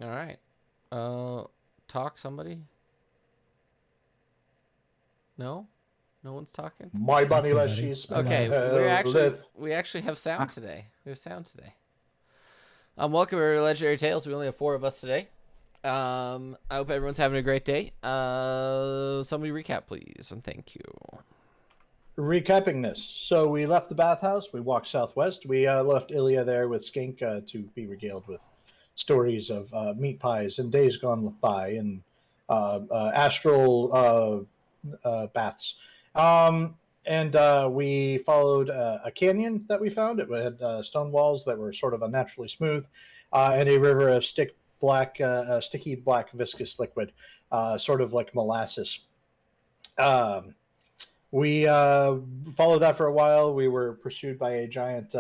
All right. Talk somebody? No? No one's talking? My Talk bunny lets somebody. she smell Okay, we actually have sound Ah, today. We have sound today. Welcome to Legendary Tales. We only have 4 of us today. I hope everyone's having a great day. Somebody recap, please, and thank you. Recapping this. So we left the bathhouse. We walked southwest. We left Ilya there with Skink to be regaled with stories of meat pies and days gone by and astral baths. And we followed a canyon that we found. It had stone walls that were sort of unnaturally smooth, and a river of sticky black viscous liquid, sort of like molasses. Um, we followed that for a while. We were pursued by a giant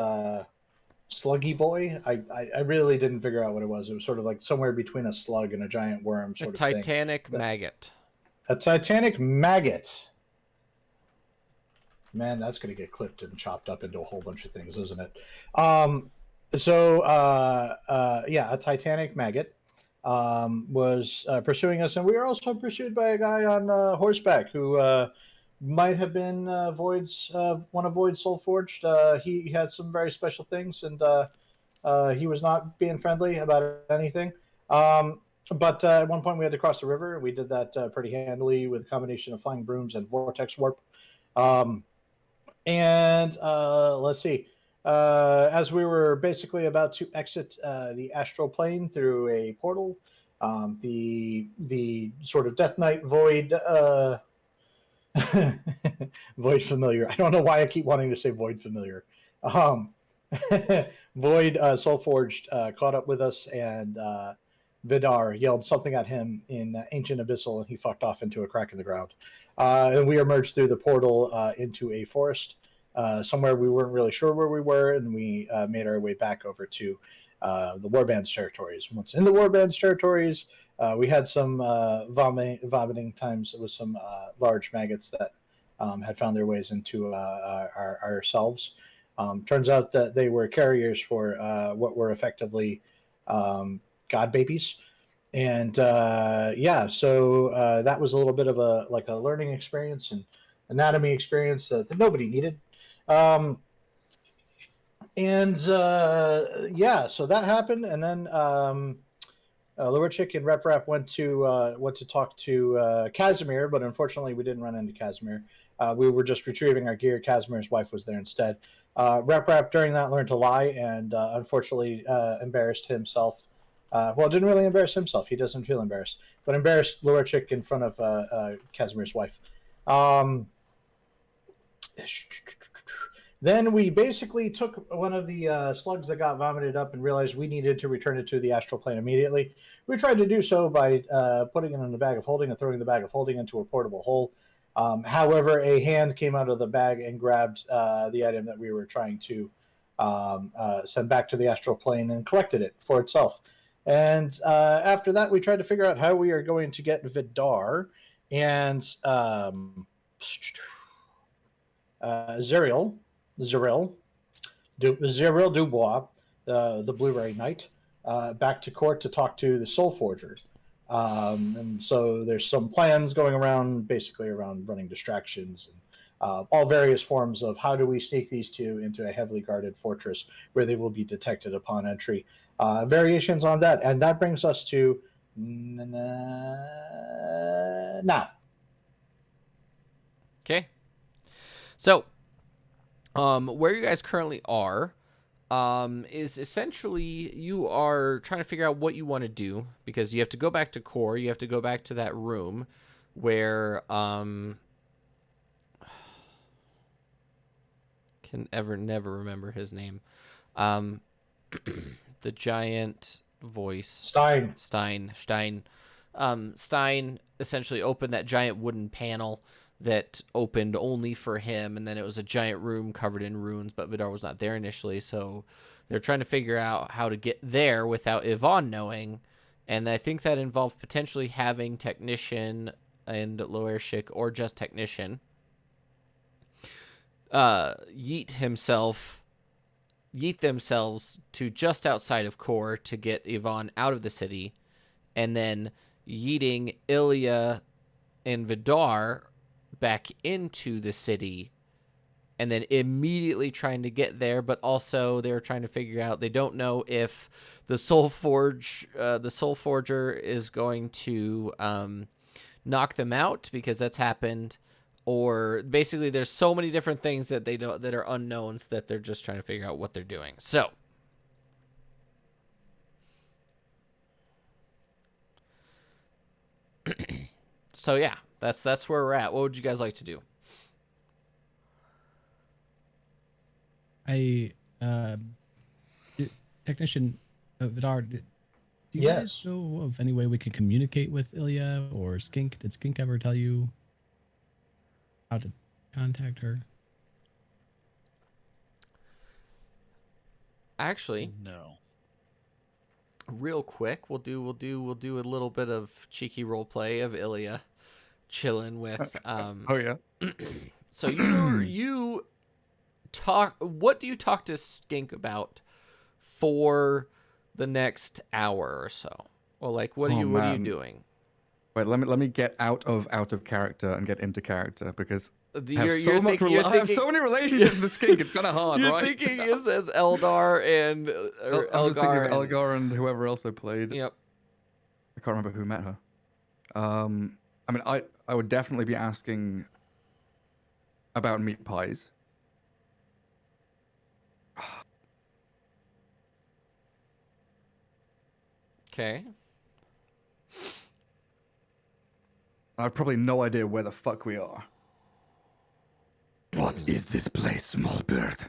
sluggy boy. I really didn't figure out what it was. It was sort of like somewhere between a slug and a giant worm A sort of thing. Titanic maggot. A Titanic maggot. Man, that's going to get clipped and chopped up into a whole bunch of things, isn't it? Yeah, a Titanic maggot was pursuing us, and we were also pursued by a guy on horseback who might have been one of Void's Soulforged. He had some very special things, and he was not being friendly about anything. But at one point, we had to cross the river. We did that pretty handily with a combination of flying brooms and vortex warp. Um, and let's see. As we were basically about to exit the astral plane through a portal, the sort of Death Knight Void Void familiar. I don't know why I keep wanting to say Void familiar. Um, Void Soulforged caught up with us, and Vidar yelled something at him in Ancient Abyssal, and he fucked off into a crack in the ground. And we emerged through the portal into a forest, somewhere we weren't really sure where we were, and we made our way back over to the Warband's territories. Once in the Warband's territories, we had some vomiting times with some large maggots that had found their ways into ourselves. Turns out that they were carriers for what were effectively god babies. And yeah, so that was a little bit of a learning experience and anatomy experience that nobody needed. Um, and yeah, so that happened, and then Lurchik and RepRap went to talk to Casimir, but unfortunately we didn't run into Casimir. We were just retrieving our gear. Casimir's wife was there instead. RepRap during that learned to lie and unfortunately embarrassed himself. Well, didn't really embarrass himself. He doesn't feel embarrassed, but embarrassed Lurchik in front of Casimir's wife. Um, Then we basically took one of the slugs that got vomited up and realized we needed to return it to the astral plane immediately. We tried to do so by putting it in the bag of holding and throwing the bag of holding into a portable hole. However, a hand came out of the bag and grabbed the item that we were trying to send back to the astral plane and collected it for itself. And after that, we tried to figure out how we are going to get Vidar and Zerial Zeril, Zeril Dubois, the Blu-ray Knight, back to court to talk to the Soul Forger. And so there's some plans going around, basically around running distractions and all various forms of how do we sneak these two into a heavily guarded fortress where they will be detected upon entry. Variations on that, and that brings us to now. Okay. So, where you guys currently are is essentially you are trying to figure out what you want to do because you have to go back to core. You have to go back to that room where can ever never remember his name. The giant voice Stein. Stein essentially opened that giant wooden panel that opened only for him, and then it was a giant room covered in runes, but Vidar was not there initially, so they're trying to figure out how to get there without Yvonne knowing, and I think that involves potentially having Technician and Loershik, or just Technician, yeet themselves to just outside of Core to get Yvonne out of the city, and then yeeting Ilya and Vidar back into the city, and then immediately trying to get there, but also they're trying to figure out, they don't know if the Soul Forger is going to knock them out because that's happened, or basically there's so many different things that they don't, that are unknowns, that they're just trying to figure out what they're doing. So yeah, that's where we're at. What would you guys like to do? I technician Vidar, do you guys Yes. know of any way we can communicate with Ilya or Skink? Did Skink ever tell you how to contact her? Actually, No. real quick, we'll do a little bit of cheeky role play of Ilya chilling with Oh yeah. so you talk, what do you talk to Skink about for the next hour or so? Well, like what are Oh, you man. doing? Wait, let me get out of character and get into character because You're I have so many relationships with Skink. It's kind of hard, you're right? thinking is as Eldar and or I'm just thinking of Elgar and, Elgar and whoever else I played. yep. I can't remember who met her. I mean, I would definitely be asking about meat pies. Okay. I have probably no idea where the fuck we are. What is this place, small bird?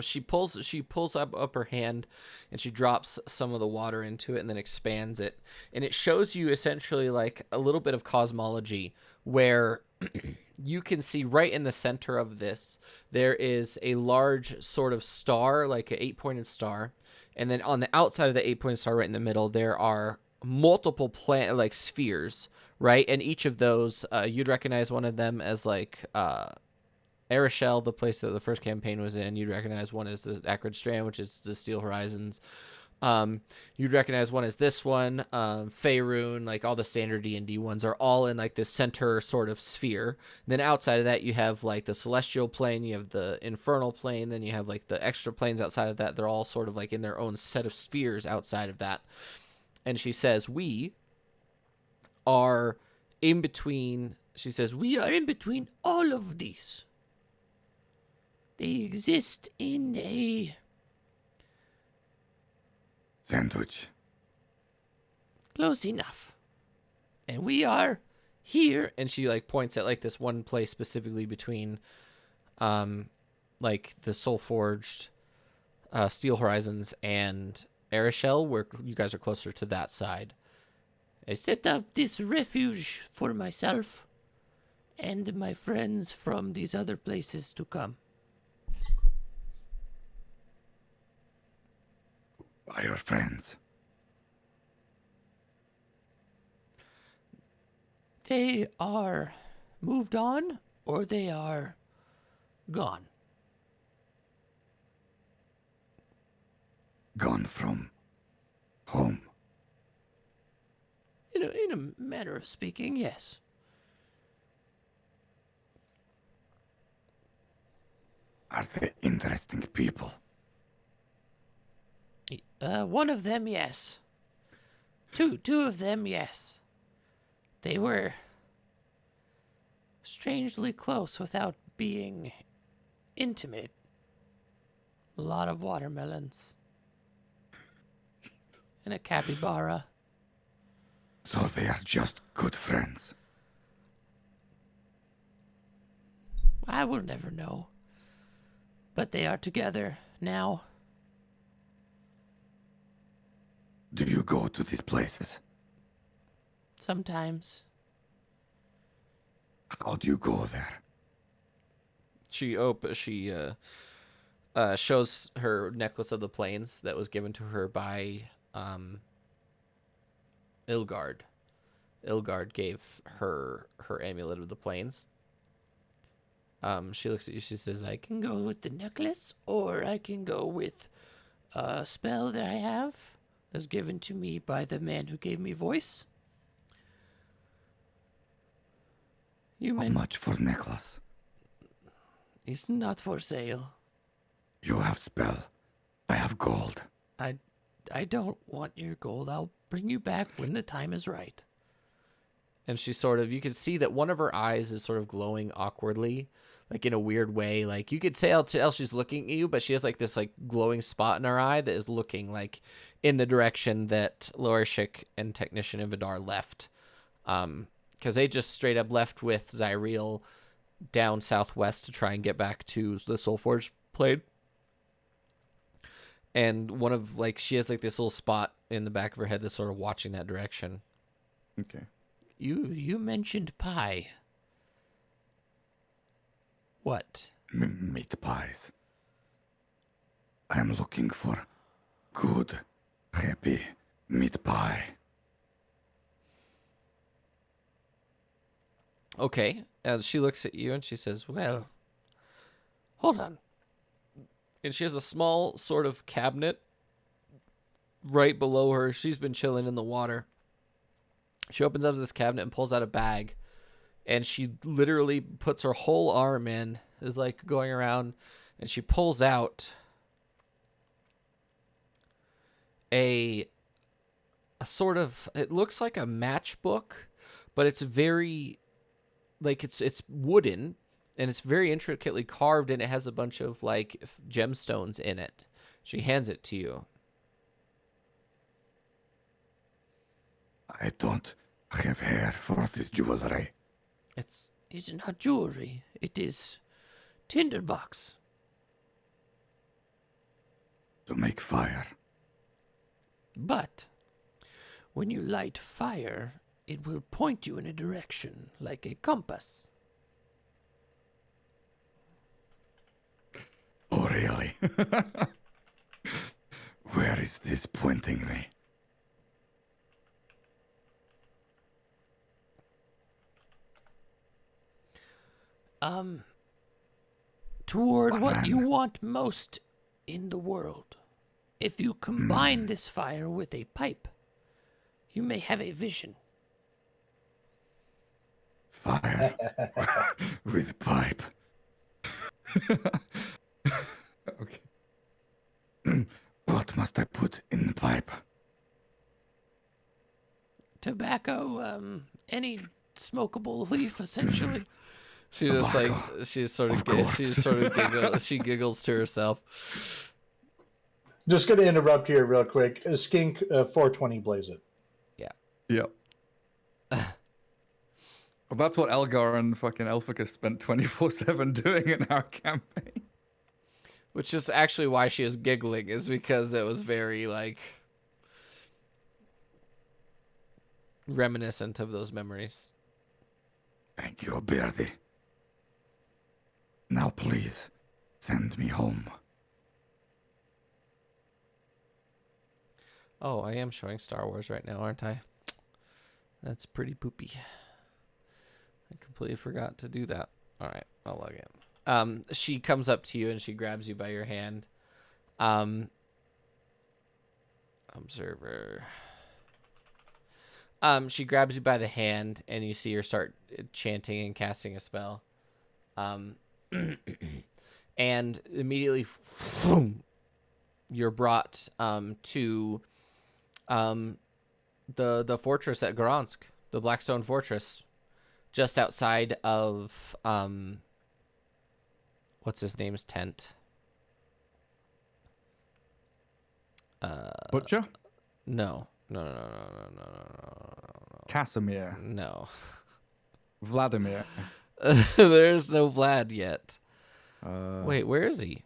She pulls up her hand, and she drops some of the water into it, and then expands it, and it shows you essentially like a little bit of cosmology, where you can see right in the center of this there is a large sort of star, like an 8-pointed star, and then on the outside of the 8-pointed star, right in the middle, there are multiple like spheres, right? And each of those, you'd recognize one of them as like Arashel, the place that the first campaign was in. You'd recognize one as the Acrid Strand, which is the Steel Horizons. You'd recognize one as this one, Faerun, like all the standard D&D ones are all in like this center sort of sphere. And then outside of that, you have like the Celestial Plane, you have the Infernal Plane, then you have like the extra planes outside of that. They're all sort of like in their own set of spheres outside of that. And she says, we are in between. She says, we are in between all of these. They exist in a Sandwich. close enough. And we are here. And she like points at like this one place specifically between like the Soulforged, Steel Horizons and Arashel, where you guys are closer to that side. I set up this refuge for myself and my friends from these other places to come. Are your friends? They are moved on, or they are gone. Gone from home. In a manner of speaking, yes. Are they interesting people? One of them, yes. Two of them, yes. They were strangely close without being intimate. A lot of watermelons. And a capybara. So they are just good friends. I will never know. But they are together now. Do you go to these places? Sometimes. How do you go there? She shows her necklace of the plains that was given to her by Ilgard. Ilgard gave her amulet of the plains. She looks at you. She says, "I can go with the necklace, or I can go with a spell that I have. as given to me by the man who gave me voice. You How meant much for necklace? it's not for sale. You have spell. I have gold. I don't want your gold. I'll bring you back when the time is right. And she sort of, you can see that one of her eyes is sort of glowing awkwardly, like in a weird way. Like you could say tell she's looking at you, but she has like this like glowing spot in her eye that is looking like in the direction that Lorishik and Technician and Vidar left. Because they just straight up left with Zyreel down southwest to try and get back to the Soulforged plane. And one of like she has like this little spot in the back of her head that's sort of watching that direction. Okay. You mentioned pie. What? Meat pies. I am looking for good, happy meat pie. Okay. And she looks at you and she says, "Well, hold on." And she has a small sort of cabinet right below her. She's been chilling in the water. She opens up this cabinet and pulls out a bag. And she literally puts her whole arm in, is like going around, and she pulls out a sort of, it looks like a matchbook, but it's very, like it's wooden, and it's very intricately carved, and it has a bunch of like gemstones in it. She hands it to you. I don't have hair for this jewelry. It's not jewelry. It is tinderbox. To make fire. But when you light fire, it will point you in a direction like a compass. Oh, really? Where is this pointing me? Toward what you Banana. want most in the world. If you combine this fire with a pipe, you may have a vision. Fire with pipe. Okay. What must I put in the pipe? Tobacco, any smokable leaf, essentially. She just Tobacco. like she sort of Of course. giggles. She giggles to herself. Just going to interrupt here real quick. Skink 420 blaze it. Yep. Well, that's what Elgar and fucking Elphicus spent 24/7 doing in our campaign. Which is actually why she is giggling, is because it was very like reminiscent of those memories. Thank you, Birdie. Now please, send me home. Oh, I am showing Star Wars right now, aren't I? That's pretty poopy. I completely forgot to do that. All right, I'll log in. She comes up to you and she grabs you by your hand. Observer. She grabs you by the hand and you see her start chanting and casting a spell. And immediately you're brought to the fortress at Garansk, the Blackstone Fortress, just outside of what's his name's tent? Butcher? No. Casimir. No. Vladimir. There's no Vlad yet. Uh, Wait, where is he?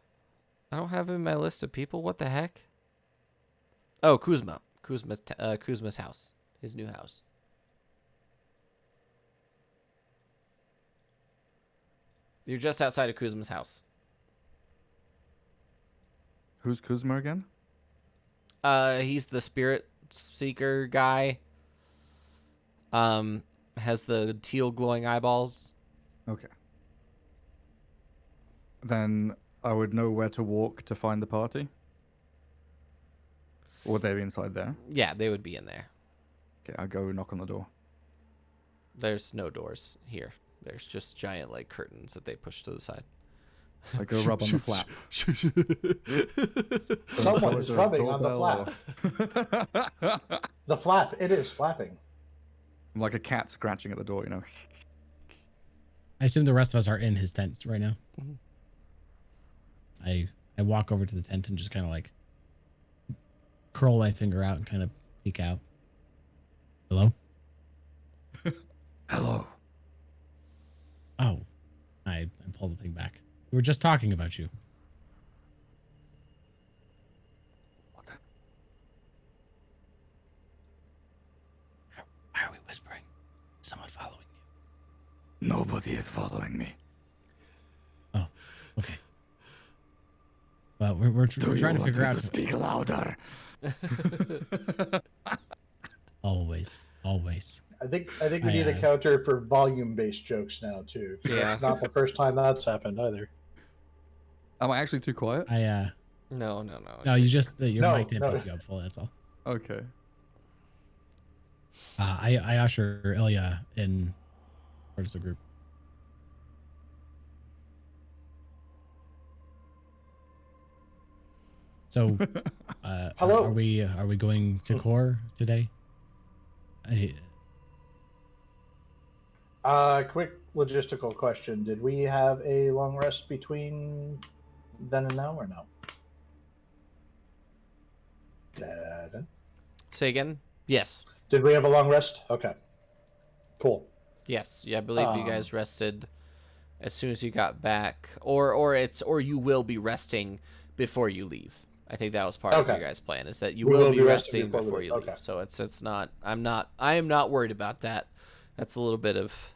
I don't have him in my list of people. What the heck? Oh, Kuzma. Kuzma's house. His new house. You're just outside of Kuzma's house. Who's Kuzma again? He's the spirit seeker guy. Has the teal glowing eyeballs. Okay. Then I would know where to walk to find the party. Would they be inside there? Yeah, they would be in there. Okay, I'll go knock on the door. There's no doors here. There's just giant like curtains that they push to the side. I go rub on the flap. Someone is rubbing on the flap. The flap. It is flapping. I'm like a cat scratching at the door, you know. I assume the rest of us are in his tent right now. Mhm. I walk over to the tent and just kind of like curl my finger out and kind of peek out. Hello? Hello. Oh, I pulled the thing back. We were just talking about you. What? Why are we whispering? Is someone following you? Nobody is following me. Oh, okay. Well, we're trying to figure out. To speak louder. Always. I think we I, need a counter for volume-based jokes now too. Yeah. It's not the first time that's happened either. Am I actually too quiet? No. No, you just your No, mic didn't no. pick you up full. That's all. Okay. I usher Ilya in towards the group. So, Hello. Are we going to core today? Quick logistical question: did we have a long rest between then and now, or no? Devin? Say again? Yes. Did we have a long rest? Okay. Cool. Yes. Yeah, I believe you guys rested as soon as you got back, or you will be resting before you leave. I think that was part of Okay. your guys' plan, is that you We will be resting before we before leave. you leave. Okay. So it's not. I am not worried about that. That's a little bit of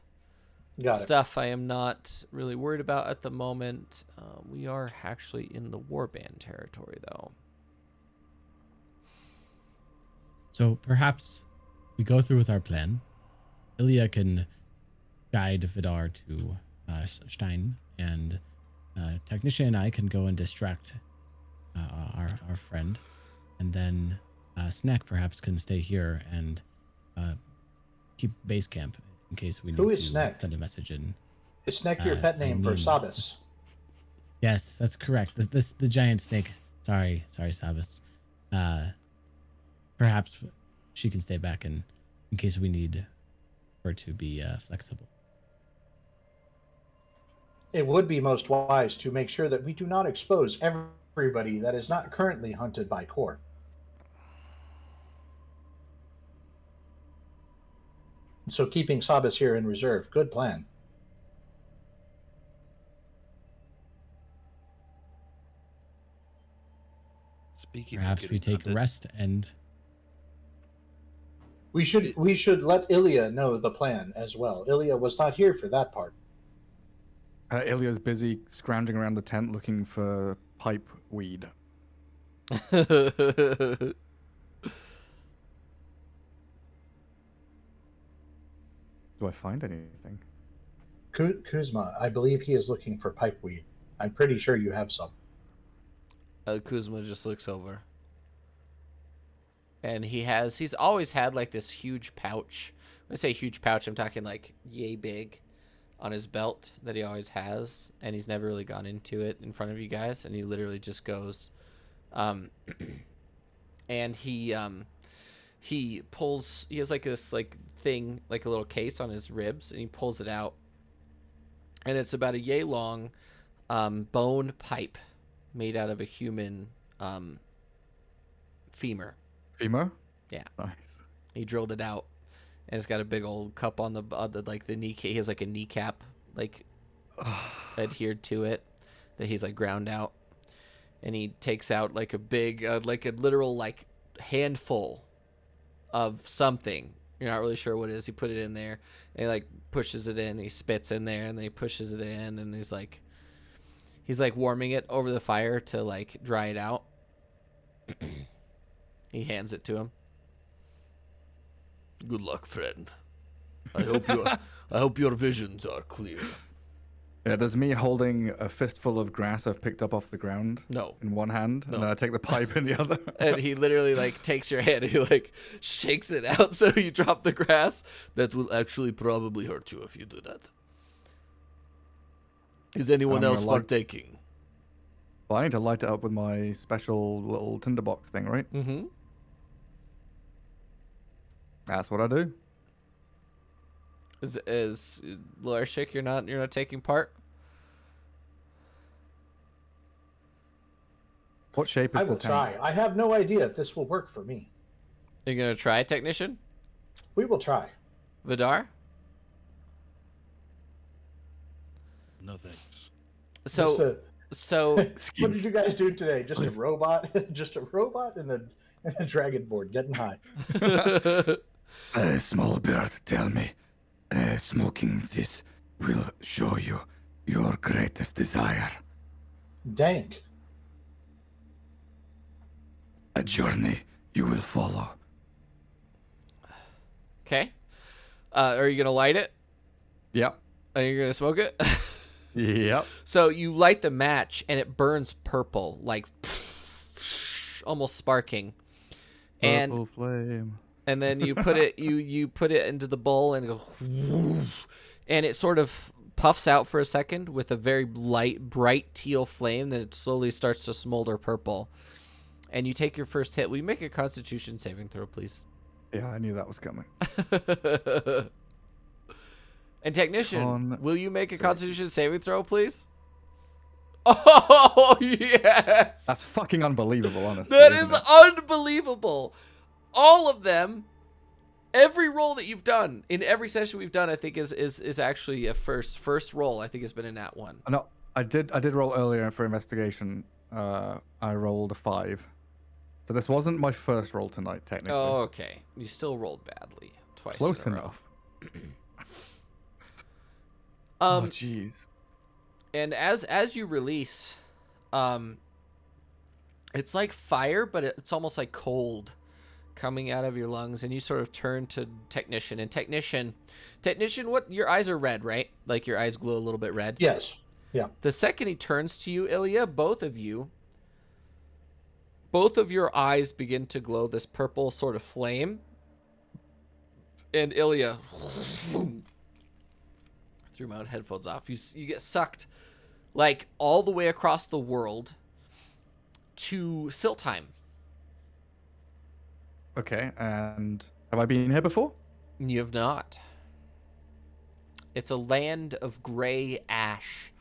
Got it. stuff I am not really worried about at the moment. We are actually in the warband territory, though. So perhaps we go through with our plan. Ilya can guide Vidar to Stein, and Technician and I can go and distract our friend, and then Snack perhaps can stay here and keep base camp in case we need Who to is Snack? send a message in. Is Snack your pet I name for mean, Sabas? Yes, that's correct. The giant snake. Sorry, Sabas. Perhaps she can stay back in case we need her to be flexible. It would be most wise to make sure that we do not expose everybody that is not currently hunted by Core. So keeping Sabas here in reserve, good plan. Speaking Perhaps of we getting take hunted, rest and We should let Ilya know the plan as well. Ilya was not here for that part. Ilya's busy scrounging around the tent looking for pipe weed. Do I find anything? Kuzma, I believe he is looking for pipeweed. I'm pretty sure you have some. Kuzma just looks over. And he's always had like this huge pouch. When I say huge pouch, I'm talking like yay big on his belt that he always has. And he's never really gone into it in front of you guys. And he literally just goes, and he pulls, he has like this like thing, like a little case on his ribs, and he pulls it out. And it's about a yay long bone pipe made out of a human femur. Femur? Yeah. Nice. He drilled it out, and it's got a big old cup on the like the knee. He has like a kneecap like adhered to it that he's like ground out, and he takes out like a big like a literal like handful of something. You're not really sure what it is. He put it in there, and he like pushes it in. He spits in there, and then he pushes it in, and he's like warming it over the fire to like dry it out. He hands it to him. Good luck, friend. I hope your visions are clear. Yeah, there's me holding a fistful of grass I've picked up off the ground No. in one hand, No. and then I take the pipe in the other. And he literally like takes your hand and he like shakes it out so you drop the grass. That will actually probably hurt you if you do that. Is anyone I'm gonna else light- partaking? Well, I need to light it up with my special little tinderbox thing, right? Mm-hmm. That's what I do. Is Larshik, you're not taking part? What shape is I the will tent? try. I have no idea if this will work for me. Are you gonna try, technician? We will try. Vidar? No thanks. So so What did you guys do today? Just a robot? Just a robot and a dragon board getting high. Small bird, tell me, smoking this will show you your greatest desire. Dank. A journey you will follow. okay. Are you gonna light it? Yep. Are you gonna smoke it? Yep. So you light the match and it burns purple, like almost sparking. Purple flame. And then you put it you put it into the bowl and go and it sort of puffs out for a second with a very light, bright teal flame. Then it slowly starts to smolder purple. And you take your first hit. Will you make a Constitution saving throw, please? Yeah, I knew that was coming. And technician, will you make a Save. Constitution saving throw, please? Oh yes, That's fucking unbelievable, honestly. that isn't is it? unbelievable. All of them, every roll that you've done in every session we've done, I think is actually a first roll. I think has been a nat 1. No, I did roll earlier for investigation. I rolled a 5. So this wasn't my first roll tonight, technically. Oh, okay. You still rolled badly twice. Close in a row. enough. Oh, Um, jeez. and as you release, it's like fire, but it's almost like cold coming out of your lungs, and you sort of turn to technician. And technician, what your eyes are red, right? Like your eyes glow a little bit red. Yes. Yeah. The second he turns to you, Ilya, both of your eyes begin to glow this purple sort of flame. And Ilya, threw my own headphones off. You get sucked like all the way across the world to Siltheim. Okay, and have I been here before? You have not. It's a land of gray ash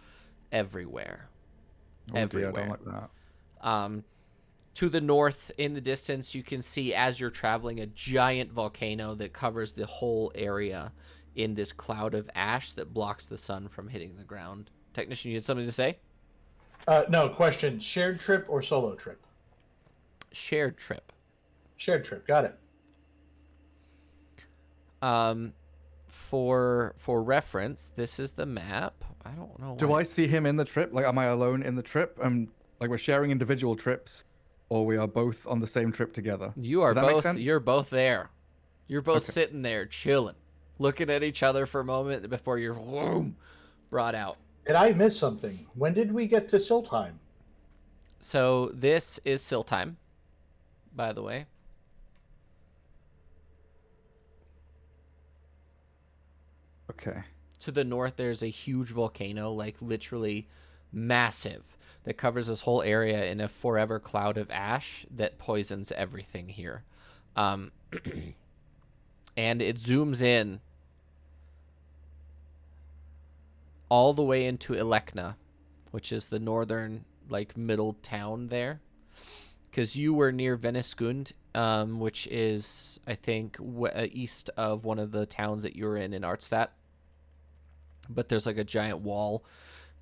everywhere. Oh, dear, I Everywhere. don't like that. To the north, in the distance, you can see, as you're traveling, a giant volcano that covers the whole area in this cloud of ash that blocks the sun from hitting the ground. Technician, you had something to say? No, question. Shared trip or solo trip? Shared trip. Shared trip. Got it. For reference, this is the map. I don't know. Do I see him in the trip? Like, am I alone in the trip? Like, we're sharing individual trips, or we are both on the same trip together. You are Does that make both. sense? You're both there. You're both Okay. sitting there, chilling, looking at each other for a moment before you're brought out. Did I miss something? When did we get to Siltheim? So this is Siltheim, by the way. Okay. To the north, there's a huge volcano, like literally massive, that covers this whole area in a forever cloud of ash that poisons everything here. And it zooms in all the way into Elekna, which is the northern, like, middle town there. Because you were near Veneskund, which is, I think, east of one of the towns that you were in Artstadt. But there's like a giant wall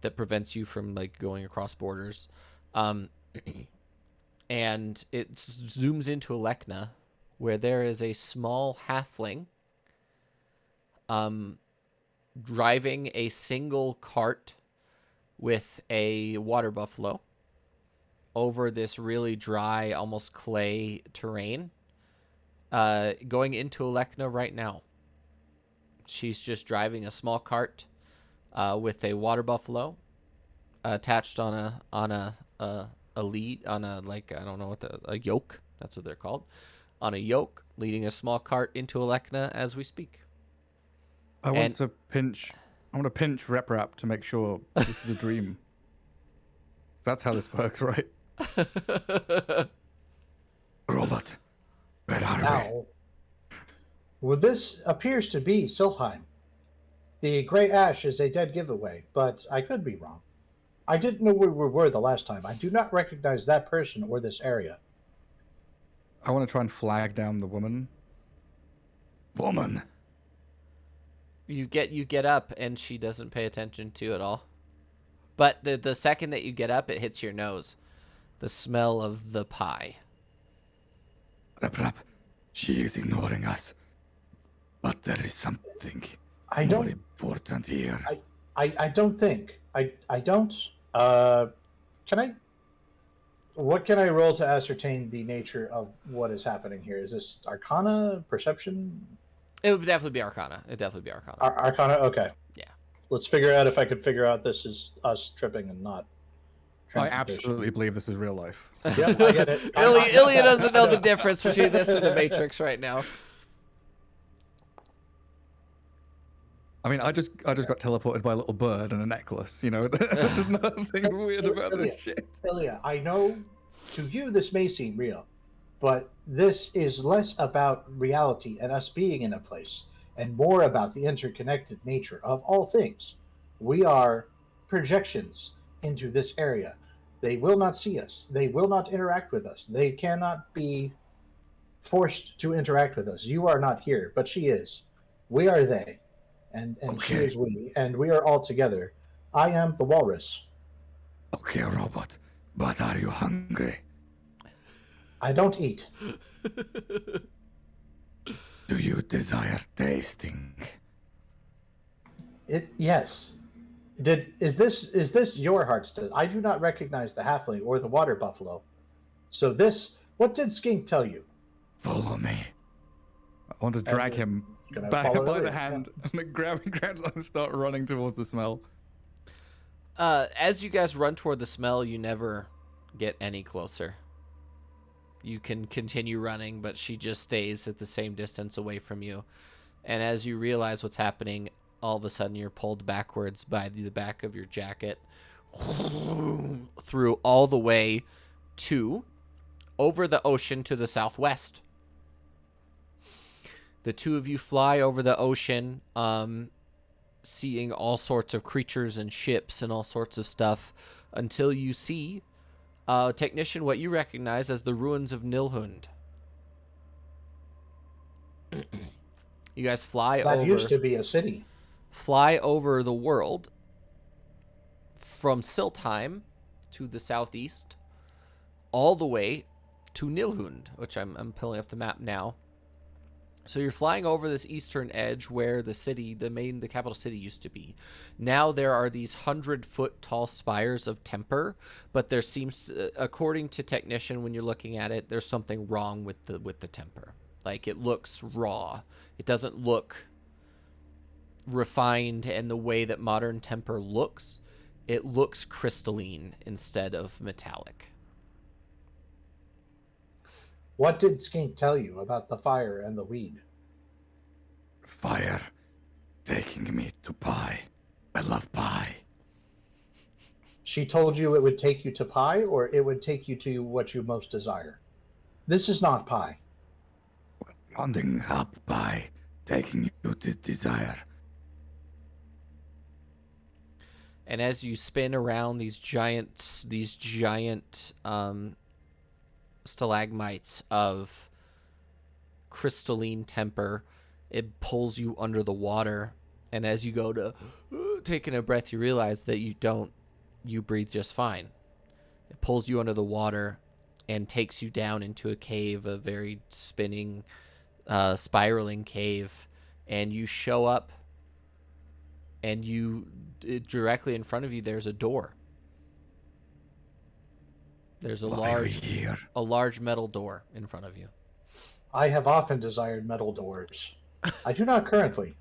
that prevents you from like going across borders. And it zooms into Elekna, where there is a small halfling driving a single cart with a water buffalo over this really dry, almost clay terrain, going into Elekna right now. She's just driving a small cart with a water buffalo attached on a lead on a like I don't know what a yoke. That's what they're called. On a yoke, leading a small cart into Alekna as we speak. I want to pinch Rep Rap to make sure this is a dream. That's how this works, right? Robot, where are we? Now, well, this appears to be Silheim. The Grey Ash is a dead giveaway, but I could be wrong. I didn't know where we were the last time. I do not recognize that person or this area. I want to try and flag down the woman. Woman. You get up and she doesn't pay attention to it all. But the second that you get up, it hits your nose. The smell of the pie. Rap Rap, she is ignoring us. But there is something I more don't. important here. I don't think. I don't. Can I? What can I roll to ascertain the nature of what is happening here? Is this Arcana, Perception? It would definitely be Arcana. It'd definitely be Arcana. Arcana. Okay. Yeah. Let's figure out if I could figure out this is us tripping and not. I transportation. absolutely believe this is real life. Yep, I get it. Ilya doesn't know the difference between this and the Matrix right now. I mean, I just got teleported by a little bird and a necklace. You know, there's nothing weird about this shit. Ilya, I know to you this may seem real, but this is less about reality and us being in a place and more about the interconnected nature of all things. We are projections into this area. They will not see us. They will not interact with us. They cannot be forced to interact with us. You are not here, but she is. We are they. And she Okay. is we. And we are all together. I am the walrus. Okay, Robot, but are you hungry? I don't eat. Do you desire tasting? Yes. Is this your heart's desire? I do not recognize the halfling or the water buffalo. So what did Skink tell you? Follow me. I want to drag him gonna back follow by Ilya, the hand and grab and start running towards the smell. As you guys run toward the smell, you never get any closer. You can continue running, but she just stays at the same distance away from you. And as you realize what's happening, all of a sudden you're pulled backwards by the back of your jacket through all the way to over the ocean to the southwest. The two of you fly over the ocean, seeing all sorts of creatures and ships and all sorts of stuff until you see, technician, what you recognize as the ruins of Nilhund. You guys fly That over. used to be a city. Fly over the world from Siltheim to the southeast, all the way to Nilhund, which I'm pulling up the map now. So you're flying over this eastern edge where the city, the capital city used to be. Now there are these 100-foot tall spires of temper, but there seems, according to technician, when you're looking at it, there's something wrong with the temper. Like, it looks raw. It doesn't look refined in the way that modern temper looks. It looks crystalline instead of metallic. What did Skink tell you about the fire and the weed? Fire taking me to pie. I love pie. She told you it would take you to pie, or it would take you to what you most desire. This is not pie. Rounding up pie, taking you to desire. And as you spin around these giant stalagmites of crystalline temper, it pulls you under the water. And as you go to taking a breath, you realize that you breathe just fine. It pulls you under the water and takes you down into a cave, a very spinning, spiraling cave. And you show up, and directly in front of you, there's a door. There's a large metal door in front of you. I have often desired metal doors. I do not currently.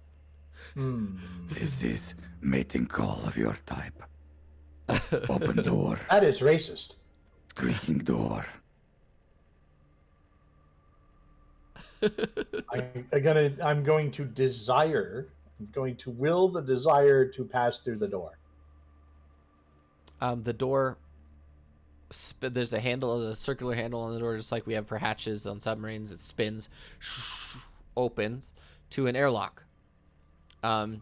This is mating call of your type. Open door. That is racist. Squeaking door. I'm going to desire. I'm going to will the desire to pass through the door. The door. There's a handle, a circular handle on the door, just like we have for hatches on submarines. It spins, opens to an airlock. The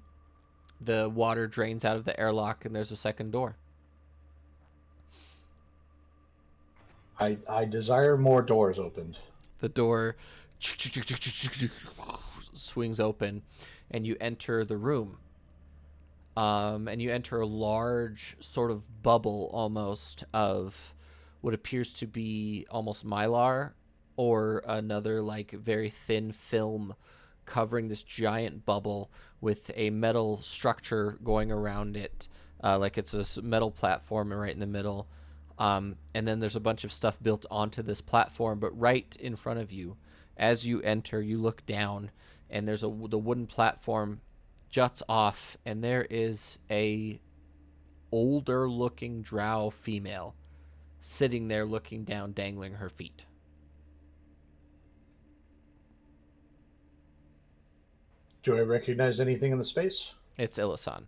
water drains out of the airlock, and there's a second door. I desire more doors opened. The door swings open, and you enter the room. And you enter a large sort of bubble almost of what appears to be almost mylar or another like very thin film covering this giant bubble with a metal structure going around it, like it's a metal platform right in the middle. And then there's a bunch of stuff built onto this platform, but right in front of you, as you enter, you look down, and there's the wooden platform juts off, and there is a older looking drow female sitting there looking down, dangling her feet. Do I recognize anything in the space? It's Illisan.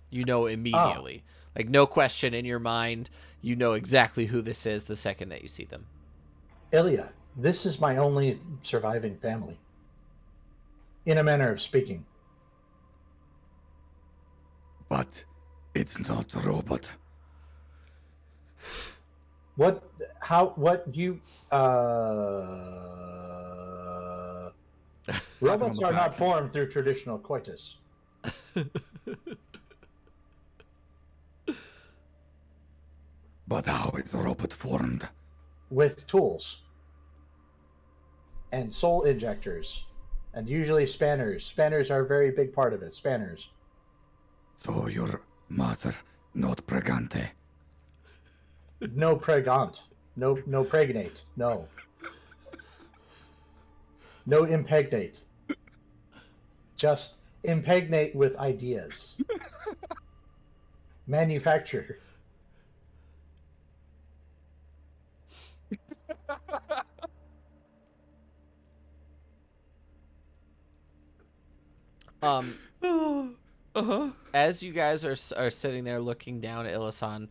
You know immediately. Like, no question in your mind. You know exactly who this is the second that you see them. Ilya, this is my only surviving family. In a manner of speaking. But it's not a robot. What you robots are not formed through traditional coitus. But how is a robot formed? With tools. And soul injectors. And usually spanners. Spanners are a very big part of it. Spanners. So your mother, not pregante. No pregant. No pregnate. No. No impregnate. Just impregnate with ideas. Manufacture. As you guys are sitting there looking down at Illisan,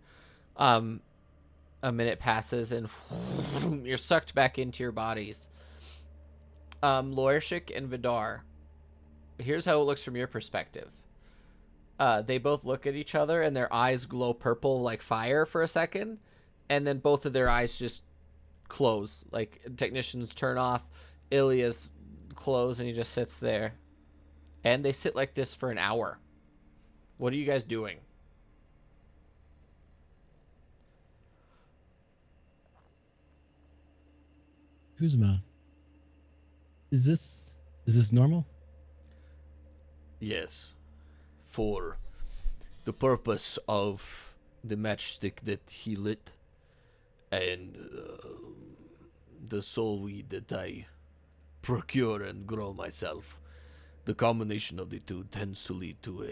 a minute passes and you're sucked back into your bodies. Loershik and Vidar, here's how it looks from your perspective. They both look at each other and their eyes glow purple like fire for a second, and then both of their eyes just close. Like, technicians turn off, Ilya's close, and he just sits there. And they sit like this for an hour. What are you guys doing? Kuzma, is this normal? Yes. For the purpose of the matchstick that he lit and the soul weed that I procure and grow myself, the combination of the two tends to lead to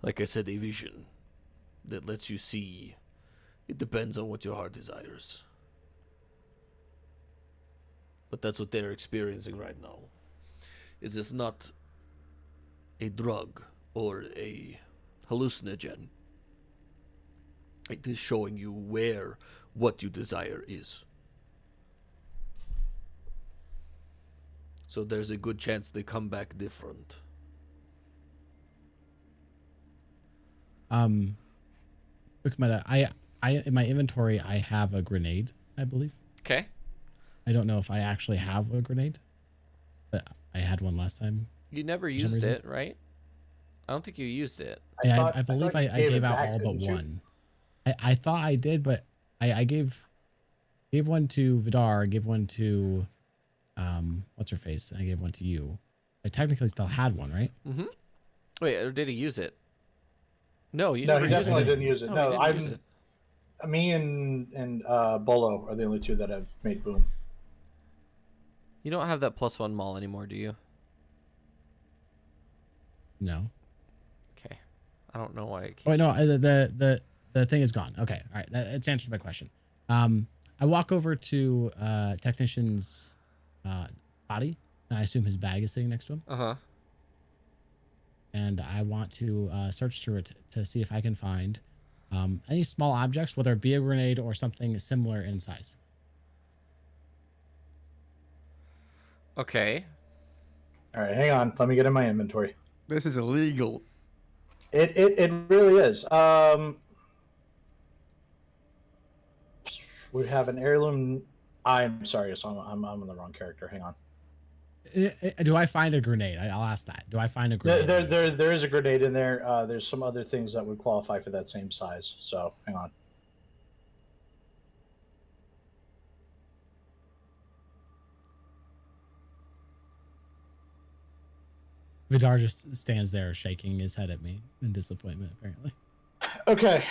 like I said, a vision that lets you see. It depends on what your heart desires. But that's what they're experiencing right now. Is this not a drug or a hallucinogen? It is showing you where what you desire is. So there's a good chance they come back different. Quick meta. I in my inventory I have a grenade, I believe. Okay. I don't know if I actually have a grenade, but I had one last time. You never used it, right? I don't think you used it. I believe I gave out back, all but didn't you? one. I thought I did, but I gave one to Vidar, I gave one to what's her face, and I gave one to you. I technically still had one, right? Mm-hmm. Wait, or did he use it? No, you No, never he used definitely it. didn't use it. No, No, he didn't use it. Me and Bolo are the only two that have made boom. You don't have that +1 maul anymore, do you? No. Okay. I don't know why I keep... Oh wait, no. The thing is gone. Okay. All right. It's answered my question. I walk over to technician's body. I assume his bag is sitting next to him. Uh-huh. And I want to search through it to see if I can find any small objects, whether it be a grenade or something similar in size. Okay. All right, hang on. Let me get in my inventory. This is illegal. It really is. We have an heirloom. I'm sorry, so I'm on the wrong character. Hang on. Do I find a grenade? I'll ask that. Do I find a grenade? There is a grenade in there. There's some other things that would qualify for that same size. So hang on. Vidar just stands there shaking his head at me in disappointment, apparently. Okay.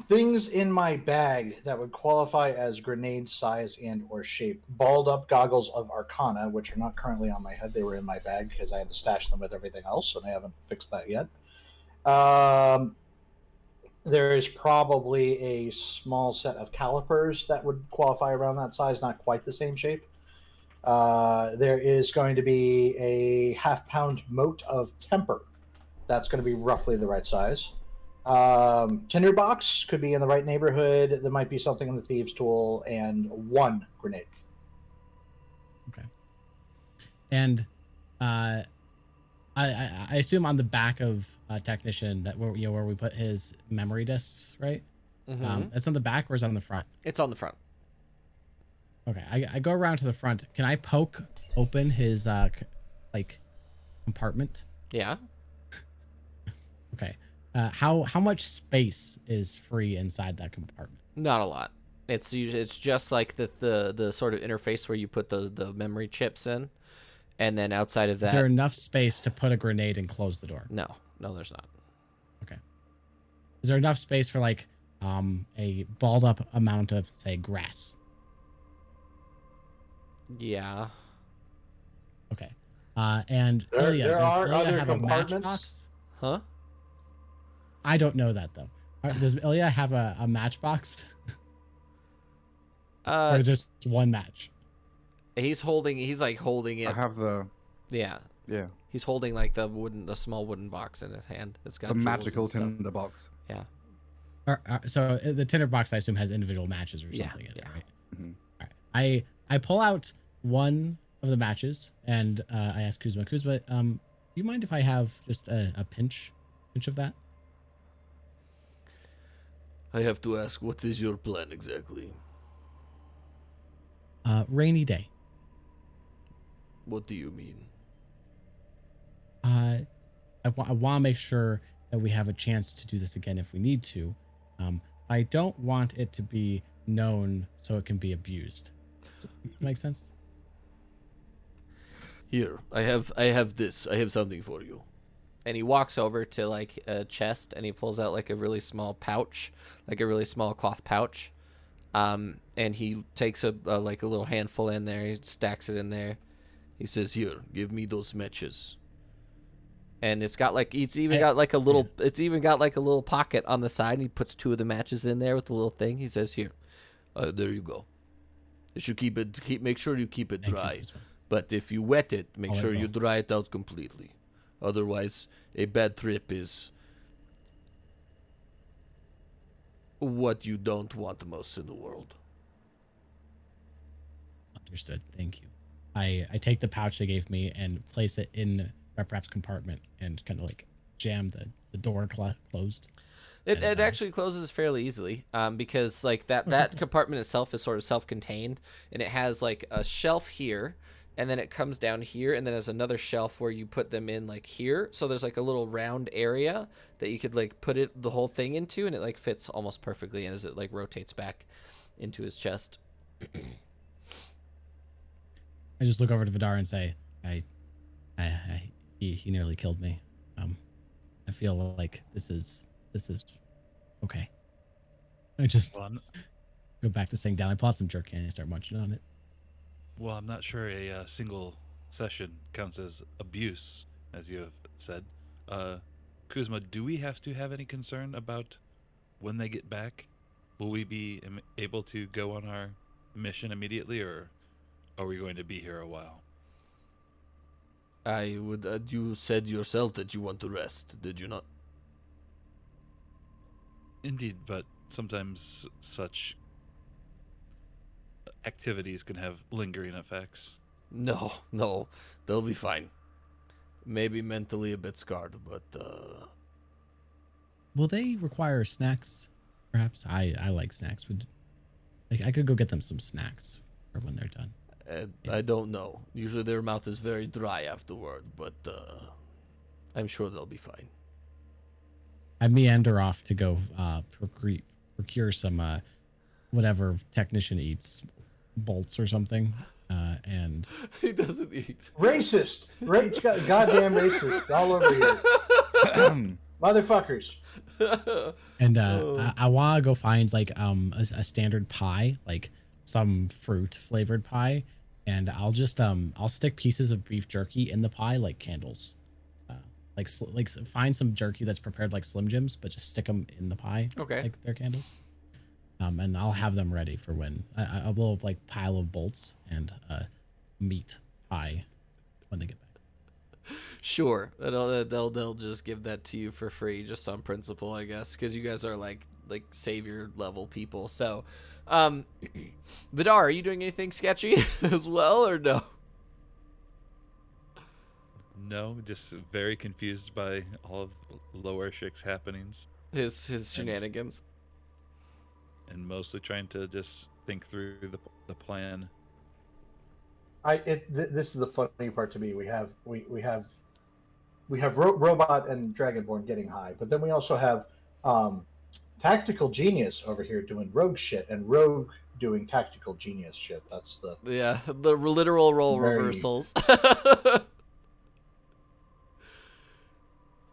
Things in my bag that would qualify as grenade size and or shape. Balled up goggles of Arcana, which are not currently on my head. They were in my bag because I had to stash them with everything else, and I haven't fixed that yet. There is probably a small set of calipers that would qualify around that size, not quite the same shape. There is going to be a half-pound mote of temper. That's going to be roughly the right size. Tinderbox could be in the right neighborhood. There might be something in the thieves' tool, and one grenade. Okay. And I assume on the back of technician that where we put his memory discs, right? Mm-hmm. It's on the back or is it on the front? It's on the front. Okay, I go around to the front. Can I poke open his like compartment? Yeah. Okay. How much space is free inside that compartment? Not a lot. It's just like the sort of interface where you put the memory chips in, and then outside of that, Is there enough space to put a grenade and close the door? no, there's not. Okay. Is there enough space for like a balled up amount of say grass? Yeah. Okay. And There Ilya, does are Ilya other have a compartments? matchbox? Huh? I don't know that though. Does Ilya have a matchbox or just one match? He's like holding it. I have the Yeah. yeah He's holding like the small wooden box in his hand. It's got the jewels magical and stuff. tinderbox. Yeah. So the tinderbox I assume has individual matches or Yeah, something in it, yeah. right? Mhm. All right. I pull out one of the matches and I ask Kuzma, do you mind if I have just a pinch of that? I have to ask, what is your plan exactly? Rainy day. What do you mean? I want to make sure that we have a chance to do this again if we need to. I don't want it to be known so it can be abused. Does that make sense? Here, I have this. I have something for you. And he walks over to like a chest and he pulls out like a really small pouch, like a really small cloth pouch. And he takes a like a little handful in there. He stacks it in there. He says, "Here, give me those matches." And it's got like it's even got like a little pocket on the side. And he puts two of the matches in there with the little thing. He says, "Here, there you go. You should make sure you keep it Thank you, dry. Kuzma. But if you wet it, make Oh, I sure you will. dry it out completely. Otherwise, a bad trip is what you don't want most in the world." Understood. Thank you. I take the pouch they gave me and place it in perhaps compartment and kind of like jam the door closed. It And, actually closes fairly easily because like that compartment itself is sort of self-contained, and it has like a shelf here, and then it comes down here, and then there's another shelf where you put them in like here. So there's like a little round area that you could like put the whole thing into, and it like fits almost perfectly as it like rotates back into his chest. I just look over to Vidar and say, he nearly killed me. I feel like this is okay. I just Fun. go back to sitting down. I pull out some jerky and I start munching on it. Well, I'm not sure a single session counts as abuse, as you have said. Uh, Kuzma, do we have to have any concern about when they get back? Will we be able to go on our mission immediately, or are we going to be here a while? I would. You said yourself that you want to rest, did you not? Indeed, but sometimes such activities can have lingering effects. No, no, they'll be fine. Maybe mentally a bit scarred, but Will they require snacks? Perhaps I like snacks. Would like I could go get them some snacks for when they're done. I don't know. Usually their mouth is very dry afterward, but I'm sure they'll be fine. I meander off to go procure some whatever technician eats, bolts or something, and He doesn't eat. Racist, goddamn racist, all over here, motherfuckers. and Oh. I want to go find like a standard pie, like some fruit flavored pie, and I'll stick pieces of beef jerky in the pie like candles. Find some jerky that's prepared like Slim Jims, but just stick them in the pie Okay. like they're candles. And I'll have them ready for when a little like pile of bolts and meat pie when they get back. Sure. They'll just give that to you for free, just on principle, I guess, because you guys are like savior level people. So, Vidar, are you doing anything sketchy as well, or no? No, just very confused by all of Lower Shik's happenings, His shenanigans. and mostly trying to just think through the plan. This is the funny part to me. We have robot and dragonborn getting high, but then we also have tactical genius over here doing rogue shit and rogue doing tactical genius shit. That's the Yeah, the literal role Very- reversals.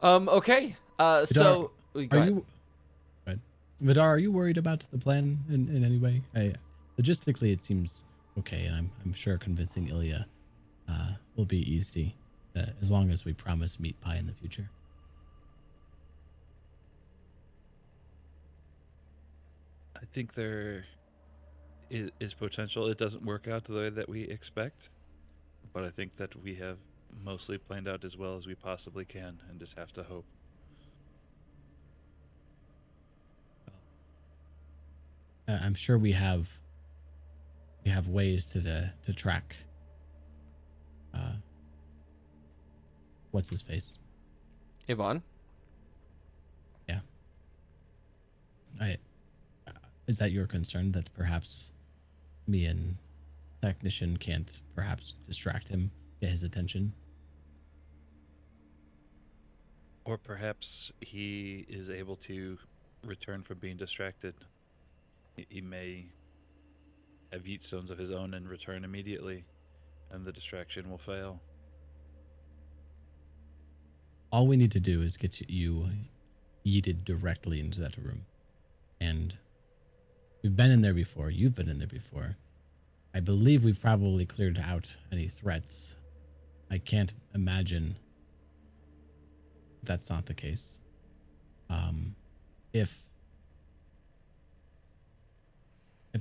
Okay. So go Are ahead. you, Vidar? Are you worried about the plan in any way? Logistically, it seems okay, and I'm sure convincing Ilya will be easy, as long as we promise meat pie in the future. I think there is potential. It doesn't work out the way that we expect, but I think that we have mostly planned out as well as we possibly can, and just have to hope. I'm sure we have ways to track. What's his face? Yvonne? Yeah. Is that your concern that perhaps me and technician can't perhaps distract him, get his attention? Or perhaps he is able to return from being distracted. He may have yeet stones of his own and return immediately, and the distraction will fail. All we need to do is get you yeeted directly into that room. And we've been in there before. You've been in there before. I believe we've probably cleared out any threats. I can't imagine that's not the case. If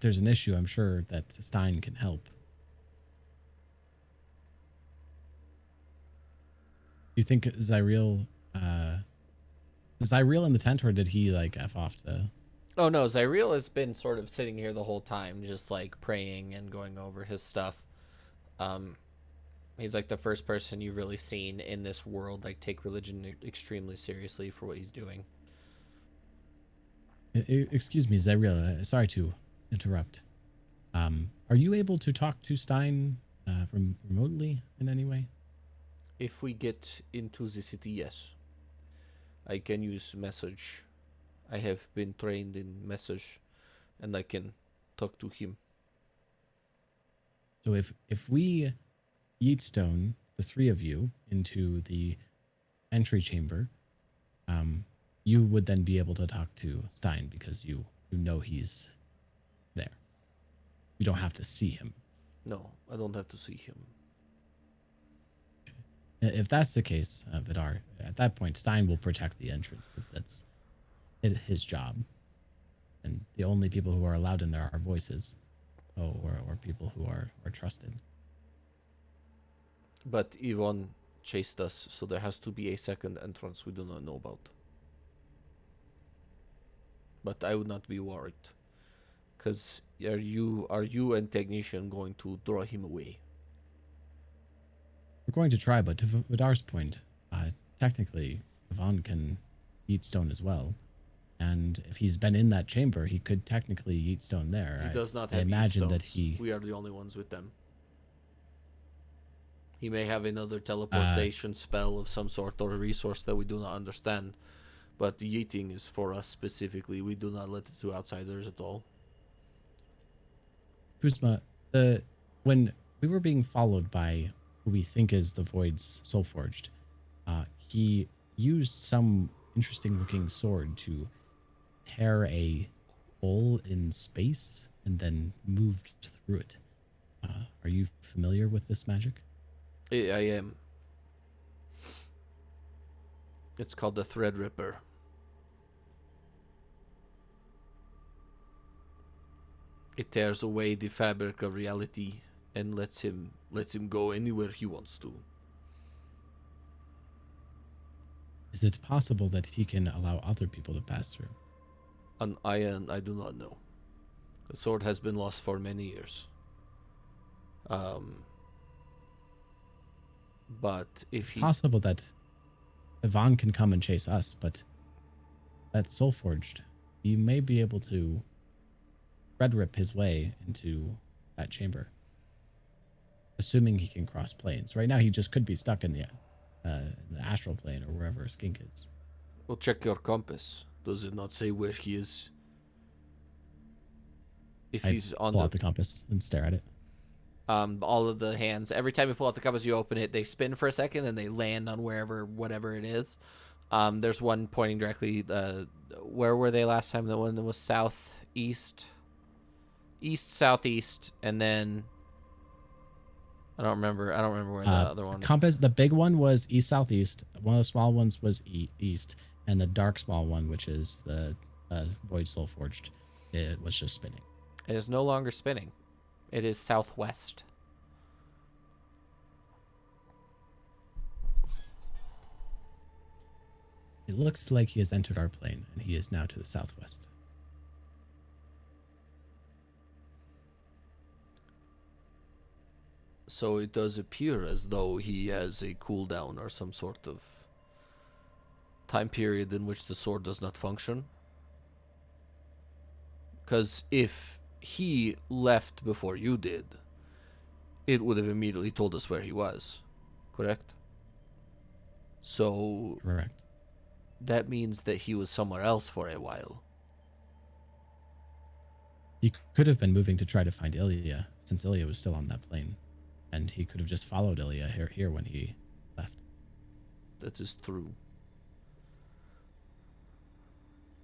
there's an issue, I'm sure that Stein can help. Do you think Zyriel is Zyriel in the tent, or did he like F off to? Oh no, Zyriel has been sort of sitting here the whole time, just like praying and going over his stuff. He's like the first person you've really seen in this world like take religion extremely seriously for what he's doing. Excuse me, Zyriel. Sorry to interrupt. Are you able to talk to Stein remotely in any way? If we get into the city, yes. I can use message. I have been trained in message, and I can talk to him. So if we yeet stone the three of you into the entry chamber, you would then be able to talk to Stein because you know he's there. You don't have to see him. No, I don't have to see him. If that's the case, Vidar, at that point, Stein will protect the entrance. That's his job. And the only people who are allowed in there are voices, or people who are trusted. But Yvonne chased us, so there has to be a second entrance we do not know about. But I would not be worried. Because are you and Technician going to draw him away? We're going to try, but to Vidar's point, technically, Yvonne can eat stone as well. And if he's been in that chamber, he could technically eat stone there. He does not I have imagine stones. that he... We are the only ones with them. He may have another teleportation spell of some sort or a resource that we do not understand. But the eating is for us specifically. We do not let it to outsiders at all. Kuzma, when we were being followed by who we think is the Void's Soulforged, he used some interesting looking sword to tear a hole in space and then moved through it. Are you familiar with this magic? I am. It's called the Threadripper. It tears away the fabric of reality and lets him go anywhere he wants to. Is it possible that he can allow other people to pass through? I do not know. The sword has been lost for many years. But if it's possible that Yvonne can come and chase us, but that's Soulforged. He may be able to red rip his way into that chamber, assuming he can cross planes. Right now, he just could be stuck in the astral plane or wherever Skink is. Well, check your compass. Does it not say where he is? If he's on pull out the compass and stare at it. All of the hands, every time you pull out the compass, you open it, they spin for a second and they land on whatever it is. There's one pointing directly. Where were they last time? The one that was southeast, southeast, and then I don't remember where the other one. Compass. The big one was east southeast. One of the small ones was east, and the dark small one, which is the Void Soulforged, it was just spinning. It is no longer spinning. It is southwest. It looks like he has entered our plane, and he is now to the southwest. So it does appear as though he has a cooldown or some sort of time period in which the sword does not function. Because if he left before you did, it would have immediately told us where he was. Correct? So Correct. that means that he was somewhere else for a while. He could have been moving to try to find Ilya, since Ilya was still on that plane. And he could have just followed Ilya here when he left. That is true.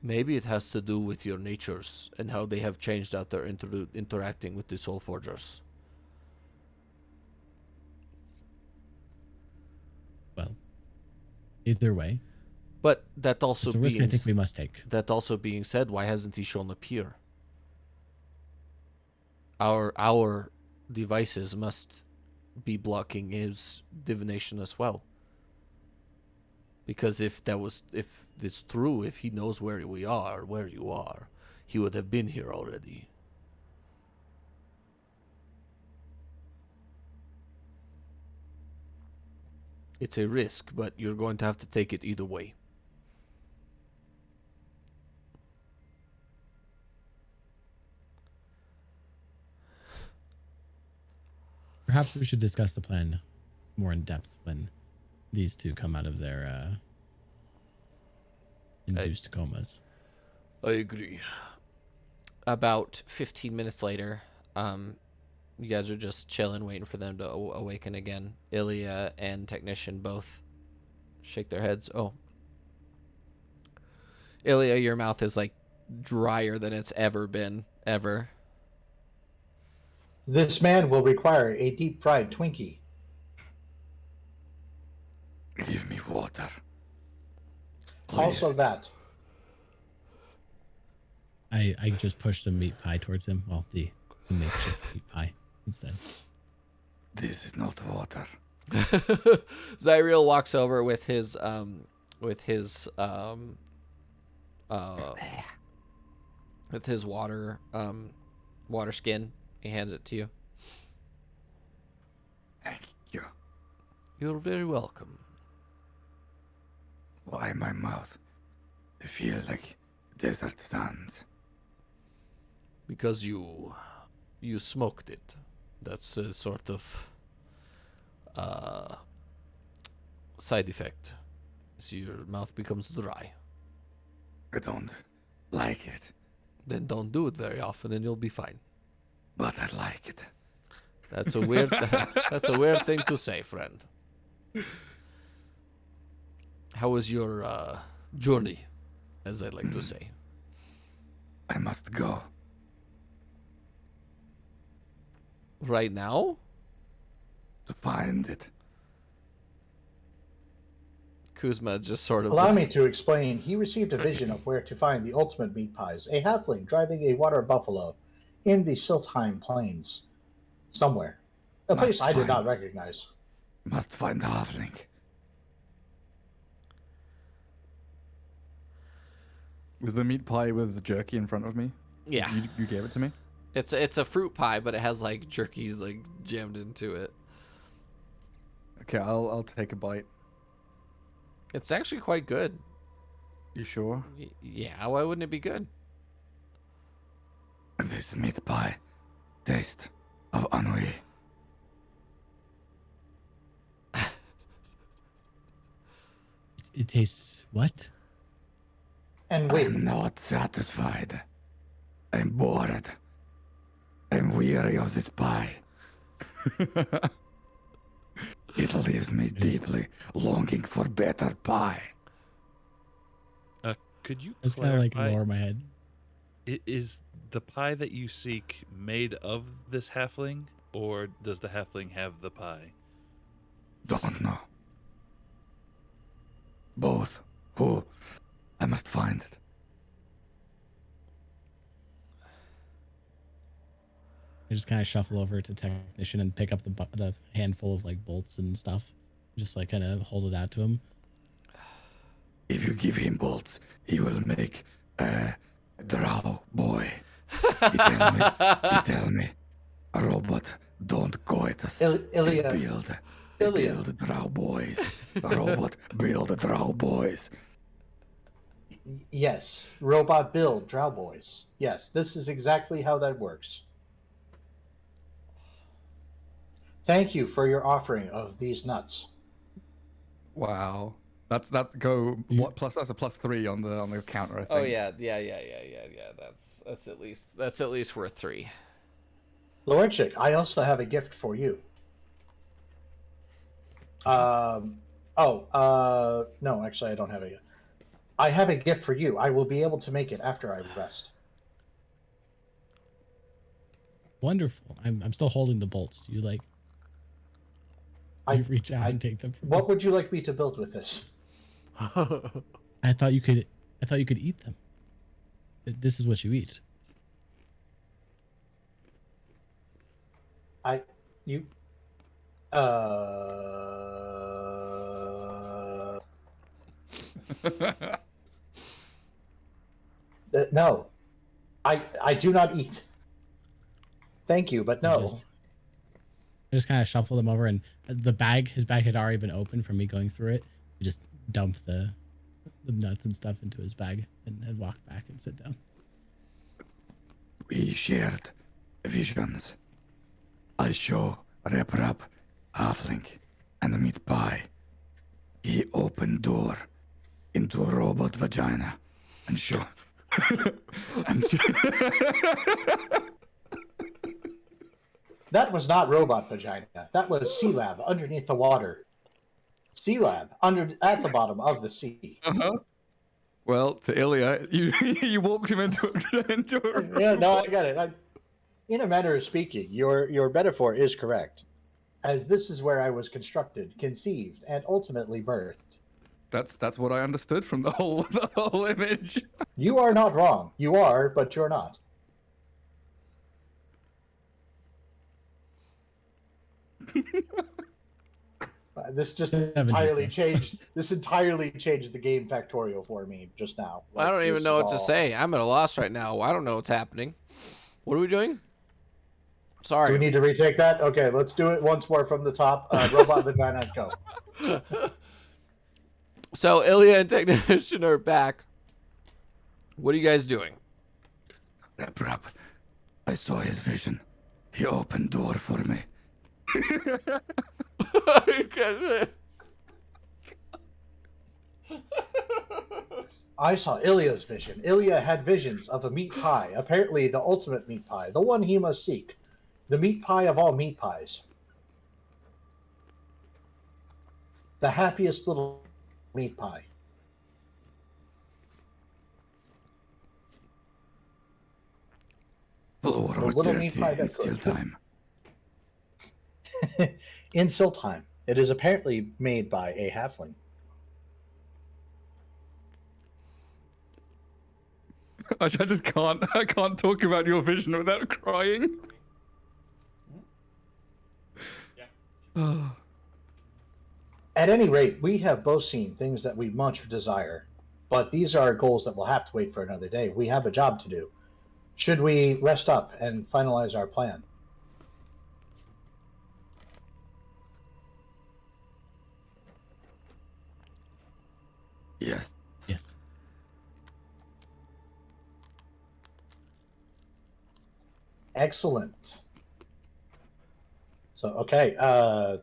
Maybe it has to do with your natures and how they have changed out there interacting with the Soul Forgers. Well, either way, But that also it's a risk I think we must take. That also being said, why hasn't he shown up here? Our devices must be blocking his divination as well. Because if it's true, if he knows where we are, where you are, he would have been here already. It's a risk, but you're going to have to take it either way. Perhaps we should discuss the plan more in depth when these two come out of their induced comas. I agree. About 15 minutes later, you guys are just chilling, waiting for them to awaken again. Ilya and Technician both shake their heads. Oh. Ilya, your mouth is like drier than it's ever been, ever. This man will require a deep fried Twinkie. Give me water. Please. Also that. I just pushed the meat pie towards him. Well, the makeshift meat pie instead. This is not water. Zyriel walks over with his water water skin. He hands it to you. Thank you. You're very welcome. Why my mouth? I feel like desert sands. Because you smoked it. That's a sort of side effect. So your mouth becomes dry. I don't like it, Then don't do it very often and you'll be fine. but I like it. That's a weird that's a weird thing to say, friend. How was your journey, as I like to say? I must go. Right now? To find it. Kuzma just sort of Allow me to explain. He received a vision of where to find the ultimate meat pies. A halfling driving a water buffalo in the Siltheim Plains. Somewhere. A place I did not recognize. Must find the halfling. Was the meat pie with the jerky in front of me? Yeah. You gave it to me? It's a fruit pie, but it has like jerkies like jammed into it. Okay, I'll take a bite. It's actually quite good. You sure? Yeah, why wouldn't it be good? This meat pie. Taste of ennui. It tastes what? And wait, I'm not satisfied. I'm bored. I'm weary of this pie. It leaves me deeply longing for better pie. Could you It's kind of like clarify? lower my head. Is the pie that you seek made of this halfling, or does the halfling have the pie? Don't know. Both. Who? I must find it. I just kind of shuffle over to technician and pick up the handful of like bolts and stuff. Just like kind of hold it out to him. If you give him bolts, he will make a drow boy. He tell me, a robot don't coit us. Ilya, Build drow boys. A robot build drow boys. yes, robot build drow boys. Yes, this is exactly how that works. Thank you for your offering of these nuts. Wow. That's go what plus that's a +3 on the counter, I think. Oh yeah. That's at least worth 3. Lordship, I also have a gift for you. No, actually, I don't have it yet. I have a gift for you. I will be able to make it after I rest. Wonderful. I'm still holding the bolts. Do you like? Do you reach out and take them? From What would you like me to build with this? I thought you could eat them. This is what you eat. You. No, I do not eat. Thank you, but no. I just kind of shuffle them over, and his bag had already been opened from me going through it. You just dump the nuts and stuff into his bag and walk back and sit down. We shared visions. I show Rep halfling and meat pie. He opened door into robot vagina and show That was not robot vagina. That was sea lab underneath the water. Sea lab at the bottom of the sea. Well, to Ilya, you walked him into a Yeah, no, I got it. In a manner of speaking, your metaphor is correct, as this is where I was constructed, conceived, and ultimately birthed. That's what I understood from the whole the whole image. You are not wrong. You are, but you're not. This just Seven entirely hates us. changed. This entirely changed the game factorial for me just now. I don't even this know is what to all- say. I'm at a loss right now. I don't know what's happening. What are we doing? Do Sorry. we need to retake that? Okay, let's do it once more from the top. Robot vagina, go. So Ilya and Technician are back. What are you guys doing? Rap. I saw his vision. He opened door for me. I saw Ilya's vision. Ilya had visions of a meat pie, apparently the ultimate meat pie, the one he must seek, the meat pie of all meat pies, the happiest little meat pie. Floor The was little meat dirty pie in that still could. time. In Siltime, it is apparently made by a halfling. I just can't. I can't talk about your vision without crying. At any rate, we have both seen things that we much desire, but these are goals that will have to wait for another day. We have a job to do. Should we rest up and finalize our plan? Yes. Yes. Excellent. So, okay,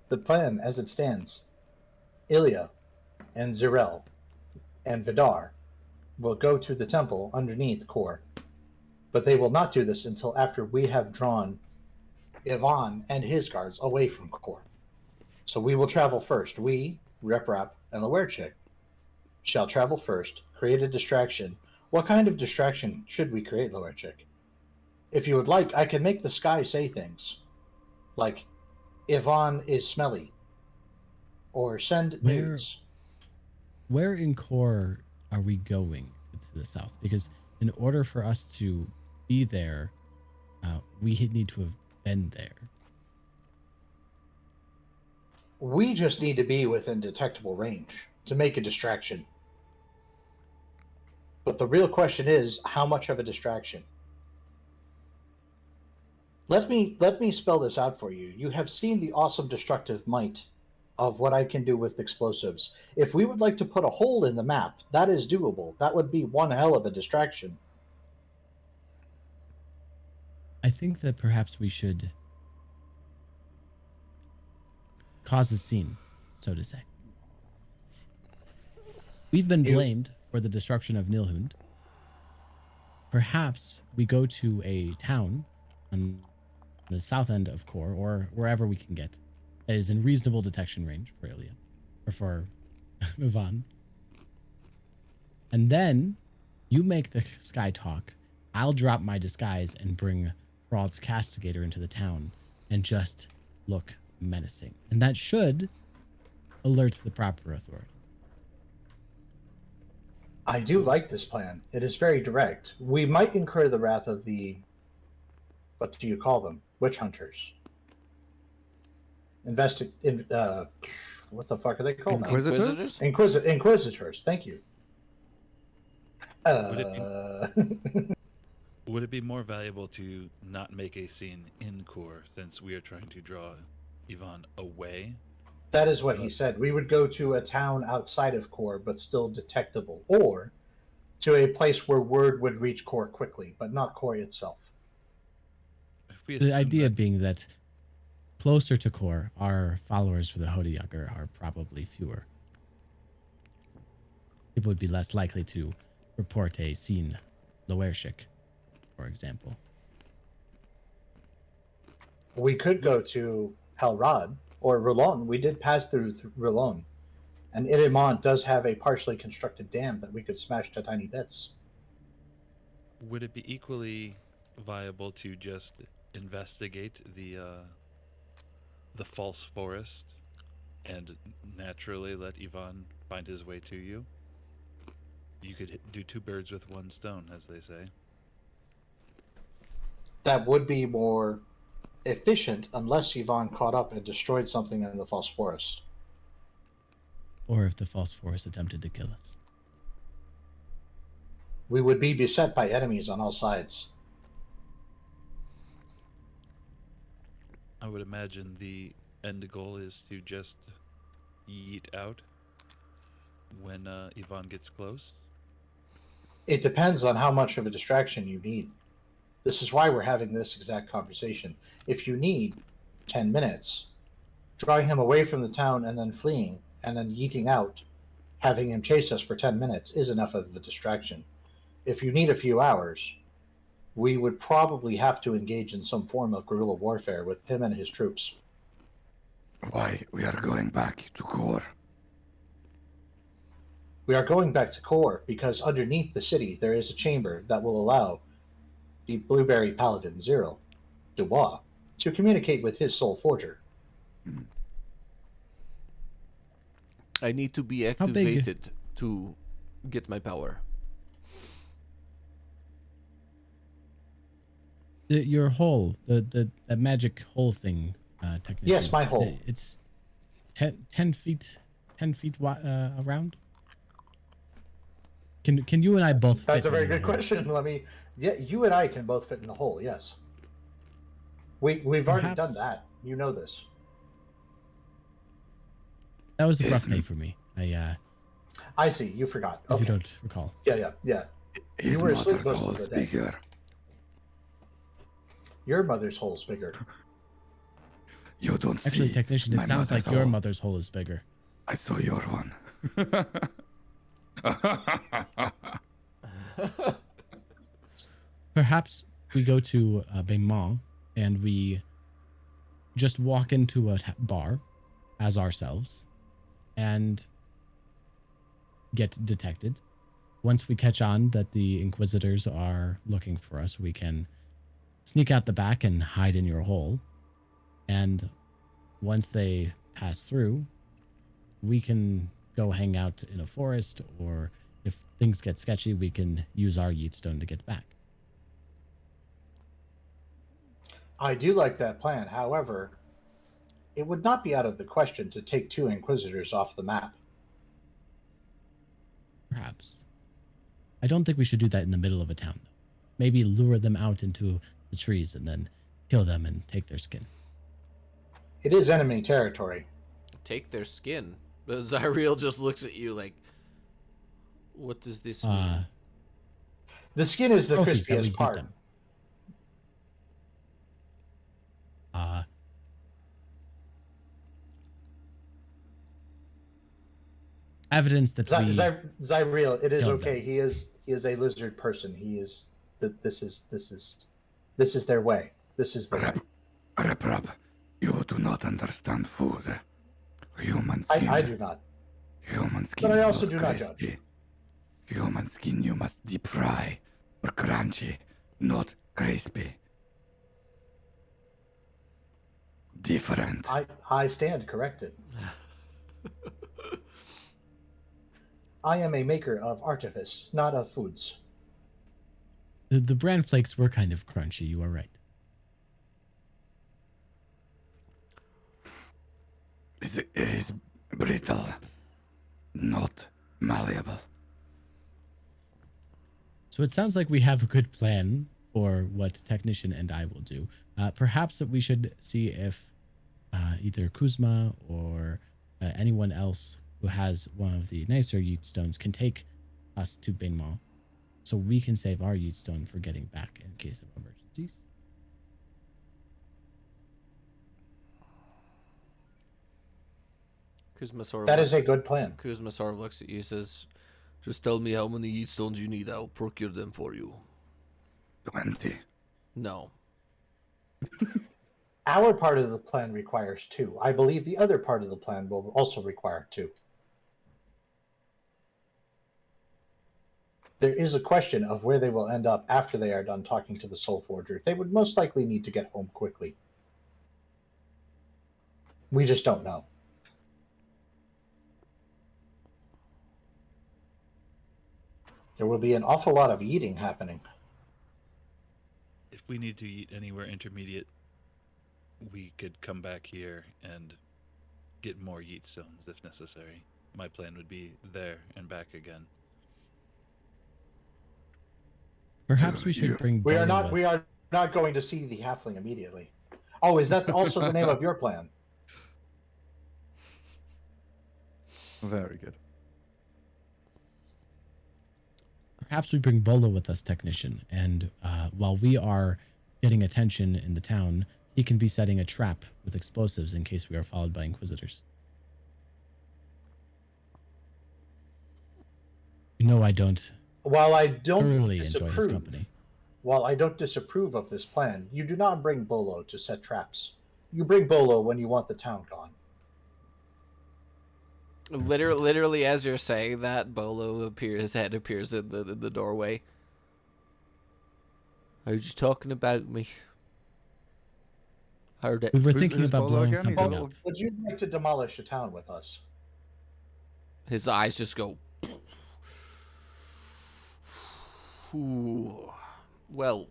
the plan as it stands, Ilya and Zirel and Vidar will go to the temple underneath Kor, but they will not do this until after we have drawn Ivan and his guards away from Kor. So we will travel first. We, Rep, and Lawerchik shall travel first, create a distraction. What kind of distraction should we create, Lawerchik? If you would like, I can make the sky say things. Like, Ivan is smelly. Or send nudes. Where in core are we going to the south? Because in order for us to be there, we need to have been there. We just need to be within detectable range to make a distraction. But the real question is, how much of a distraction? Let me spell this out for you. You have seen the awesome destructive might of what I can do with explosives. If we would like to put a hole in the map, that is doable. That would be one hell of a distraction. I think that perhaps we should cause a scene, so to say. We've been blamed for the destruction of Nilhund. Perhaps we go to a town on the south end of Kor, or wherever we can get, that is in reasonable detection range for Ilya, or for Ivan. And then you make the sky talk. I'll drop my disguise and bring Fraud's Castigator into the town and just look menacing. And that should alert the proper authorities. I do like this plan. It is very direct. We might incur the wrath of the, what do you call them? Witch hunters. What the fuck are they called now? Inquisitors? Inquisitors. Thank you. Would it be more valuable to not make a scene in Kor, since we are trying to draw Ivan away? That is what he said. We would go to a town outside of Kor, but still detectable, or to a place where word would reach Kor quickly, but not Kor itself. If we The assume idea that- being that closer to Kor, our followers for the Hodiaker are probably fewer. People would be less likely to report a scene, Lawershik, for example. We could go to Halrad or Rulon. We did pass through Rulon. And Irimont does have a partially constructed dam that we could smash to tiny bits. Would it be equally viable to just investigate the false forest and naturally let Ivan find his way to you. You could do two birds with one stone, as they say. That would be more efficient unless Yvonne caught up and destroyed something in the false forest. Or if the false forest attempted to kill us. We would be beset by enemies on all sides. I would imagine the end goal is to just yeet out when Ivan gets close. It depends on how much of a distraction you need. This is why we're having this exact conversation. If you need 10 minutes, drawing him away from the town and then fleeing and then yeeting out, having him chase us for 10 minutes is enough of a distraction. If you need a few hours, we would probably have to engage in some form of guerrilla warfare with him and his troops. Why we are going back to core? We are going back to core because underneath the city there is a chamber that will allow the Blueberry Paladin Zero, Dubois, to communicate with his Soul Forger. I need to be How big- activated to get my power. Your hole, the magic hole thing, technician. Yes, my hole. It's 10 feet around. Can you and I both? That's fit a very in the good hole? question. Yeah, you and I can both fit in the hole. Yes, we've already done Perhaps- that. You know this. That was a Yes, rough day ma'am. for me. I see. You forgot. If Okay. you don't recall. Yeah. His were asleep mother's most of hole the is day. bigger. Your mother's hole's bigger. You don't Actually, see. technician, my it sounds like mother's your hole. mother's hole is bigger. I saw your one. Perhaps we go to Bainmont and we just walk into a bar as ourselves and get detected. Once we catch on that the Inquisitors are looking for us, we can sneak out the back and hide in your hole. And once they pass through, we can go hang out in a forest, or if things get sketchy, we can use our Yeatstone to get back. I do like that plan. However, it would not be out of the question to take 2 Inquisitors off the map. Perhaps. I don't think we should do that in the middle of a town, though. Maybe lure them out into the trees and then kill them and take their skin. It is enemy territory. Take their skin. But Zyriel just looks at you like, what does this mean? The skin is the Trophies that we crispiest beat part. them. Evidence that we Zyriel, it is killed okay. them. He is a lizard person. He is this is their way. This is the way. Rep, you do not understand food. Human skin. I do not. Human skin. But I also not do not crispy. judge. Human skin you must deep fry or crunchy, not crispy. Different. I stand corrected. I am a maker of artifice, not of foods. The bran flakes were kind of crunchy. You are right. It is brittle, not malleable. So it sounds like we have a good plan for what Technician and I will do. Perhaps that we should see if either Kuzma or anyone else who has one of the nicer Yeet stones can take us to Bainmont so we can save our Yeet stone for getting back in case of emergencies. Kuzma sort of That is looks- a good plan. Kuzma sort of looks at you and says, just tell me how many Yeet stones you need. I'll procure them for you. 20. No. Our part of the plan requires 2. I believe the other part of the plan will also require 2. there is a question of where they will end up after they are done talking to the Soul Forger. They would most likely need to get home quickly. We just don't know. There will be an awful lot of eating happening. If we need to eat anywhere intermediate, we could come back here and get more yeet stones if necessary. My plan would be there and back again. Perhaps we should bring We are Bolo not. with. We are not going to see the halfling immediately. Oh, is that also the name of your plan? Very good. Perhaps we bring Bolo with us, technician, and while we are getting attention in the town, he can be setting a trap with explosives in case we are followed by inquisitors. You know I don't While I don't thoroughly enjoy his disapprove, company. while I don't disapprove of this plan, you do not bring Bolo to set traps. You bring Bolo when you want the town gone. Literally, as you're saying that, his head appears in the doorway. Are you just talking about me? Heard it. We were Who's- thinking who's about Bolo blowing again? He's something a up. little- Would you like to demolish a town with us? His eyes just go. Ooh. Well,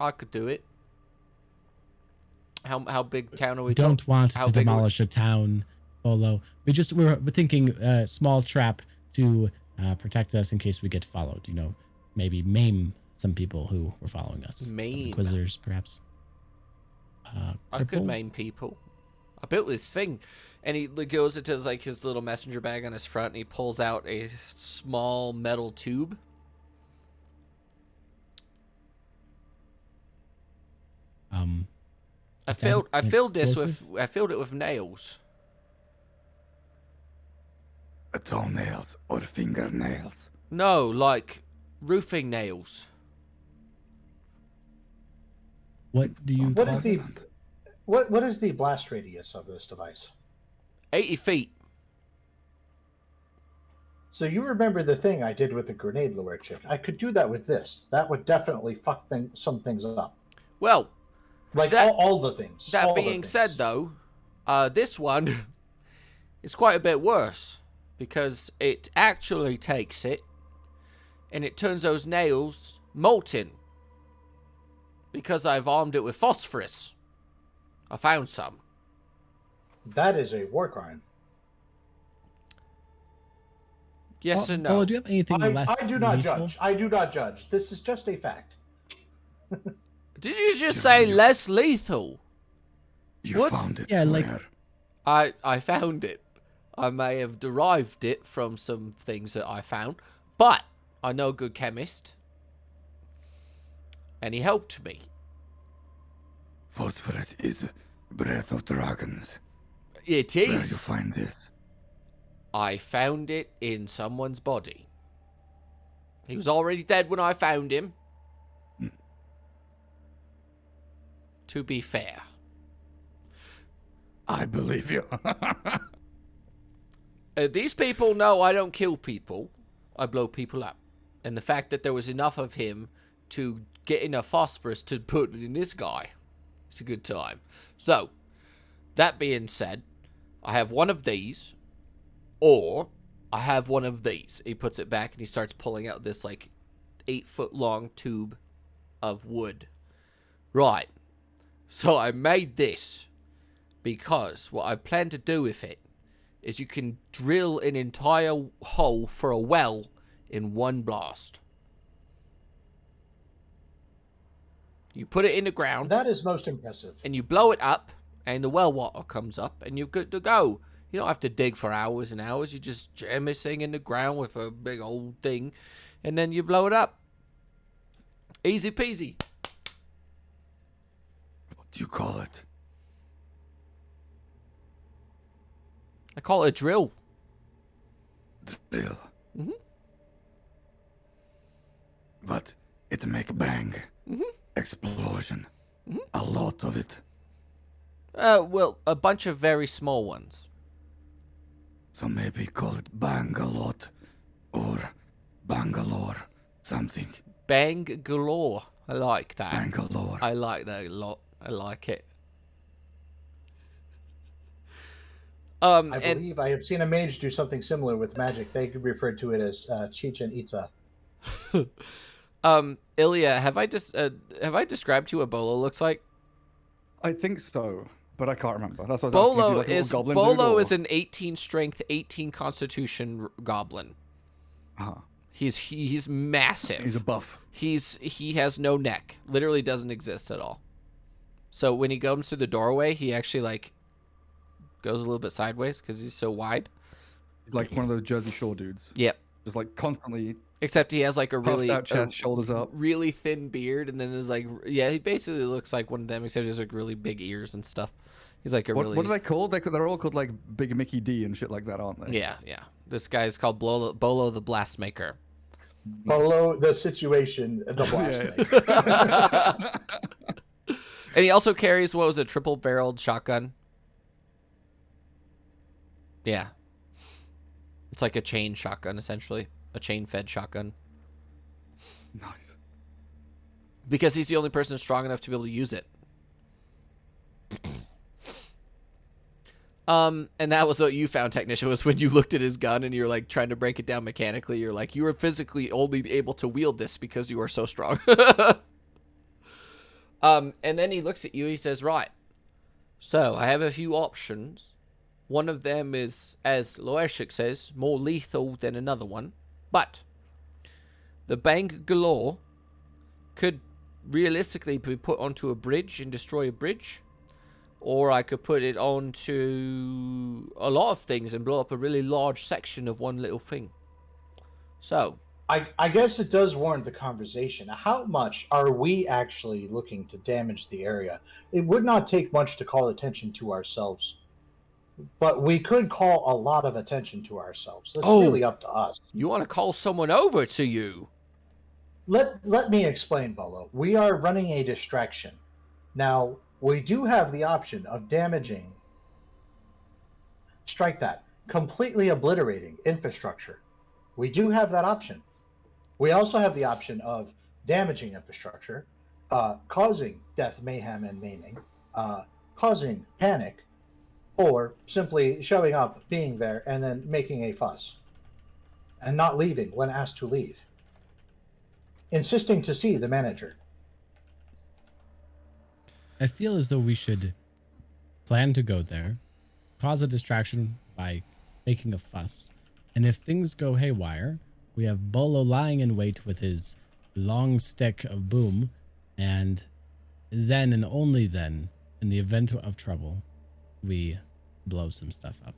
I could do it. How big town are we? We don't want how to big are we- demolish a town, Bolo. We're thinking a small trap to protect us in case we get followed. You know, maybe maim some people who were following us. Some Maim. inquisitors, perhaps. I could Cripple? maim people. I built this thing, and he goes into his little messenger bag on his front, and he pulls out a small metal tube. I Is that filled an it with nails. Toenails or fingernails. No, like roofing nails. What do you What call is the this? what is the blast radius of this device? 80 feet. So you remember the thing I did with the grenade lure chick? I could do that with this. That would definitely fuck some things up. Well, Like That- all the things. that all the being things. said, though, this one is quite a bit worse because it actually takes it and it turns those nails molten because I've armed it with phosphorus. I found some. That is a war crime. Yes and no. Bolo, do you have anything less I do not lethal? judge. I do not judge. This is just a fact. Did you just say less lethal? You What's- found it. Yeah, like- where? I found it. I may have derived it from some things that I found, but I know a good chemist, and he helped me. Phosphorus is breath of dragons. It Where you is. find this? I found it in someone's body. He was already dead when I found him. To be fair. I believe you. These people know I don't kill people. I blow people up. And the fact that there was enough of him to get enough phosphorus to put in this guy, it's a good time. So, that being said, I have one of these, or I have one of these. He puts it back and he starts pulling out this 8-foot long tube of wood. Right. So I made this because what I plan to do with it is you can drill an entire hole for a well in one blast. You put it in the ground That is most impressive. and you blow it up and the well water comes up and you're good to go. You don't have to dig for hours and hours. You just jam this thing in the ground with a big old thing and then you blow it up. Easy peasy. What do you call it? I call it a drill. Drill. Mhm. But it make bang. Mhm. Explosion. A lot of it. Well, a bunch of very small ones. So maybe call it bang a lot or Bangalore, something. Bang galore. I like that. Bangalore. I like that a lot. I like it. I And believe I have seen a mage do something similar with magic. They could refer to it as Chichen Itza. Ilya, have I described to you what Bolo looks like? I think so, but I can't remember. That's what I was asking. Bolo Is he like a little goblin Bolo dude, or... is an 18 strength, 18 constitution goblin. Uh-huh. He's massive. He's a buff. He has no neck. Literally doesn't exist at all. So when he comes through the doorway, he actually like goes a little bit sideways because he's so wide. He's like one of those Jersey Shore dudes. Yep. Just like constantly Except he has like a puffed really out chest, shoulders up. really thin beard, and then is like he basically looks like one of them, except he has like really big ears and stuff. He's like What are they called? They're all called like Big Mickey D and shit like that, aren't they? Yeah. This guy's called Bolo the Blast Maker. Below the situation, the blast. Yeah. And he also carries, what was it, triple-barreled shotgun? Yeah. It's like a chain shotgun, essentially. A chain-fed shotgun. Nice. Because he's the only person strong enough to be able to use it. And that was what you found, Technician, was when you looked at his gun and you're like trying to break it down mechanically. You're like, you were physically only able to wield this because you are so strong. And then he looks at you, he says, right, so I have a few options. One of them is, as Loeshik says, more lethal than another one. But the Bang Galore could realistically be put onto a bridge and destroy a bridge. Or I could put it onto a lot of things and blow up a really large section of one little thing. So, I guess it does warrant the conversation. How much are we actually looking to damage the area? It would not take much to call attention to ourselves, but we could call a lot of attention to ourselves. It's really up to us. You want to call someone over to you? Let me explain, Bolo. We are running a distraction. Now, we do have the option of damaging, strike that, completely obliterating infrastructure. We do have that option. We also have the option of damaging infrastructure, causing death, mayhem, and maiming, causing panic, or simply showing up, being there, and then making a fuss, and not leaving when asked to leave. Insisting to see the manager. I feel as though we should plan to go there, cause a distraction by making a fuss, and if things go haywire, we have Bolo lying in wait with his long stick of boom, and then and only then, in the event of trouble, we blow some stuff up.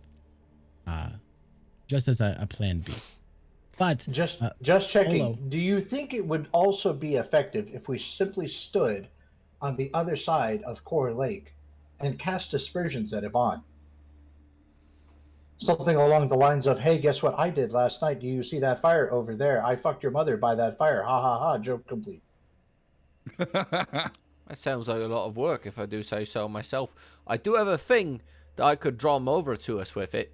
Just as a plan B. But just checking. Bolo, do you think it would also be effective if we simply stood on the other side of Core Lake and cast aspersions at Yvonne? Something along the lines of, hey, guess what I did last night? Do you see that fire over there? I fucked your mother by that fire. Ha ha ha. Joke complete. That sounds like a lot of work, if I do say so myself. I do have a thing that I could draw them over to us with it.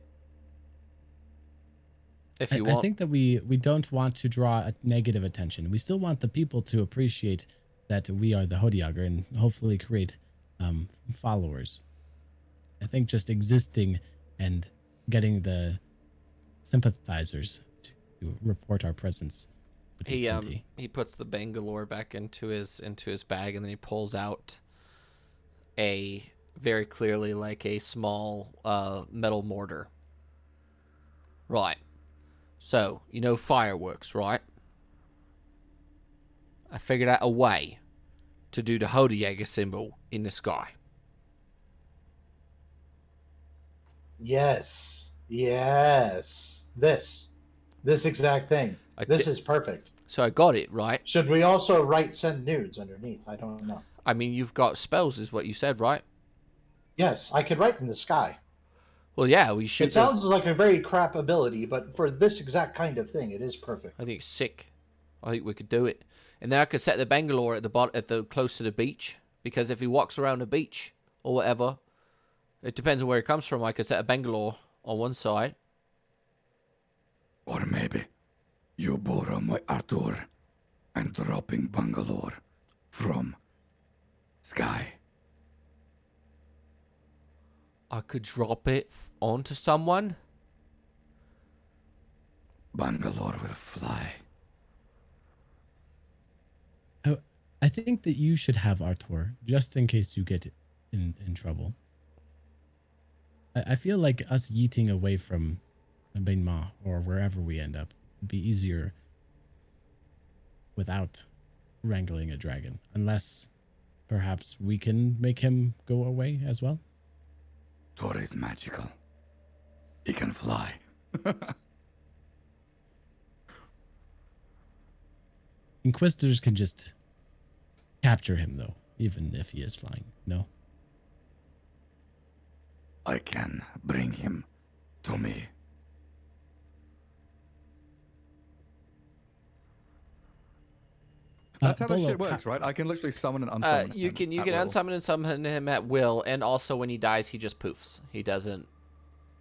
If you want. I think that we don't want to draw a negative attention. We still want the people to appreciate that we are the Hodiager and hopefully create followers. I think just existing and getting the sympathizers to report our presence would be plenty. He puts the Bangalore back into his bag, and then he pulls out a very clearly like a small metal mortar. Right. So, you know fireworks, right? I figured out a way to do the Hodiager symbol in the sky. Yes. This exact thing. This is perfect. So I got it, right? Should we also write send nudes underneath? I don't know. I mean, you've got spells, is what you said, right? Yes, I could write in the sky. Well, yeah, we should. It sounds like a very crap ability, but for this exact kind of thing, it is perfect. I think it's sick. I think we could do it, and then I could set the Bangalore at the close to the beach, because if he walks around the beach or whatever, it depends on where he comes from. I could set a Bangalore on one side, Or maybe You borrow my Arthur and dropping Bangalore from sky. I could drop it onto someone. Bangalore will fly. I think that you should have Arthur just in case you get in trouble. I feel like us yeeting away from Bainma or wherever we end up would be easier without wrangling a dragon, unless perhaps we can make him go away as well. Thor is magical. He can fly. Inquisitors can just capture him, though, even if he is flying. No? I can bring him to me. That's how this Bolo, shit works, right? I can literally summon and unsummon You him can at will. unsummon and summon him at will, and also when he dies, he just poofs. He doesn't.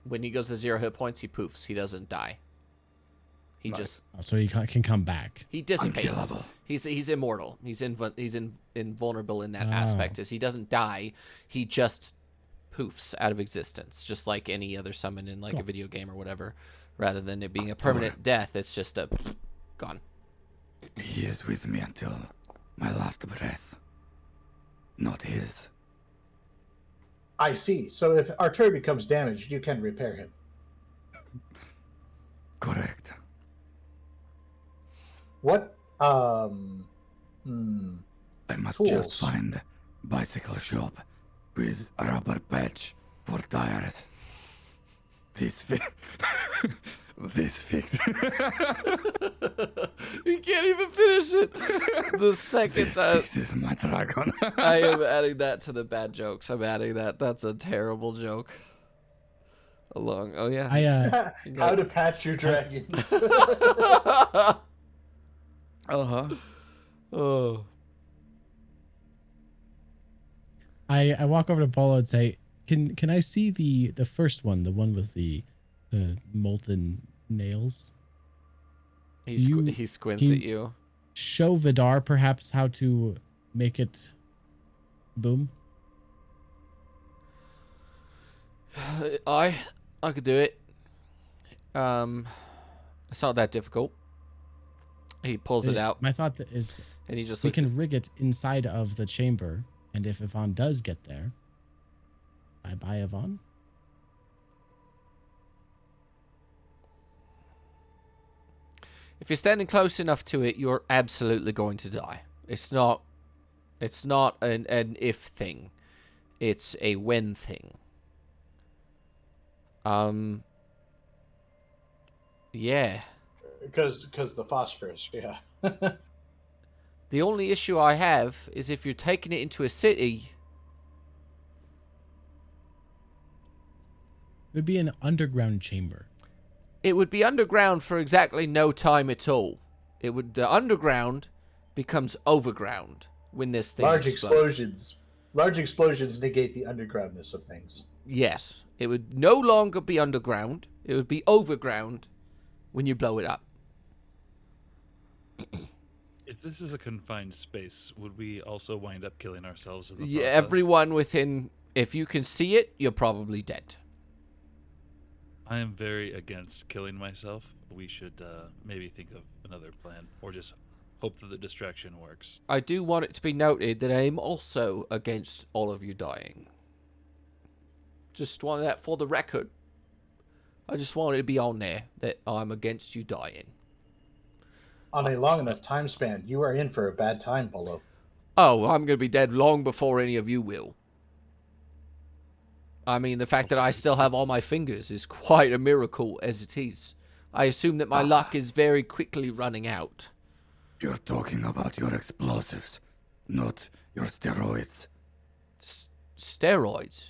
When he goes to 0 hit points, he poofs. He doesn't die. He Nice. just So he can come back. he dissipates. Unkillable. He's immortal. He's invulnerable in that aspect. Is he doesn't die. He just poofs out of existence, just like any other summon in like a video game or whatever. Rather than it being a permanent death, it's just a gone. He is with me until my last breath. Not his. I see. So if Arturi becomes damaged, you can repair him. Correct. What? I must Tools. just find bicycle shop with a rubber patch for tires. This this fix. You can't even finish it. The second This that fixes my dragon. I am adding that to the bad jokes. I'm adding that. That's a terrible joke. Along. Oh yeah. How to patch your dragons. Uh-huh. Oh. I walk over to Polo and say, "Can I see the first one, the one with the molten nails? He squints you- at you. Show Vidar perhaps how to make it boom." I could do it. It's not that difficult. He pulls it out My thought is and he just we looks. can rig it inside of the chamber, and if Yvonne does get there, I buy Yvonne. If you're standing close enough to it, you're absolutely going to die. It's not an if thing. It's a when thing. Yeah. Because the phosphorus, yeah. The only issue I have is if you're taking it into a city. It would be an underground chamber. It would be underground for exactly no time at all. The underground becomes overground when this thing explodes. Large explosions negate the undergroundness of things. Yes. It would no longer be underground. It would be overground when you blow it up. If this is a confined space, would we also wind up killing ourselves in the Yeah, process? everyone within, if you can see it, you're probably dead. I am very against killing myself. We should maybe think of another plan, or just hope that the distraction works. I do want it to be noted that I am also against all of you dying. Just want that for the record. I just want it to be on there that I'm against you dying. On a long enough time span, you are in for a bad time, Polo. Oh, I'm going to be dead long before any of you will. I mean, the fact that I still have all my fingers is quite a miracle as it is. I assume that my luck is very quickly running out. You're talking about your explosives, not your steroids. Steroids?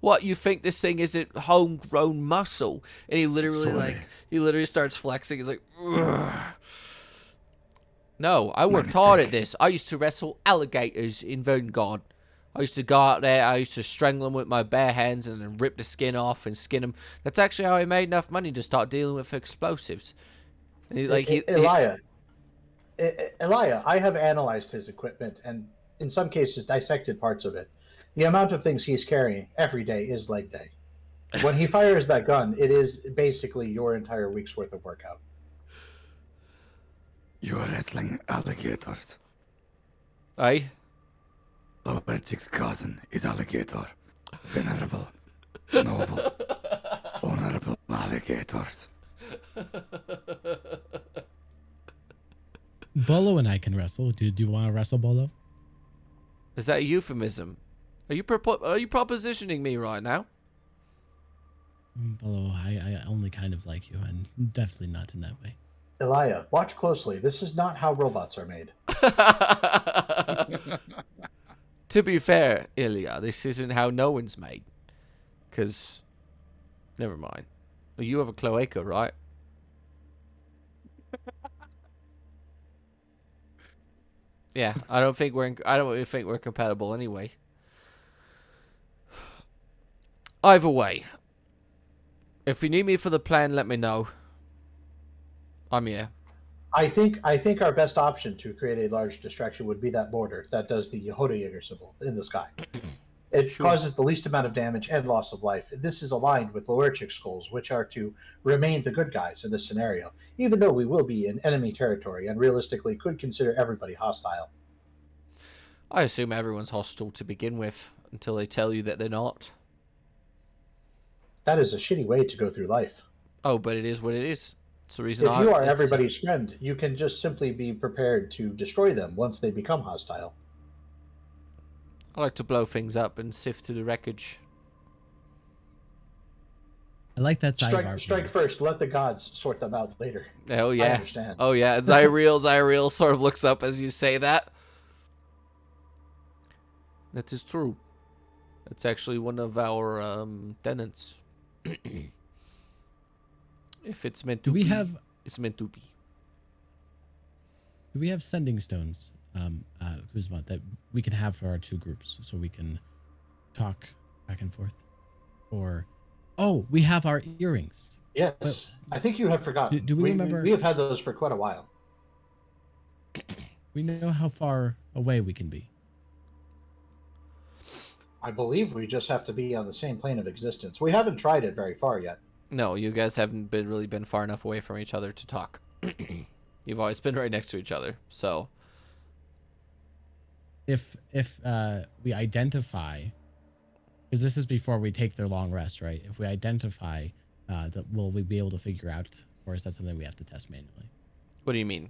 What, you think this thing isn't homegrown muscle? And he literally starts flexing. He's like, ugh. No, I worked hard at this. I used to wrestle alligators in Vanguard. I used to go out there, I used to strangle them with my bare hands and then rip the skin off and skin them. That's actually how I made enough money to start dealing with explosives. And he's like, Elia, I have analyzed his equipment and, in some cases, dissected parts of it. The amount of things he's carrying every day is leg day. When he fires that gun, it is basically your entire week's worth of workout. You are wrestling alligators. Aye. Loberchik's cousin is alligator. Venerable, noble, honorable alligators. Bolo and I can wrestle. Do you want to wrestle, Bolo? Is that a euphemism? Are you propositioning me right now? Bolo, I only kind of like you, and definitely not in that way. Elia, watch closely. This is not how robots are made. To be fair, Ilya, this isn't how no one's made. Because, never mind. Well, you have a cloaca, right? Yeah, I don't think we're compatible anyway. Either way, if you need me for the plan, let me know. I'm here. I think our best option to create a large distraction would be that border that does the Yehuda Yeager symbol in the sky. It Sure. causes the least amount of damage and loss of life. This is aligned with Loerchik's goals, which are to remain the good guys in this scenario, even though we will be in enemy territory and realistically could consider everybody hostile. I assume everyone's hostile to begin with until they tell you that they're not. That is a shitty way to go through life. Oh, but it is what it is. It's the reason If you are everybody's friend, you can just simply be prepared to destroy them once they become hostile. I like to blow things up and sift through the wreckage. I like that side of our Strike plan. first, let the gods sort them out later. Oh I yeah. understand. Oh yeah. Zyriel sort of looks up as you say that. That is true. That's actually one of our tenants. If it's meant to Do we be, have it's meant to be. Do we have sending stones, Kuzma, that we can have for our two groups so we can talk back and forth? Or, oh, we have our earrings. Yes, But- I think you have forgotten. Do we remember- We have had those for quite a while. We know how far away we can be. I believe we just have to be on the same plane of existence. We haven't tried it very far yet. No, you guys haven't really been far enough away from each other to talk. You've always been right next to each other, so If we identify, because this is before we take their long rest, right? If we identify, will we be able to figure out, or is that something we have to test manually? what do you mean?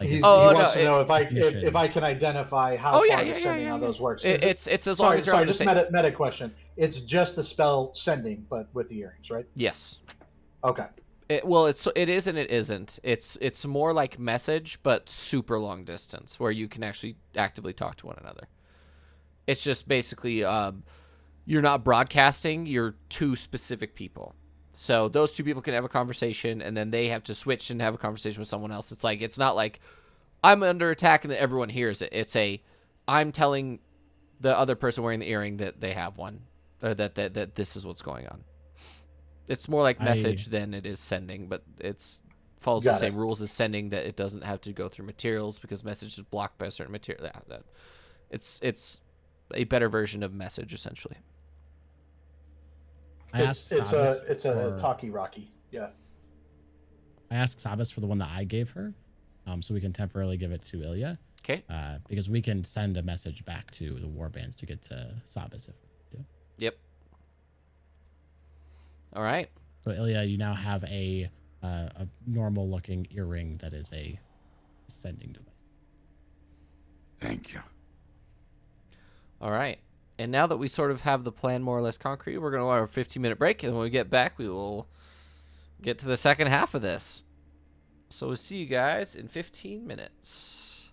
Like He if- wants to no, know if Technician. I can identify how Oh, far yeah, the yeah, sending yeah, on yeah. those works. It's as long as you're on the just same. meta question. It's just the spell sending, but with the earrings, right? Yes. Okay. It is and it isn't. It's more like message, but super long distance, where you can actually actively talk to one another. It's just basically you're not broadcasting. You're two specific people. So those two people can have a conversation, and then they have to switch and have a conversation with someone else. It's not like I'm under attack and that everyone hears it. It's I'm telling the other person wearing the earring that they have one, or that this is what's going on. It's more like message than it is sending, but it's follows the same rules as sending, that it doesn't have to go through materials because message is blocked by a certain material. It's a better version of message essentially. I asked It's Sabas a for- talkie rocky. Yeah. I asked Sabas for the one that I gave her, so we can temporarily give it to Ilya, Okay. because we can send a message back to the warbands to get to Sabas if we do. Yep. All right. So Ilya, you now have a normal looking earring that is a sending device. Thank you. All right. And now that we sort of have the plan more or less concrete, we're going to have a 15-minute break, and when we get back, we will get to the second half of this. So we'll see you guys in 15 minutes.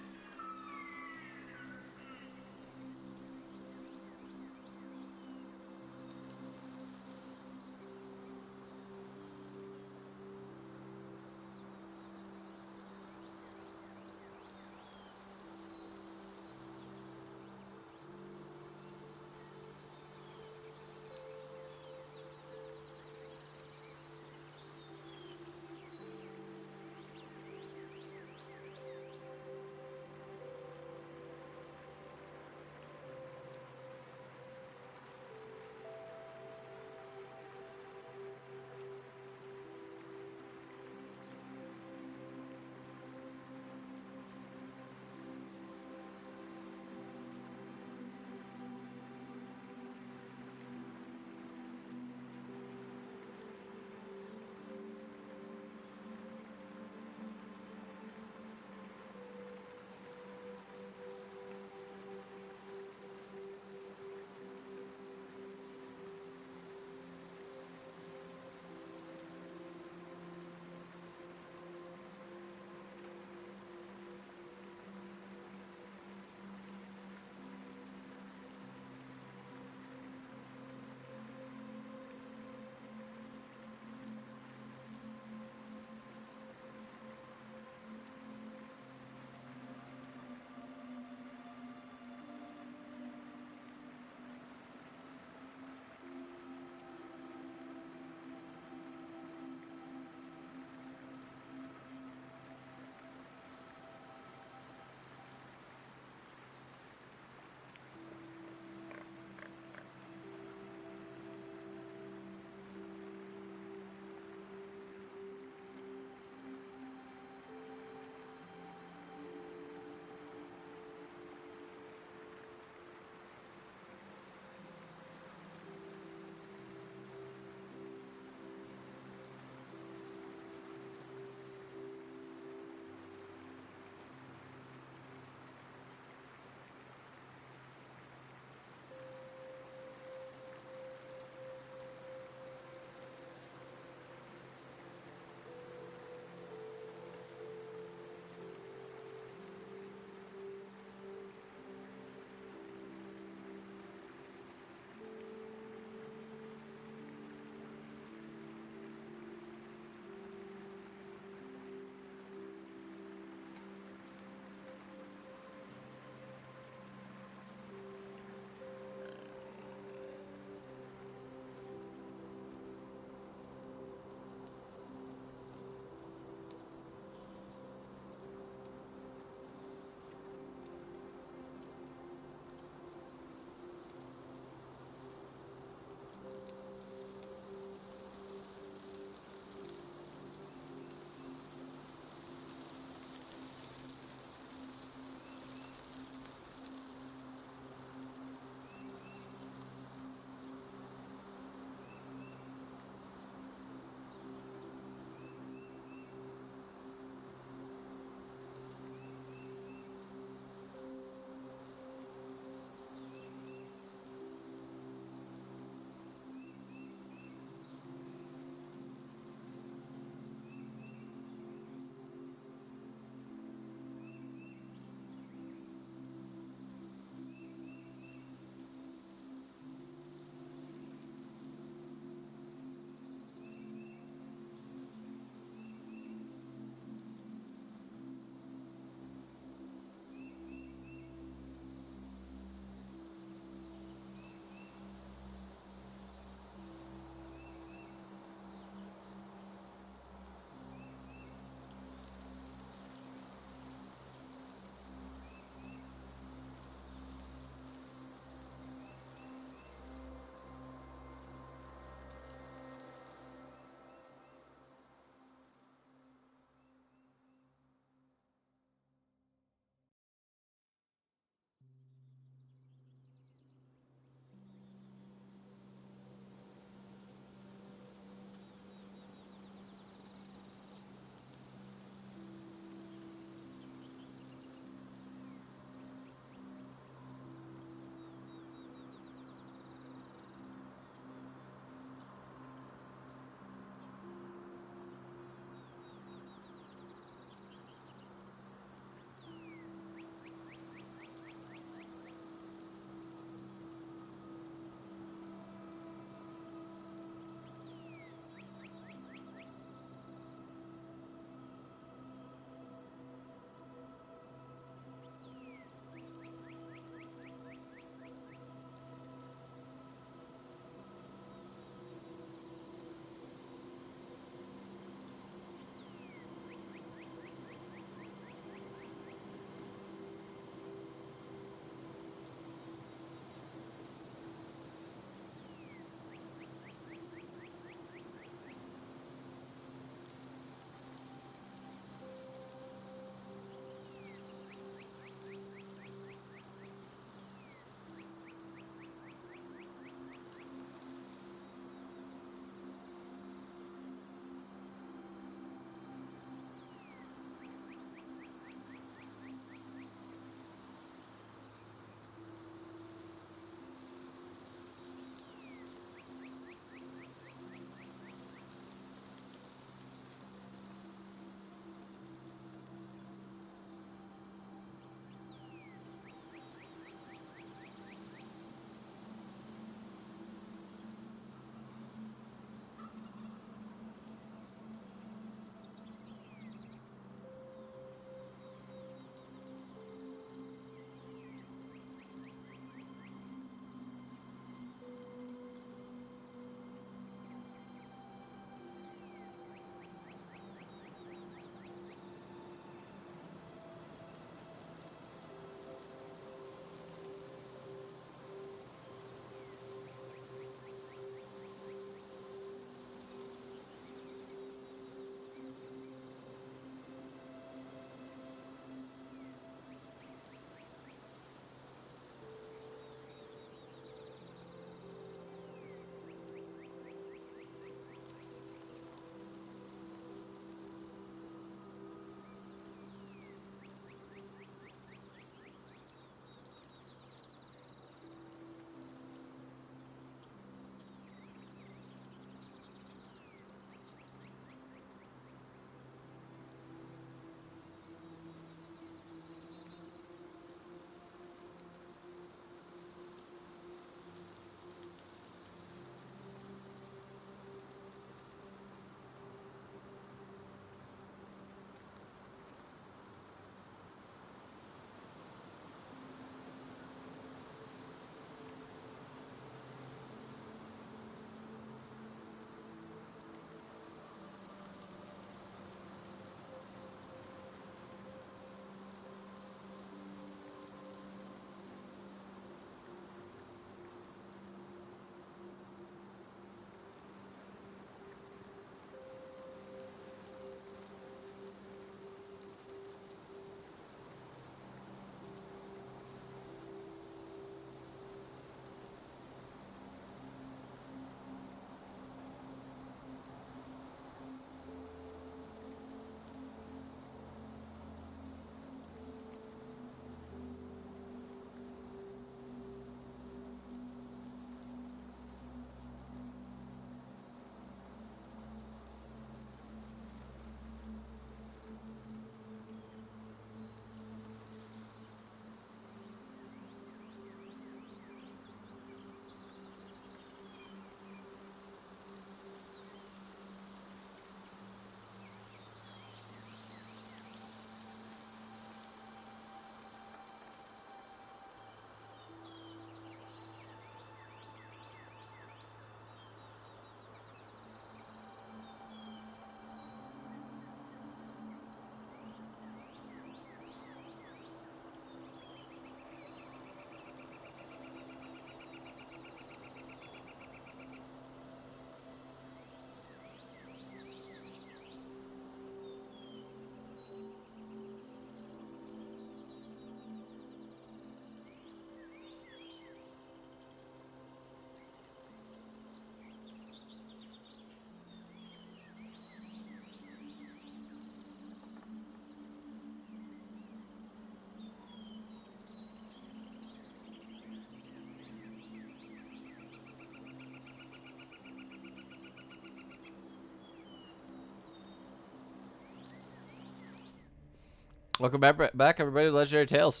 Welcome back, everybody, to Legendary Tales.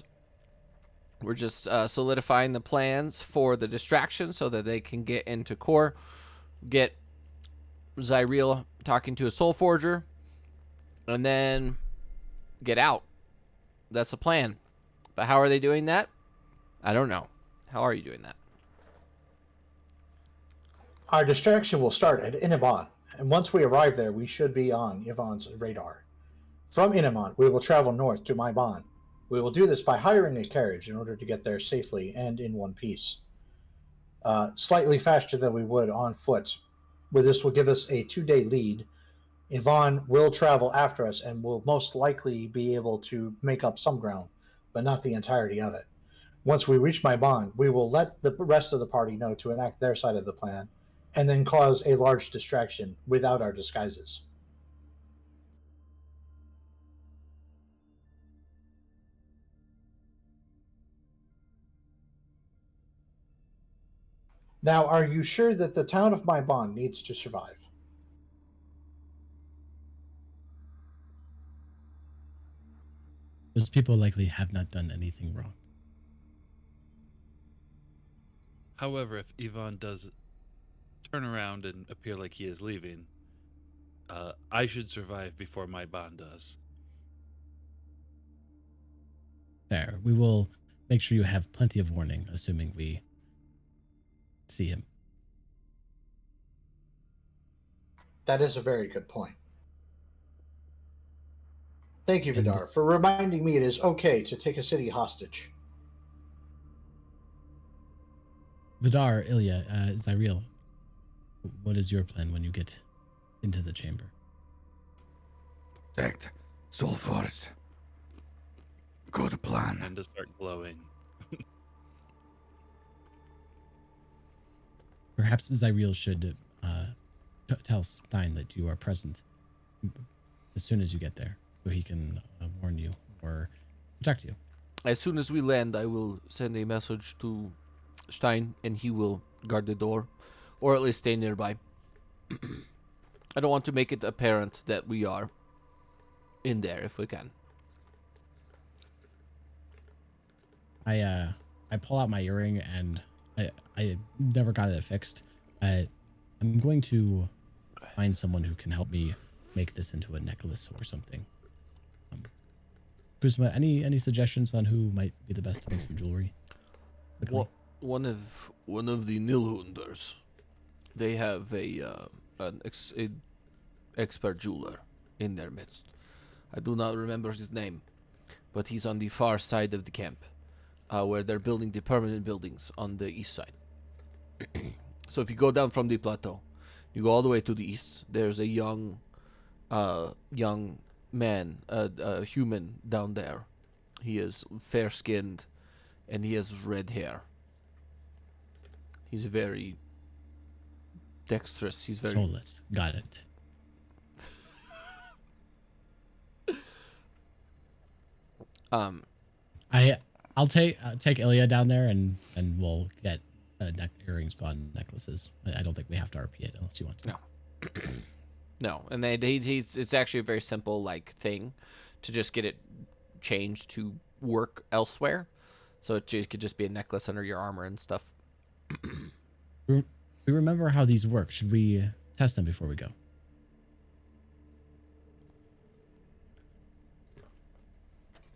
We're just solidifying the plans for the distraction so that they can get into core, get Zyreel talking to a Soul Forger, and then get out. That's the plan. But how are they doing that? I don't know. How are you doing that? Our distraction will start at Inniban, and once we arrive there, we should be on Yvonne's radar. From Inniban, we will travel north to Maiban. We will do this by hiring a carriage in order to get there safely and in one piece. Slightly faster than we would on foot. Where this will give us a 2-day lead. Yvonne will travel after us and will most likely be able to make up some ground, but not the entirety of it. Once we reach Maiban, we will let the rest of the party know to enact their side of the plan, and then cause a large distraction without our disguises. Now, are you sure that the town of Maiban needs to survive? Those people likely have not done anything wrong. However, if Yvonne does turn around and appear like he is leaving, I should survive before my bond does. Fair. We will make sure you have plenty of warning, assuming we see him. That is a very good point. Thank you, And- Vidar, for reminding me it is okay to take a city hostage. Vidar, Ilya, Zyreel, what is your plan when you get into the chamber? Protect Soulforged. Good plan. And to start glowing. Perhaps Zyreel should tell Stein that you are present as soon as you get there, so he can warn you or protect you. As soon as we land, I will send a message to Stein, and he will guard the door, or at least stay nearby. I don't want to make it apparent that we are in there if we can. I pull out my earring and I never got it fixed. I'm going to find someone who can help me make this into a necklace or something. Kuzma, any suggestions on who might be the best to make some jewelry? Quickly? Well, one of the Nilhunders, they have an expert jeweler in their midst. I do not remember his name, but he's on the far side of the camp, where they're building the permanent buildings on the east side. So if you go down from the plateau, you go all the way to the east. There's a young man, a human down there. He is fair-skinned, and he has red hair. He's very dexterous. He's very Soulless. Got it. I'll take Ilya down there and we'll get earring spawn necklaces. I don't think we have to RP it unless you want to. No. No, and it's actually a very simple like thing to just get it changed to work elsewhere. So it could just be a necklace under your armor and stuff. We remember how these work. Should we test them before we go?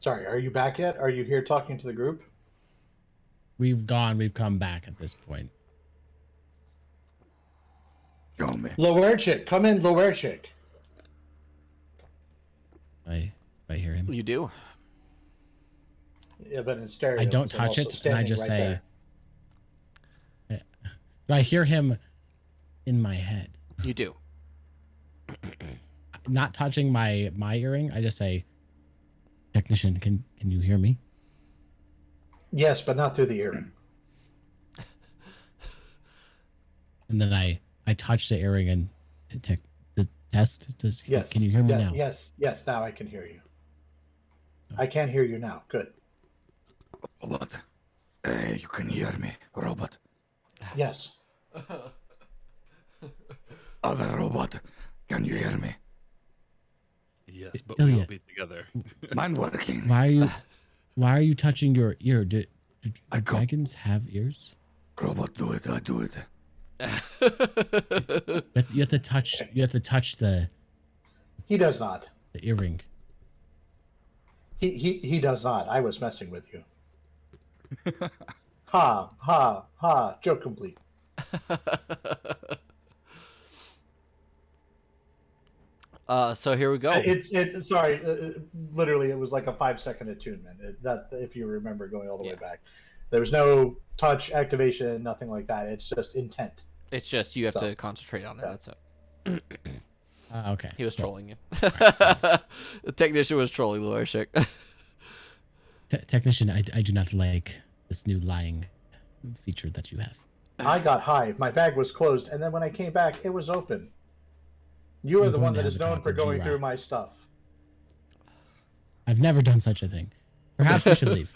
Sorry, are you back yet? Are you here talking to the group? We've come back at this point. Show me. Lowerchik, come in, Lowerchik. I hear him. You do? Yeah, but in stereo. I don't because I'm touch also it, and I standing just right say, there. do I hear him in my head? You do. Not touching my earring, I just say, technician, can you hear me? Yes, but not through the earring. And then I touch the earring and the test. Yes. Can you hear me now? Yes. Now I can hear you. I can hear you now. Good. Robot. You can hear me, robot. Yes. Other robot. Can you hear me? Yes, but we will Ilya, be together. Mine working. why are you touching your ear? Do I got- dragons have ears? Robot, do it. I do it. You have to touch. You have to touch the He does not. earring. He does not. I was messing with you. Ha ha ha! Joke complete. So here we go. Sorry. Literally, it was like a 5-second attunement. That if you remember going all the way back, there was no touch activation, nothing like that. It's just intent. It's just you have to concentrate on it. Yeah. That's it. Okay. He was trolling you. The technician was trolling Lorshik. Technician, I do not like this new lying feature that you have. I got high. My bag was closed, and then when I came back, it was open. You are You're the going one to that have is a known talk for with going G-Rat. through my stuff. I've never done such a thing. Perhaps we should leave.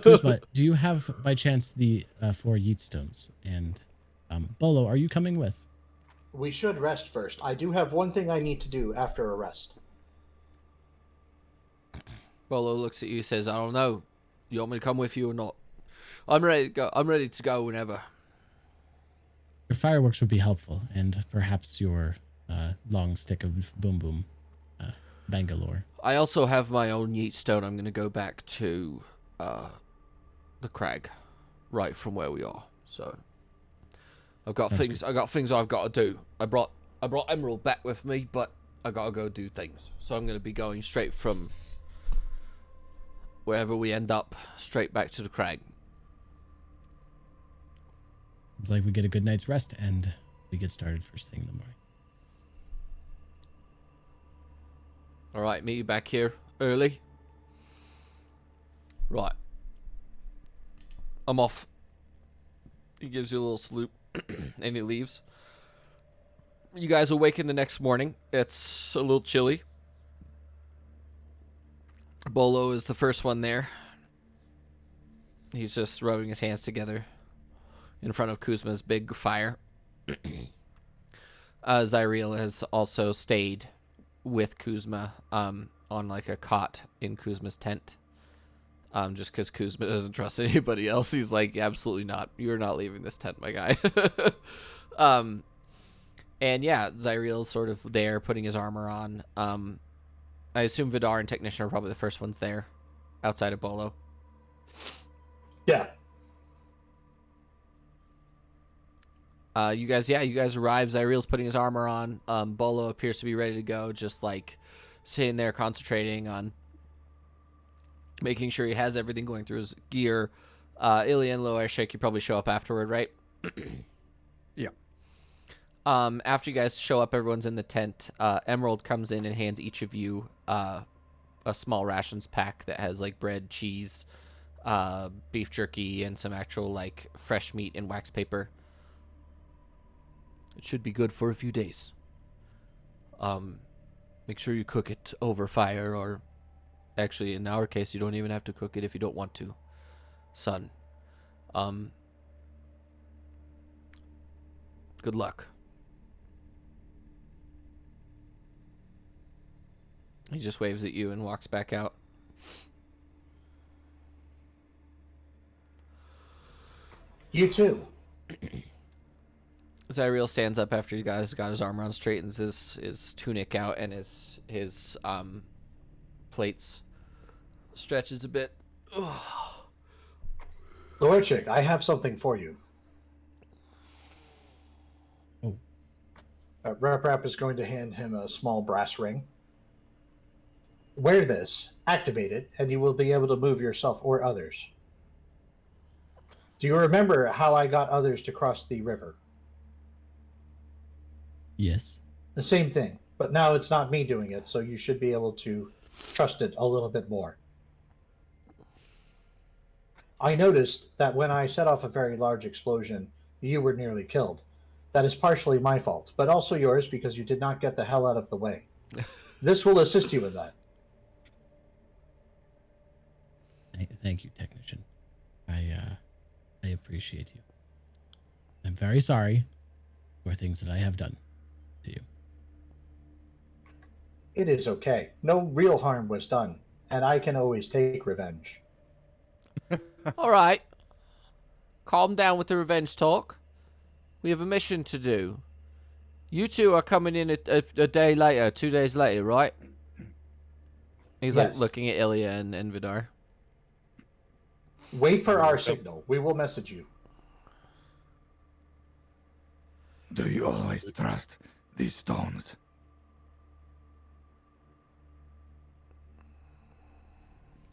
Kuzma, do you have by chance the 4 yeet stones? And Bolo, are you coming with? We should rest first. I do have one thing I need to do after a rest. Bolo looks at you, says, "I don't know. You want me to come with you or not? I'm ready to go. I'm ready to go whenever." Your fireworks would be helpful, and perhaps your long stick of boom boom, Bangalore. I also have my own yeet stone. I'm going to go back to the crag, right from where we are. So I've got Sounds things. I got things I've got to do. I brought Emerald back with me, but I got to go do things. So I'm going to be going straight from wherever we end up, straight back to the crag. It's like we get a good night's rest, and we get started first thing in the morning. All right, meet you back here early. Right. I'm off. He gives you a little salute, and he leaves. You guys awaken the next morning. It's a little chilly. Bolo is the first one there. He's just rubbing his hands together in front of Kuzma's big fire. Zyriel has also stayed with Kuzma on like a cot in Kuzma's tent. Just because Kuzma doesn't trust anybody else. He's like, absolutely not. You're not leaving this tent, my guy. And yeah, Zyriel's sort of there putting his armor on. I assume Vidar and Technician are probably the first ones there outside of Bolo. Yeah. You guys arrive. Zyriel's putting his armor on. Bolo appears to be ready to go, just like sitting there concentrating on making sure he has everything going through his gear. Ilya and Loeshik, you probably show up afterward, right? Yeah. After you guys show up, everyone's in the tent. Emerald comes in and hands each of you a small rations pack that has like bread, cheese, beef jerky, and some actual like fresh meat in wax paper. It should be good for a few days. Make sure you cook it over fire, or actually in our case you don't even have to cook it if you don't want to, son. Good luck. He just waves at you and walks back out. You too. Zyriel stands up after you guys got his armor on, straightens his tunic out, and his plates stretches a bit. Lorchik, I have something for you. Oh. Rap is going to hand him a small brass ring. Wear this, activate it, and you will be able to move yourself or others. Do you remember how I got others to cross the river? Yes. The same thing, but now it's not me doing it, so you should be able to trust it a little bit more. I noticed that when I set off a very large explosion, you were nearly killed. That is partially my fault, but also yours because you did not get the hell out of the way. This will assist you in that. Thank you, Technician. I appreciate you. I'm very sorry for things that I have done to you. It is okay. No real harm was done, and I can always take revenge. All right. Calm down with the revenge talk. We have a mission to do. You two are coming in a day later, 2 days later, right? He's like Yes. looking at Ilya and Vidar. Wait for We our will come- signal. We will message you. Do you always trust these stones?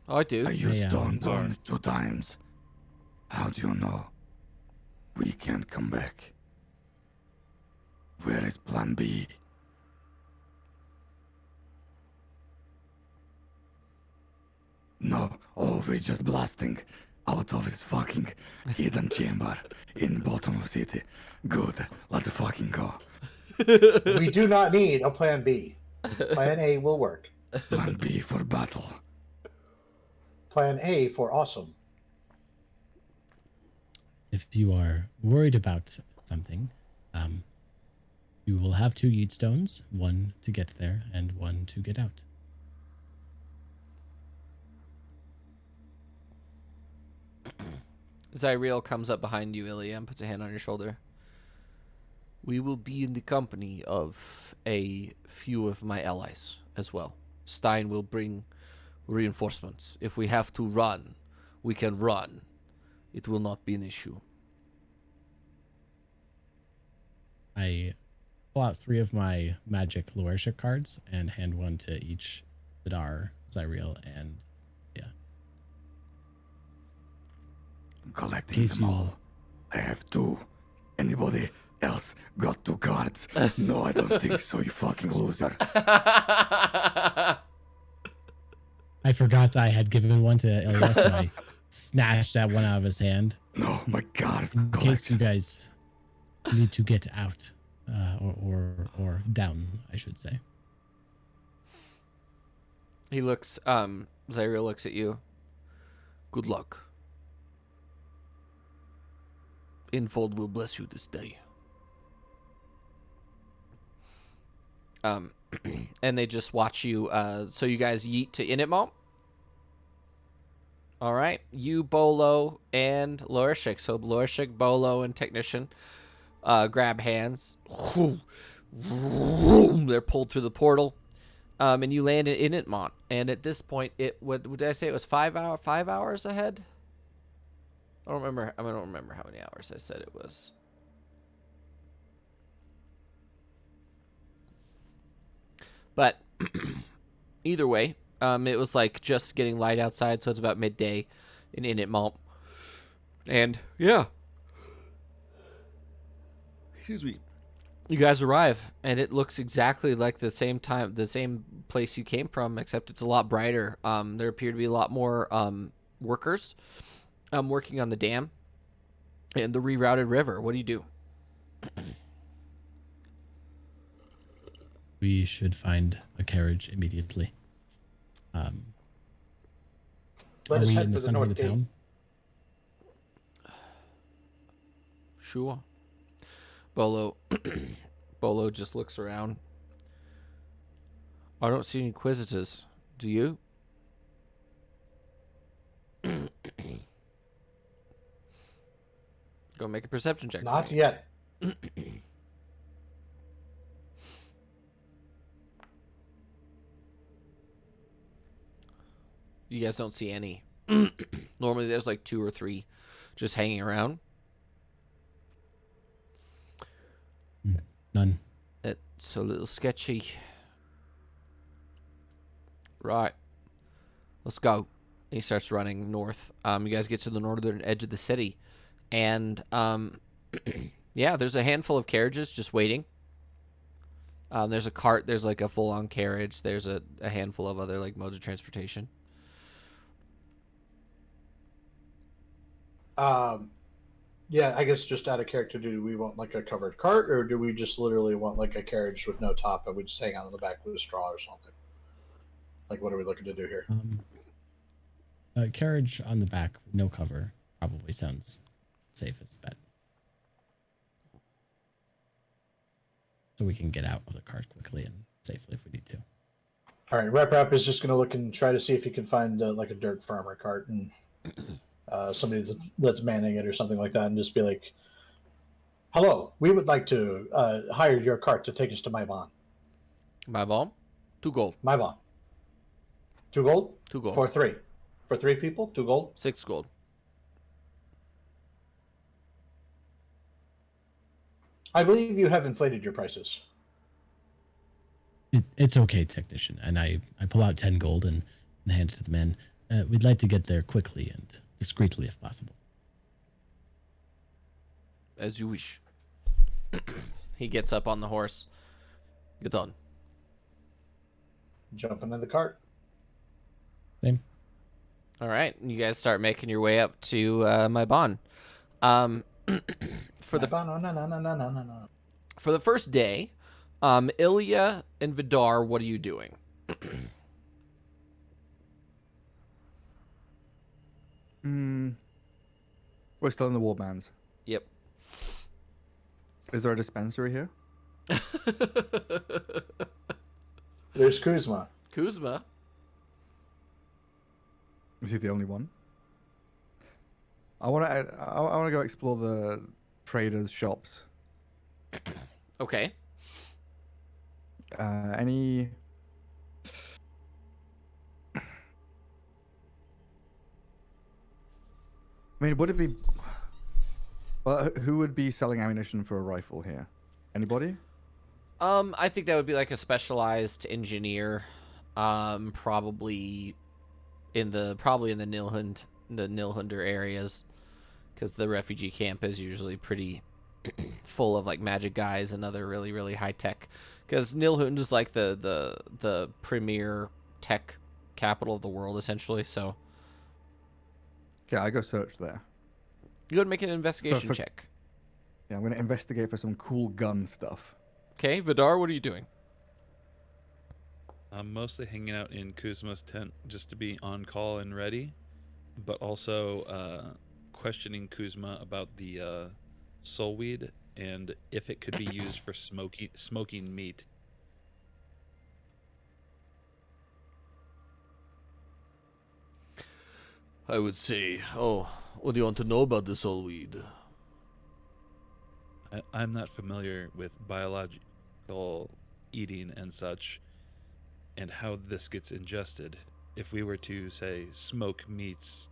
I do. I used stones Are- only 2 times. How do you know? We can't come back. Where is plan B? No, oh, we're just blasting out of this fucking hidden chamber in bottom of city. Good, let's fucking go. We do not need a plan B. Plan A will work. Plan B for battle. Plan A for awesome. If you are worried about something, you will have 2 yeet stones, one to get there and one to get out. Zyriel comes up behind you, Ilya, and puts a hand on your shoulder. We will be in the company of a few of my allies as well. Stein will bring reinforcements. If we have to run, we can run. It will not be an issue. I pull out 3 of my magic Loershik cards and hand one to each Vidar, Zyriel, and Collecting Case them you- all. I have 2. Anybody else got 2 cards? No, I don't think so, you fucking losers. I forgot that I had given one to Ilya, so I snatched that one out of his hand. No, my god, In case you collection. guys need to get out, or down, I should say. He looks, Zyriel looks at you. Good luck. Infold will bless you this day. And they just watch you, so you guys yeet to Initmont. All right, you, Bolo, and Lorishik. So Lorishik, Bolo, and Technician grab hands. They're pulled through the portal, and you land in Initmont. And at this point, did I say it was 5 hours ahead? I don't remember how many hours I said it was. But either way, it was like just getting light outside, so it's about midday in Initmont. And yeah. Excuse me. You guys arrive, and it looks exactly like the same place you came from, except it's a lot brighter. There appear to be a lot more workers working on the dam and the rerouted river. What do you do? We should find a carriage immediately. Let Are us we head in the for the center of north the gate. town? Sure. Bolo Bolo just looks around. I don't see any inquisitors. Do you? Go make a perception check. for Not me. yet. You guys don't see any. Normally there's like 2 or 3 just hanging around. None. It's a little sketchy. Right. Let's go. He starts running north. You guys get to the northern edge of the city. And, yeah, there's a handful of carriages just waiting. There's a cart. There's, like, a full-on carriage. There's a handful of other, like, modes of transportation. Yeah, I guess just out of character, do we want like a covered cart, or do we just literally want like a carriage with no top and we just hang out in the back with a straw or something? Like, what are we looking to do here? A carriage on the back, no cover, probably sounds safest bet. So we can get out of the cart quickly and safely if we need to. All right, Rep is just going to look and try to see if he can find like a dirt farmer cart and somebody that's manning it or something like that, and just be like, "Hello, we would like to hire your cart to take us to Maibon. My bomb? 2 gold. Maibon, 2 gold 2 gold. for 3 people, 2 gold. 6 gold. I believe you have inflated your prices. It's okay, technician. And I pull out 10 gold and hand it to the man. We'd like to get there quickly and discreetly if possible. As you wish. He gets up on the horse. Get on. Jumping in the cart. Same. All right, you guys start making your way up to Maibon. For the No. for the first day, Ilya and Vidar, what are you doing? We're still in the warbands. Yep. Is there a dispensary here? There's Kuzma. Kuzma. Is he the only one? I want to go explore the traders' shops. Okay. Any? I mean, would it be? Well, who would be selling ammunition for a rifle here? Anybody? I think that would be like a specialized engineer, probably in the Nilhunder areas, because the refugee camp is usually pretty full of like magic guys and other really really high tech. Because Nilhund is like the premier tech capital of the world essentially. So Yeah, I go search there. you go and make an investigation check. Yeah, I'm gonna investigate for some cool gun stuff. Okay, Vidar, what are you doing? I'm mostly hanging out in Kuzma's tent just to be on call and ready, but also questioning Kuzma about the soul weed and if it could be used for smoking meat. I would say, what do you want to know about the soul weed? I'm not familiar with biological eating and such, and how this gets ingested. If we were to, say, smoke meats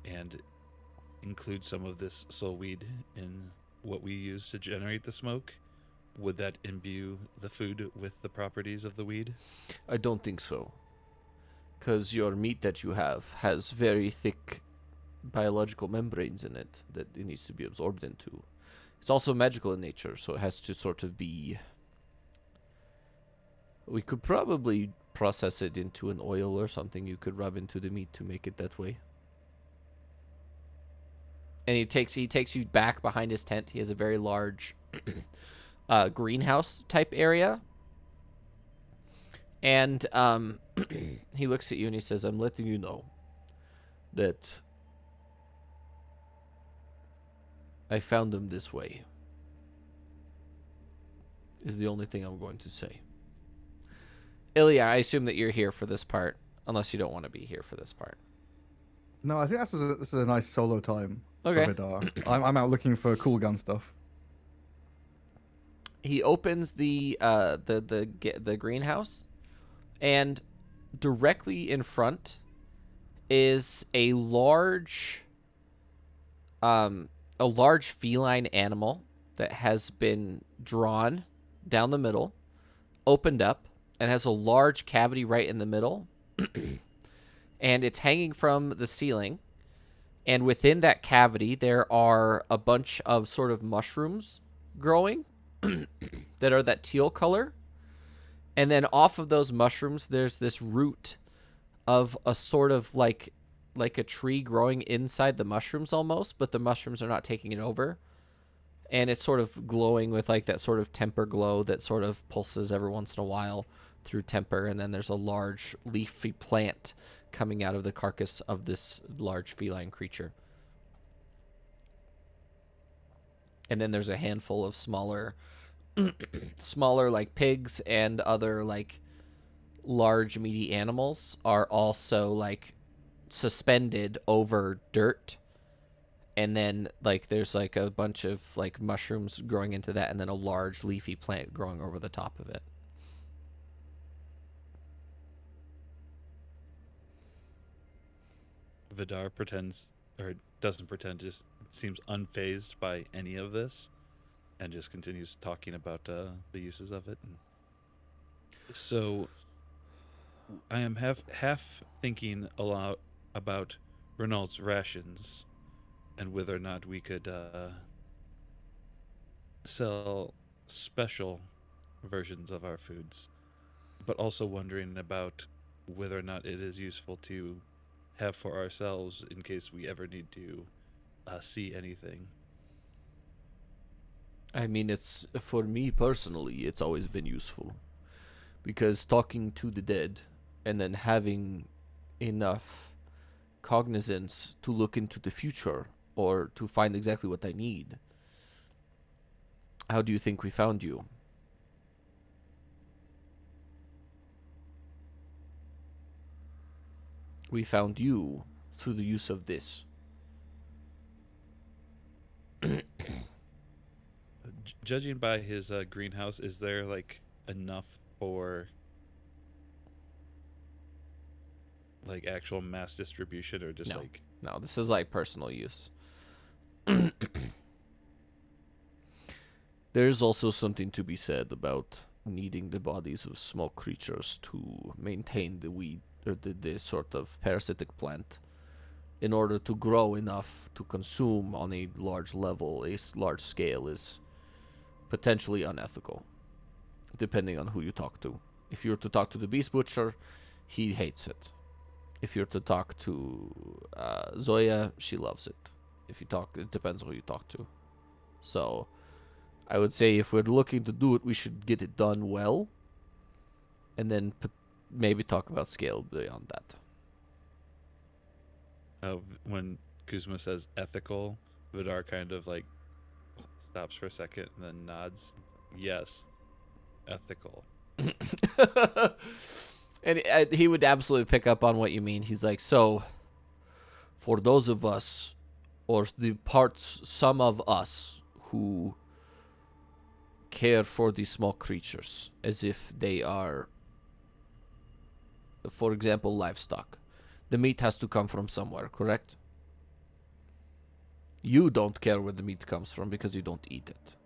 and include some of this soul weed in what we use to generate the smoke, would that imbue the food with the properties of the weed? I don't think so. Because your meat that you have has very thick biological membranes in it that it needs to be absorbed into. It's also magical in nature, so it has to sort of be... We could probably process it into an oil or something you could rub into the meat to make it that way. And he takes you back behind his tent. He has a very large greenhouse type area. And he looks at you and he says, I'm letting you know that I found them this way. Is the only thing I'm going to say. Ilya, I assume that you're here for this part, unless you don't want to be here for this part. No, I think this is a nice solo time. Okay. For Vidar. I'm out looking for cool gun stuff. He opens the greenhouse, and directly in front is a large feline animal that has been drawn down the middle, opened up, and has a large cavity right in the middle. And it's hanging from the ceiling. And within that cavity, there are a bunch of sort of mushrooms growing that are that teal color. And then off of those mushrooms, there's this root of a sort of like a tree growing inside the mushrooms almost, but the mushrooms are not taking it over. And it's sort of glowing with like that sort of temper glow that sort of pulses every once in a while through temper. And then there's a large leafy plant coming out of the carcass of this large feline creature. And then there's a handful of smaller like pigs and other like large meaty animals are also like suspended over dirt, and then like there's like a bunch of like mushrooms growing into that, and then a large leafy plant growing over the top of it. Vidar pretends, or doesn't pretend, just seems unfazed by any of this, and just continues talking about the uses of it. And so I am half thinking a lot about Renault's rations and whether or not we could sell special versions of our foods, but also wondering about whether or not it is useful to have for ourselves in case we ever need to see anything. I mean, it's for me personally, it's always been useful because talking to the dead and then having enough cognizance to look into the future or to find exactly what I need. How do you think we found you? We found you through the use of this. Judging by his greenhouse, is there like enough for like actual mass distribution, or just No. like No, this is like personal use. There is also something to be said about needing the bodies of small creatures to maintain the weed or the sort of parasitic plant in order to grow enough to consume on a large level, large scale, is potentially unethical, depending on who you talk to. If you're to talk to the beast butcher, he hates it. If you're to talk to Zoya, she loves it. If you talk, it depends who you talk to. So I would say if we're looking to do it, we should get it done well, and then maybe talk about scale beyond that. when Kuzma says ethical, Vidar kind of like stops for a second and then nods. Yes, ethical. And he would absolutely pick up on what you mean. He's like, so for those of us, or the parts, some of us who care for these small creatures as if they are, for example, livestock, the meat has to come from somewhere, correct? You don't care where the meat comes from because you don't eat it.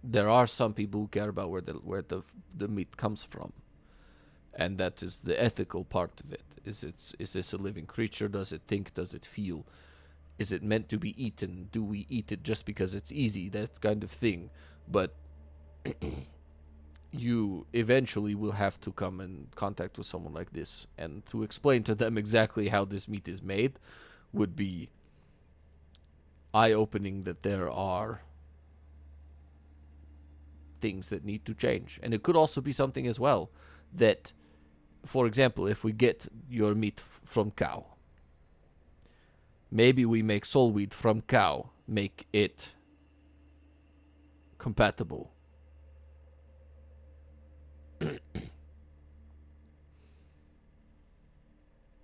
There are some people who care about where the meat comes from, and that is the ethical part of it. Is this a living creature? Does it think? Does it feel? Is it meant to be eaten? Do we eat it just because it's easy? That kind of thing. But you eventually will have to come in contact with someone like this, and to explain to them exactly how this meat is made would be eye-opening, that there are things that need to change. And it could also be something as well that, for example, if we get your meat from cow, maybe we make soul weed from cow, make it compatible.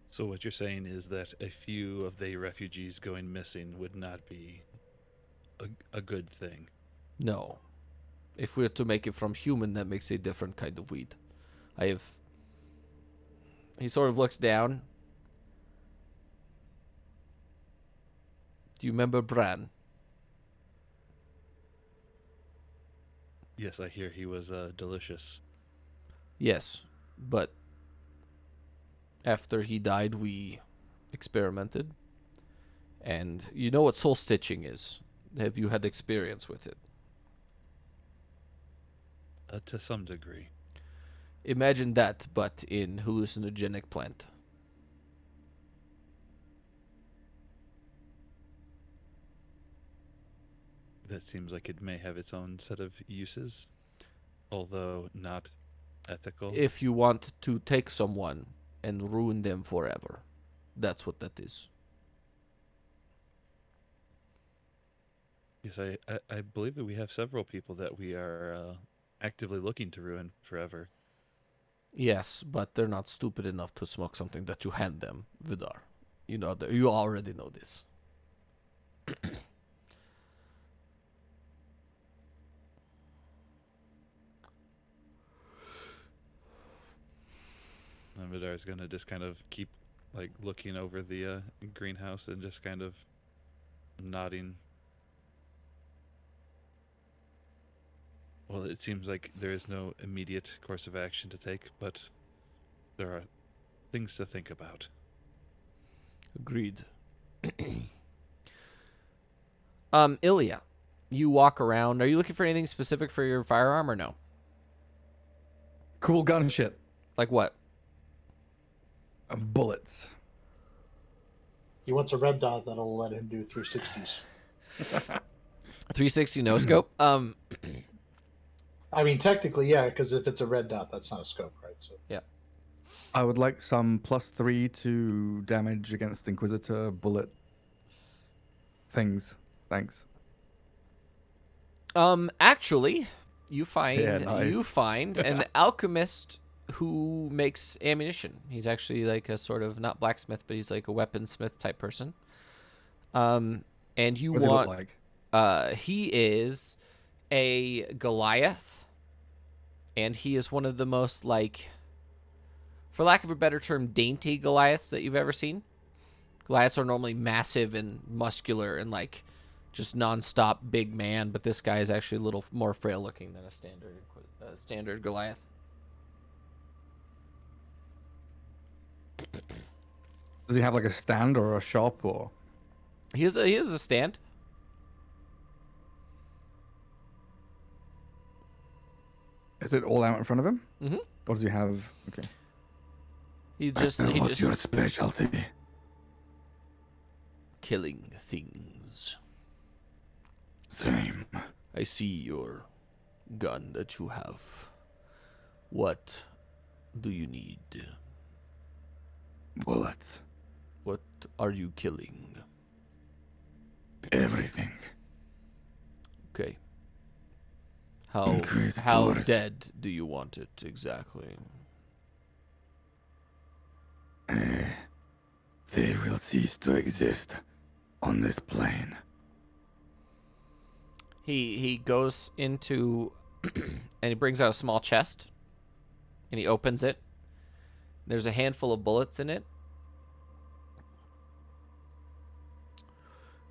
So what you're saying is that a few of the refugees going missing would not be a good thing. No. If we're to make it from human, that makes a different kind of weed. I have... He sort of looks down. Do you remember Bran? Yes, I hear he was delicious. Yes, but after he died, we experimented. And you know what soul stitching is? Have you had experience with it? To some degree. Imagine that, but in hallucinogenic plant. That seems like it may have its own set of uses, although not ethical. If you want to take someone and ruin them forever, that's what that is. Yes, I believe that we have several people that we are actively looking to ruin forever. Yes, but they're not stupid enough to smoke something that you hand them, Vidar. You know, you already know this. And Vidar's gonna just kind of keep like looking over the greenhouse and just kind of nodding. Well, it seems like there is no immediate course of action to take, but there are things to think about. Agreed. Ilya, you walk around. Are you looking for anything specific for your firearm or no? Cool gun shit. Like what? Bullets. He wants a red dot that'll let him do 360s. 360 no scope. I mean, technically, yeah, because if it's a red dot, that's not a scope, right? So Yeah. I would like some +3 to damage against Inquisitor bullet things. Thanks. Actually, you find Yeah, nice. an alchemist who makes ammunition. He's actually like a sort of not blacksmith, but he's like a weaponsmith type person. And you What does he look want like? he is a Goliath, and he is one of the most, like, for lack of a better term, dainty Goliaths that you've ever seen. Goliaths are normally massive and muscular and like just nonstop big man, but this guy is actually a little more frail looking than a standard Goliath. Does he have like a stand or a shop or? He has a stand. Is it all out in front of him? Mm-hmm. Or does he have? Okay. What's your specialty? Killing things. Same. I see your gun that you have. What do you need? Bullets. What are you killing? Everything. Okay. How Inquisitors. dead do you want it exactly? They will cease to exist on this plane. He goes into and he brings out a small chest and he opens it. There's a handful of bullets in it.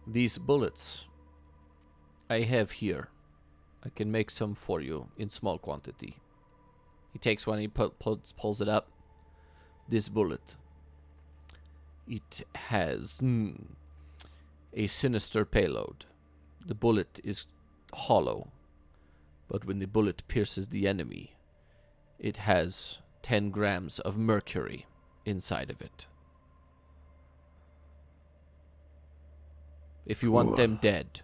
These bullets I have here. I can make some for you in small quantity. He takes one, he pulls it up. This bullet. It has a sinister payload. The bullet is hollow, but when the bullet pierces the enemy, it has 10 grams of mercury inside of it. If you want them dead.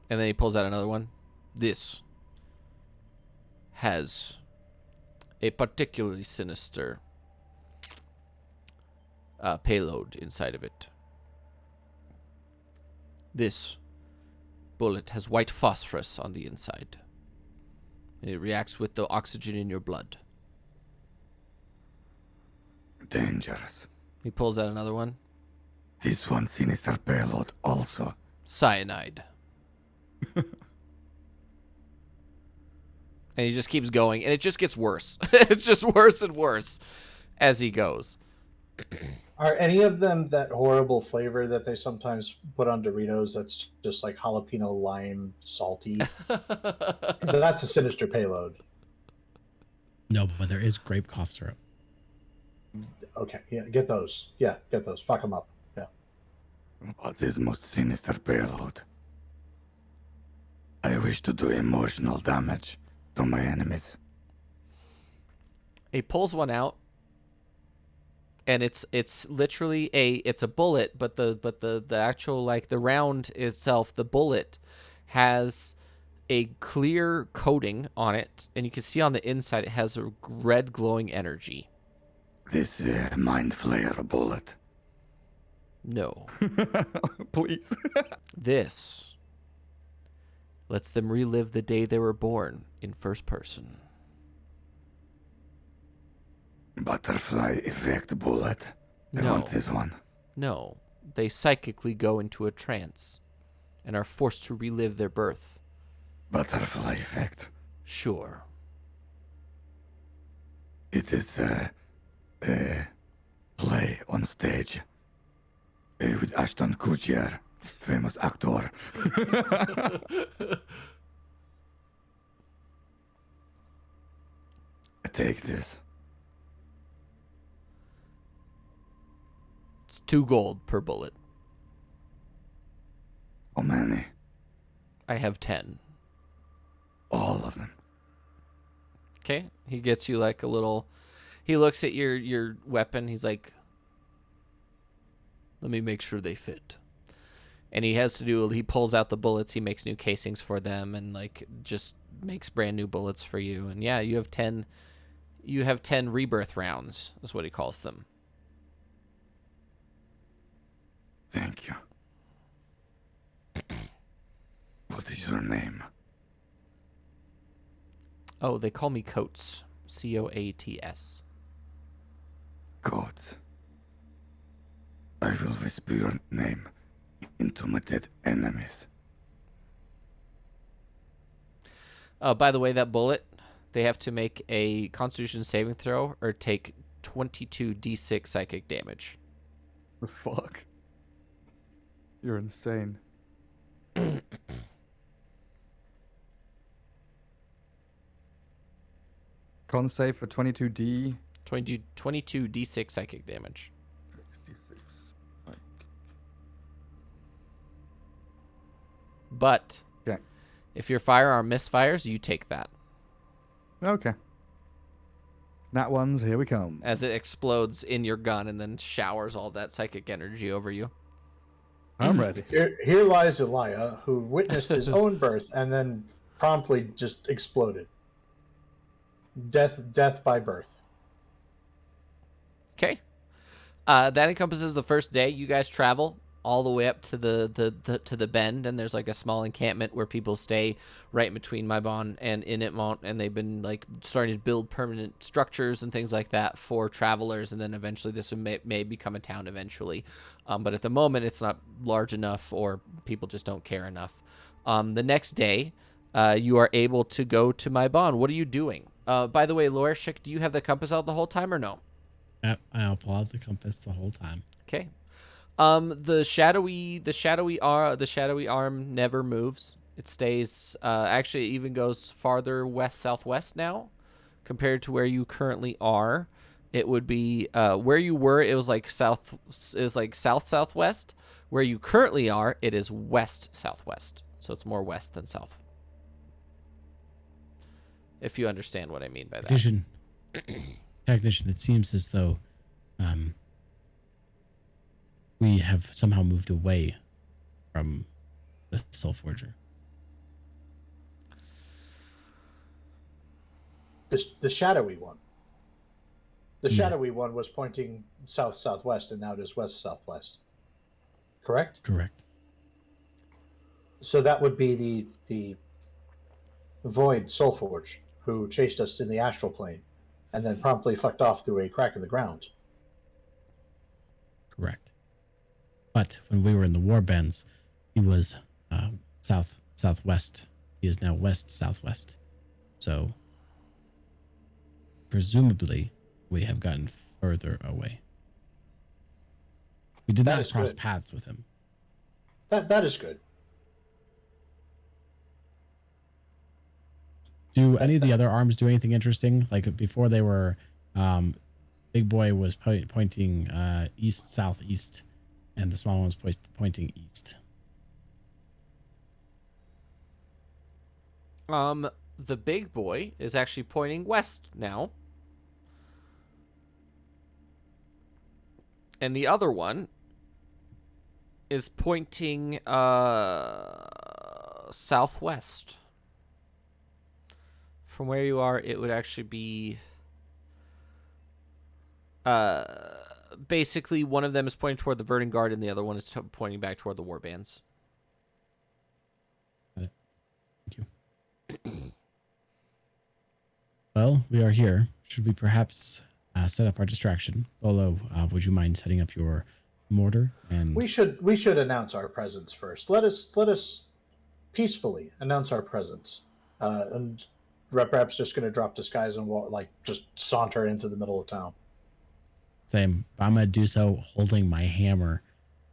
And then he pulls out another one. This has a particularly sinister payload inside of it. This bullet has white phosphorus on the inside. And it reacts with the oxygen in your blood. Dangerous. He pulls out another one. This one sinister payload also. Cyanide. And he just keeps going, and it just gets worse. It's just worse and worse as he goes. are any of them that horrible flavor that they sometimes put on Doritos that's just like jalapeno lime salty? 'Cause that's a sinister payload. No, but there is grape cough syrup. Okay, yeah, get those. Yeah, get those. Fuck them up. Yeah. What is most sinister payload? I wish to do emotional damage to my enemies. He pulls one out, and it's literally it's a bullet, but the actual, like, the round itself, the bullet has a clear coating on it, and you can see on the inside it has a red glowing energy. This mind flayer bullet. No. Please. This lets them relive the day they were born in first person. Butterfly effect bullet. I No. want this one. No. They psychically go into a trance and are forced to relive their birth. Butterfly effect. Sure. It is a play on stage with Ashton Kutcher, famous actor. I take this. It's 2 gold per bullet. How many? I have 10. All of them. Okay. He gets you like a little. He looks at your weapon. He's like, let me make sure they fit. And he pulls out the bullets. He makes new casings for them and like just makes brand new bullets for you. And yeah, you have 10 rebirth rounds is what he calls them. Thank you. What is your name? Oh, they call me Coates. Coats. Gods. I will whisper your name into my dead enemies. By the way, that bullet, they have to make a Constitution saving throw or take 22d6 psychic damage. The fuck? You're insane. Con save for 22D. 22d6 psychic damage. 56. But Okay. if your firearm misfires, you take that. Okay. Nat ones, here we come. As it explodes in your gun and then showers all that psychic energy over you. I'm ready. Here lies Elia, who witnessed his own birth and then promptly just exploded. Death by birth. Okay. That encompasses the first day. You guys travel all the way up to the bend, and there's like a small encampment where people stay right between Maibon and Initmont, and they've been like starting to build permanent structures and things like that for travelers, and then eventually this may become a town eventually. But at the moment, it's not large enough, or people just don't care enough. The next day, you are able to go to Maibon. What are you doing? By the way, Loreshik, do you have the compass out the whole time or no? I'll pull out the compass the whole time. Okay. The shadowy arm never moves. It stays. Actually, it even goes farther west southwest now, compared to where you currently are. It would be where you were. It was like south. It was like south southwest. Where you currently are, it is west southwest. So it's more west than south. If you understand what I mean by that. Technician, it seems as though we have somehow moved away from the Soulforger. The shadowy one. The shadowy one was pointing south-southwest, and now it is west-southwest. Correct? Correct. So that would be the Void Soulforged, who chased us in the astral plane, and then promptly fucked off through a crack in the ground. Correct. But when we were in the warbands, he was southwest. He is now west-southwest. So presumably we have gotten further away. We did That not is cross good. paths with him. That is good. Do any of the other arms do anything interesting? Like before they were, Big Boy was pointing east, southeast, and the small one was pointing east. The big boy is actually pointing west now. And the other one is pointing southwest. From where you are, it would actually be basically one of them is pointing toward the Verdant Guard and the other one is pointing back toward the warbands. Thank you. Well, we are here. Should we perhaps set up our distraction. Bolo, would you mind setting up your mortar? And We should announce our presence first. Let us peacefully announce our presence. And Reprap's just going to drop disguise and just saunter into the middle of town. same. I'm gonna do so holding my hammer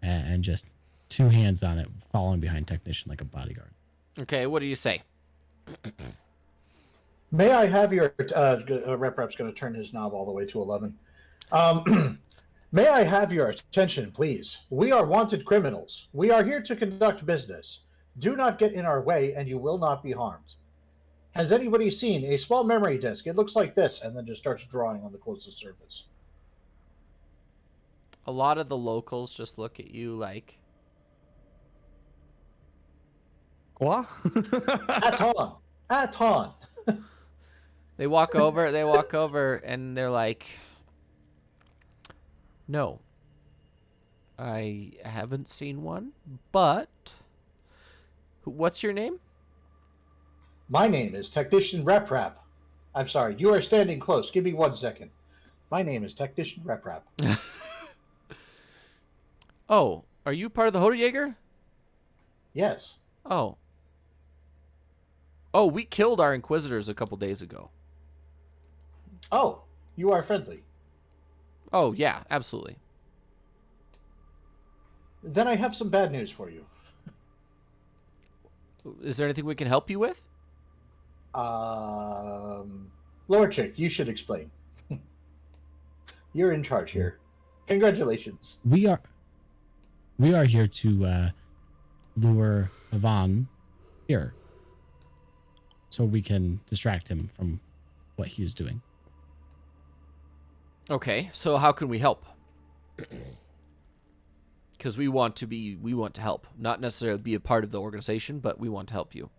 and just two hands on it, following behind technician like a bodyguard. Okay, what do you say? May I have your Reprap's going to turn his knob all the way to 11. May I have your attention, please? We are wanted criminals. We are here to conduct business. Do not get in our way, and you will not be harmed. Has anybody seen a small memory disk? It looks like this, and then just starts drawing on the closest surface. A lot of the locals just look at you like, What? Aton! Aton! they walk over, and they're like, no, I haven't seen one, but what's your name? My name is Technician Reprap. I'm sorry, you are standing close. Give me 1 second. My name is Technician Reprap. Oh, are you part of the Hodejäger? Yes. Oh. Oh, we killed our Inquisitors a couple days ago. Oh, you are friendly. Oh, yeah, absolutely. Then I have some bad news for you. Is there anything we can help you with? Lord Chick, you should explain. You're in charge here. Congratulations. We are here to lure Ivan here, so we can distract him from what he's doing. Okay, so how can we help? Because we want to help, not necessarily be a part of the organization, but we want to help you.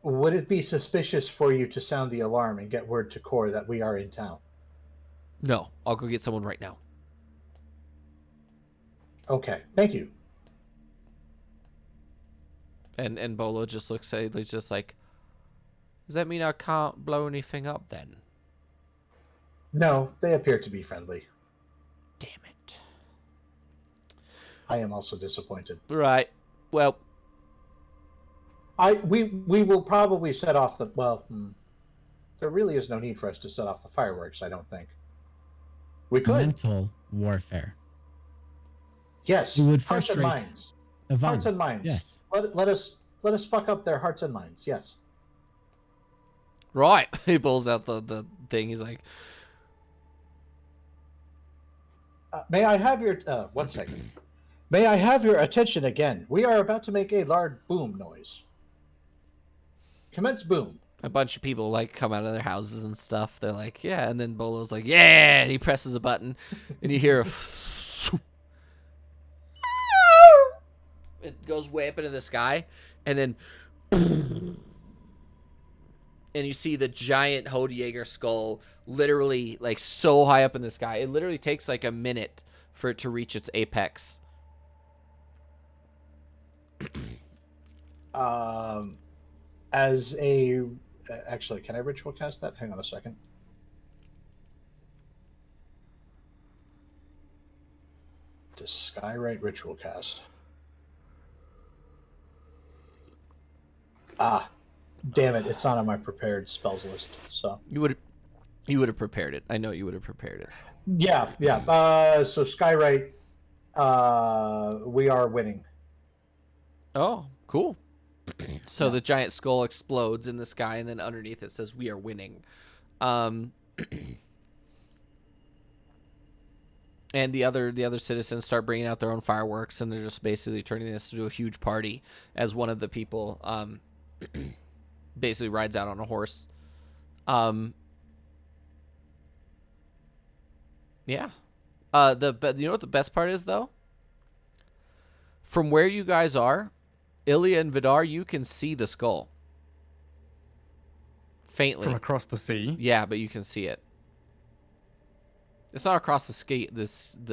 Would it be suspicious for you to sound the alarm and get word to Core that we are in town? No, I'll go get someone right now. Okay, thank you. And Bolo just looks at it, just like, does that mean I can't blow anything up then? No, they appear to be friendly. Damn it. I am also disappointed. Right. Well, We will probably set off the there really is no need for us to set off the fireworks, I don't think. We could. Mental warfare. Yes. We would hearts and frustrate minds. Ivan. Hearts and minds. Yes. Let us fuck up their hearts and minds. Yes. right. He pulls out the thing. He's like, May I have your 1 second? May I have your attention again? We are about to make a large boom noise. Commence boom. a bunch of people like come out of their houses and stuff. They're like, yeah. And then Bolo's like, yeah. And he presses a button and you hear a it goes way up into the sky. And then and you see the giant Hodejäger skull literally like so high up in the sky. It literally takes like a minute for it to reach its apex. As a actually, can I ritual cast that? Hang on a second. To Skywrite ritual cast. Ah, damn it! It's not on my prepared spells list. So You would have prepared it. I know you would have prepared it. yeah. So Skywrite, we are winning. Oh, cool. So the giant skull explodes in the sky, and then underneath it says, "We are winning." And the other citizens start bringing out their own fireworks, and they're just basically turning this into a huge party as one of the people basically rides out on a horse. Yeah. But you know what the best part is though? From where you guys are, Ilya and Vidar, you can see the skull. Faintly. From across the sea. Yeah, but you can see it. It's not across the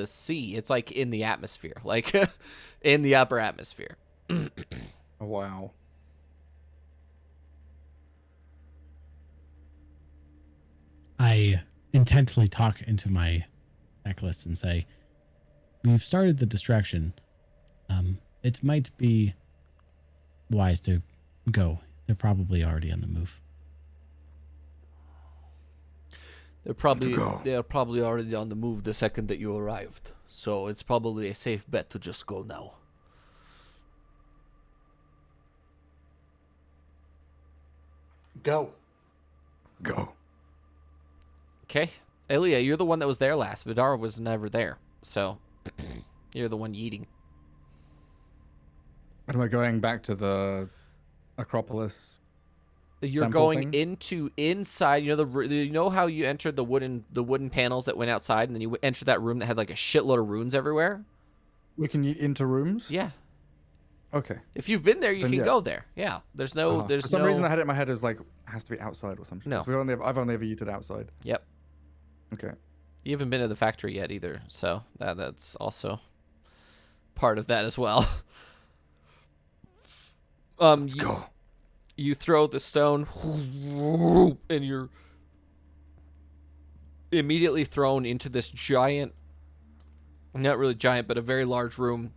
sea. It's like in the atmosphere, like in the upper atmosphere. Wow. I intently talk into my necklace and say, we've started the distraction. It might be wise to go. They're probably already on the move. They're go. probably already on the move the second that you arrived. So it's probably a safe bet to just go now. Go. Go. Okay. Ilya, you're the one that was there last. Vidar was never there. So you're the one yeeting. Am I going back to the Acropolis? You're Temple going thing? into inside. You know how you entered the wooden panels that went outside, and then you entered that room that had like a shitload of runes everywhere. We can eat into rooms? Yeah. Okay. If you've been there, you Then can yeah. go there. Yeah. There's no. There's For some no. reason, I had it in my head as like has to be outside or something. No. I've only ever eaten outside. Yep. Okay. You haven't been to the factory yet either, so that's also part of that as well. Let's go. You throw the stone, and you're immediately thrown into this giant, not really giant, but a very large room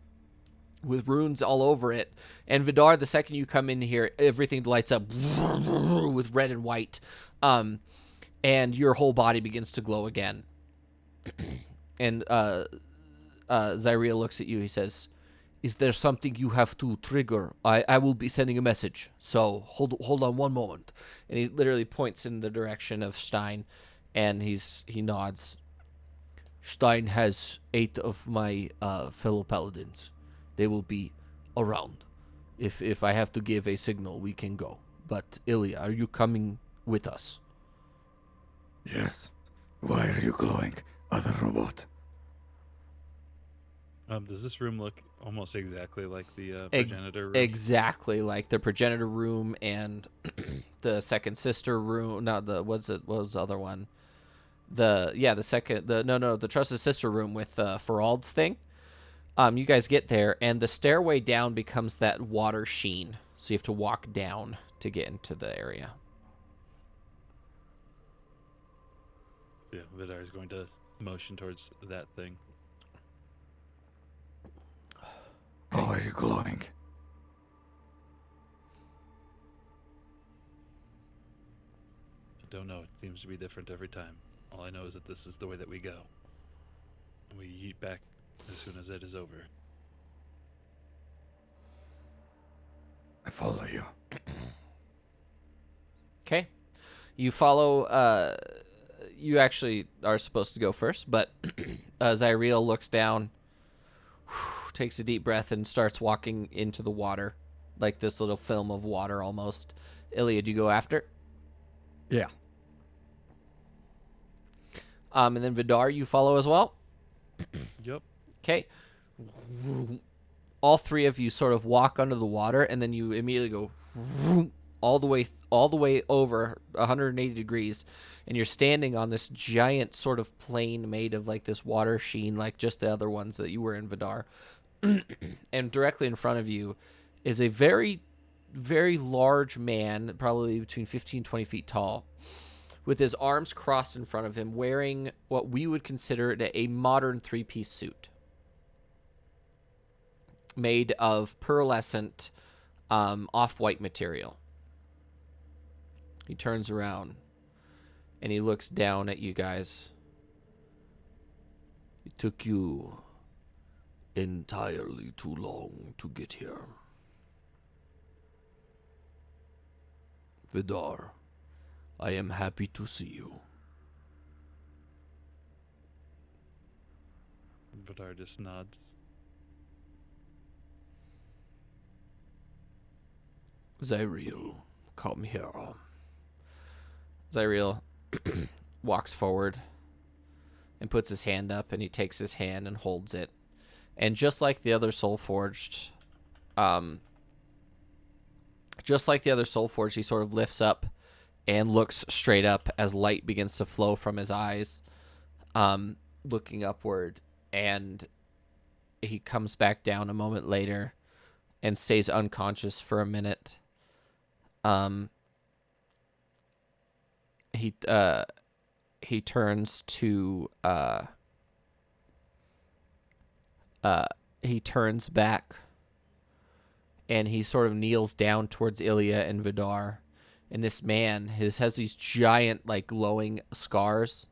with runes all over it. And Vidar, the second you come in here, everything lights up with red and white, and your whole body begins to glow again. And Zyria looks at you. He says, "Is there something you have to trigger? I will be sending a message. So hold on one moment." And he literally points in the direction of Stein, and he nods. "Stein has 8 of my fellow paladins. They will be around. If I have to give a signal, we can go. But Ilya, are you coming with us?" Yes. Why are you glowing, other robot? Does this room look almost exactly like the Ex- progenitor room? Exactly like the progenitor room and the second sister room. No, what was the other one? The trusted sister room with Ferald's thing. You guys get there, and the stairway down becomes that water sheen. So you have to walk down to get into the area. Yeah, Vidar is going to motion towards that thing. Why are you glowing? I don't know. It seems to be different every time. All I know is that this is the way that we go. And we yeet back as soon as it is over. I follow you. Okay. You follow. You actually are supposed to go first, but Zyriel looks down, takes a deep breath, and starts walking into the water, like this little film of water almost. Ilya, do you go after? Yeah. And then Vidar, you follow as well? Yep. Okay. All three of you sort of walk under the water, and then you immediately go all the way over 180 degrees, and you're standing on this giant sort of plane made of like this water sheen, like just the other ones that you were in, Vidar. And directly in front of you is a very, very large man, probably between 15 and 20 feet tall, with his arms crossed in front of him, wearing what we would consider a modern three-piece suit made of pearlescent off-white material. He turns around and he looks down at you guys. "It took you entirely too long to get here. Vidar, I am happy to see you." Vidar just nods. Zyriel, come here. Zyriel walks forward and puts his hand up, and he takes his hand and holds it. And just like the other Soulforged, he sort of lifts up and looks straight up as light begins to flow from his eyes, looking upward. And he comes back down a moment later and stays unconscious for a minute. he turns to he turns back and he sort of kneels down towards Ilya and Vidar. And this man has these giant, like, glowing scars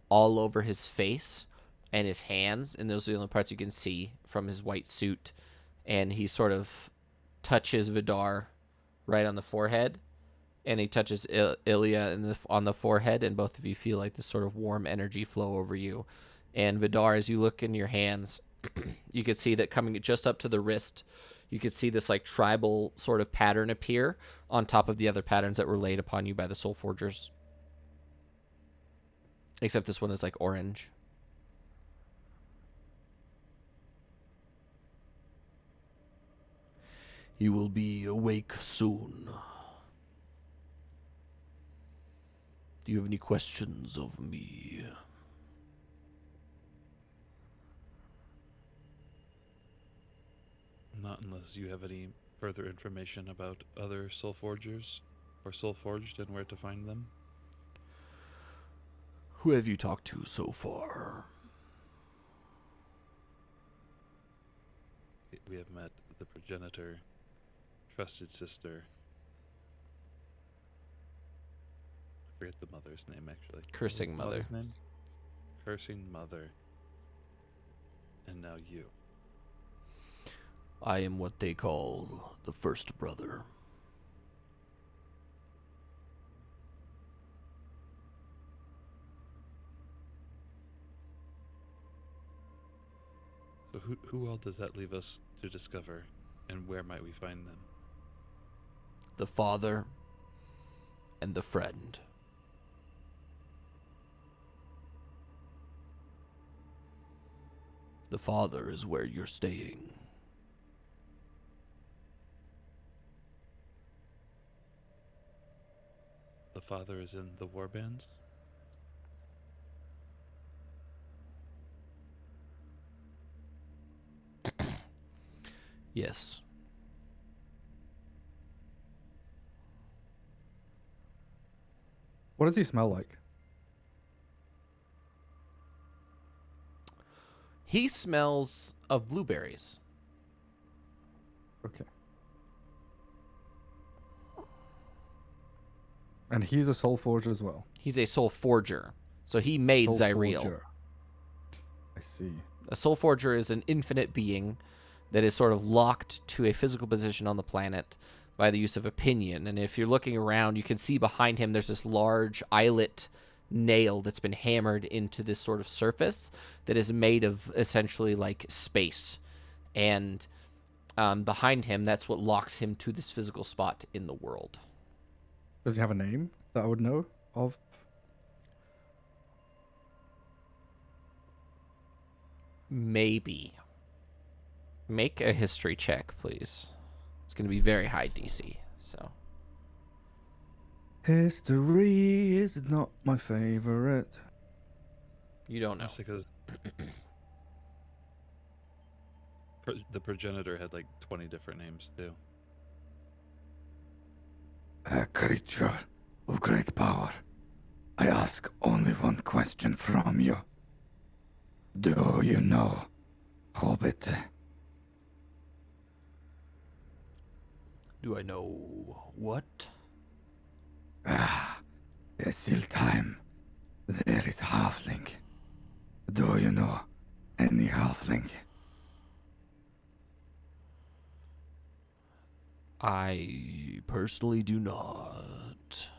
all over his face and his hands, and those are the only parts you can see from his white suit. And he sort of touches Vidar right on the forehead, and he touches Ilya on the forehead, and both of you feel like this sort of warm energy flow over you. And Vidar, as you look in your hands, you could see that coming just up to the wrist, you could see this like tribal sort of pattern appear on top of the other patterns that were laid upon you by the Soul Forgers. Except this one is like orange. He will be awake soon. Do you have any questions of me? Not unless you have any further information about other Soul Forgers or Soul Forged and where to find them. Who have you talked to so far? We have met the progenitor, trusted sister. I forget the mother's name, actually. Cursing What's the mother. mother's name? Cursing mother. And now you. I am what they call the first brother. So who all does that leave us to discover, and where might we find them? The father and the friend. The father is where you're staying. The father is in the warbands? Yes. What does he smell like? He smells of blueberries. Okay. And he's a soul forger as well. He's a soul forger. So he made Soul Zyriel. forger. I see. A soul forger is an infinite being that is sort of locked to a physical position on the planet by the use of opinion. And if you're looking around, you can see behind him there's this large eyelet nail that's been hammered into this sort of surface that is made of essentially like space. And behind him, that's what locks him to this physical spot in the world. Does he have a name that I would know of? Maybe. Make a history check, please. It's going to be very high DC, so. History is not my favorite. You don't know. That's because the progenitor had like 20 different names too. A creature of great power. I ask only one question from you. Do you know Hobbit? Do I know what? Ah, it's still time. There is halfling. Do you know any halfling? I personally do not.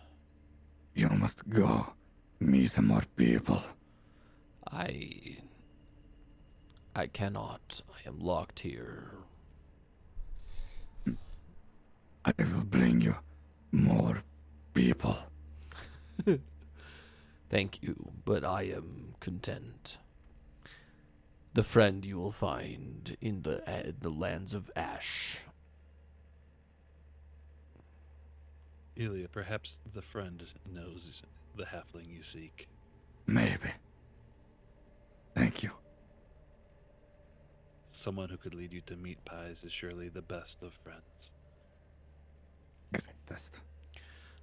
You must go meet more people. I cannot. I am locked here. I will bring you more people. Thank you, but I am content. The friend you will find in the lands of Ash. Ilya, perhaps the friend knows the halfling you seek. Maybe. Thank you. Someone who could lead you to meat pies is surely the best of friends. Greatest.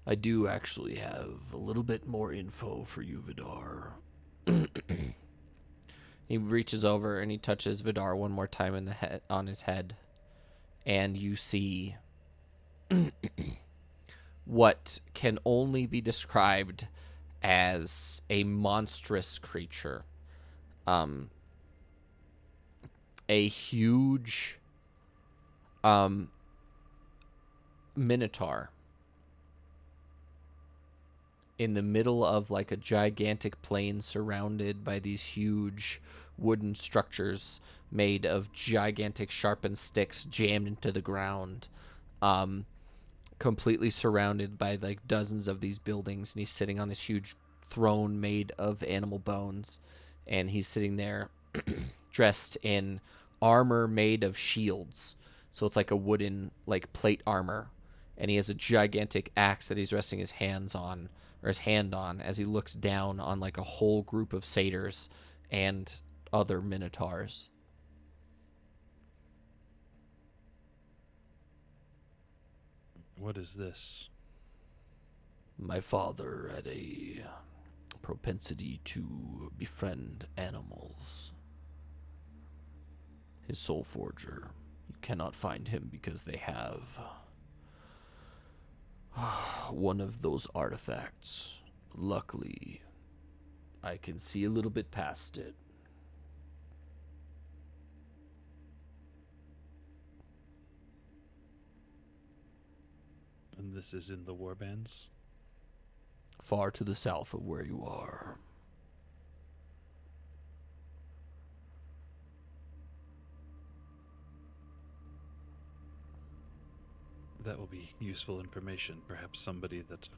I do actually have a little bit more info for you, Vidar. He reaches over and he touches Vidar one more time in the head, on his head, and you see what can only be described as a monstrous creature. A huge minotaur in the middle of like a gigantic plain surrounded by these huge wooden structures made of gigantic sharpened sticks jammed into the ground, completely surrounded by like dozens of these buildings, and he's sitting on this huge throne made of animal bones, and he's sitting there dressed in armor made of shields, so it's like a wooden like plate armor, and he has a gigantic axe that he's resting his hands on, or his hand on, as he looks down on like a whole group of satyrs and other minotaurs. What is this? My father had a propensity to befriend animals. His Soulforger. You cannot find him because they have one of those artifacts. Luckily, I can see a little bit past it. And this is in the warbands? Far to the south of where you are. That will be useful information. Perhaps somebody that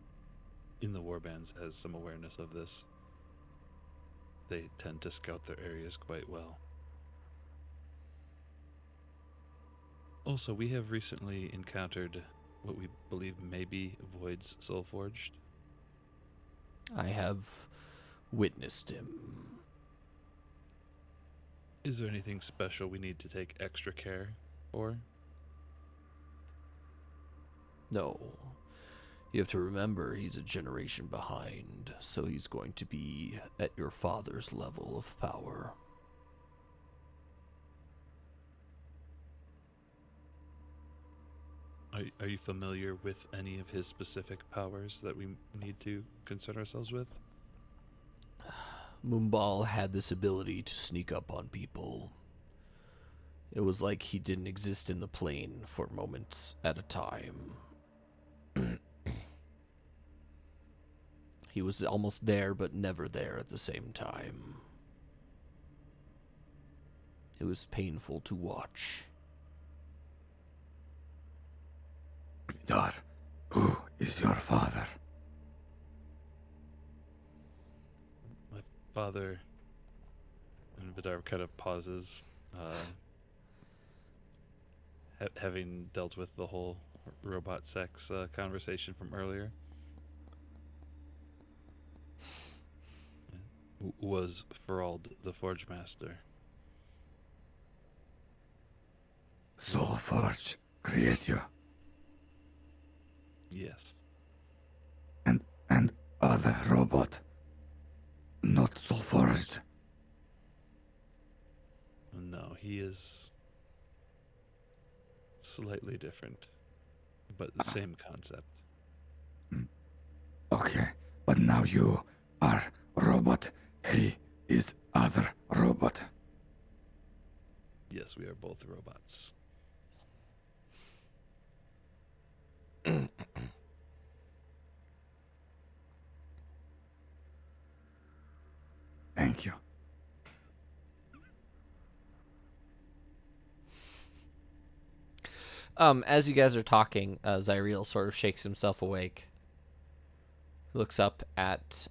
in the warbands has some awareness of this. They tend to scout their areas quite well. Also, we have recently encountered what we believe may be Void's Soulforged. I have witnessed him. Is there anything special we need to take extra care for? No. You have to remember he's a generation behind, so he's going to be at your father's level of power. Are you familiar with any of his specific powers that we need to concern ourselves with? Moombal had this ability to sneak up on people. It was like he didn't exist in the plane for moments at a time. He was almost there, but never there at the same time. It was painful to watch. Vidar, who is your father? My father, and Vidar kind of pauses, having dealt with the whole robot sex conversation from earlier. Was Ferald the Forge Master. Soulforged create you, Yes. and other robot, not Soulforged. No, he is slightly different, but the same concept. Okay, but now you are robot. He is other robot. Yes, we are both robots. Thank you. As you guys are talking, Zyriel sort of shakes himself awake. Looks up at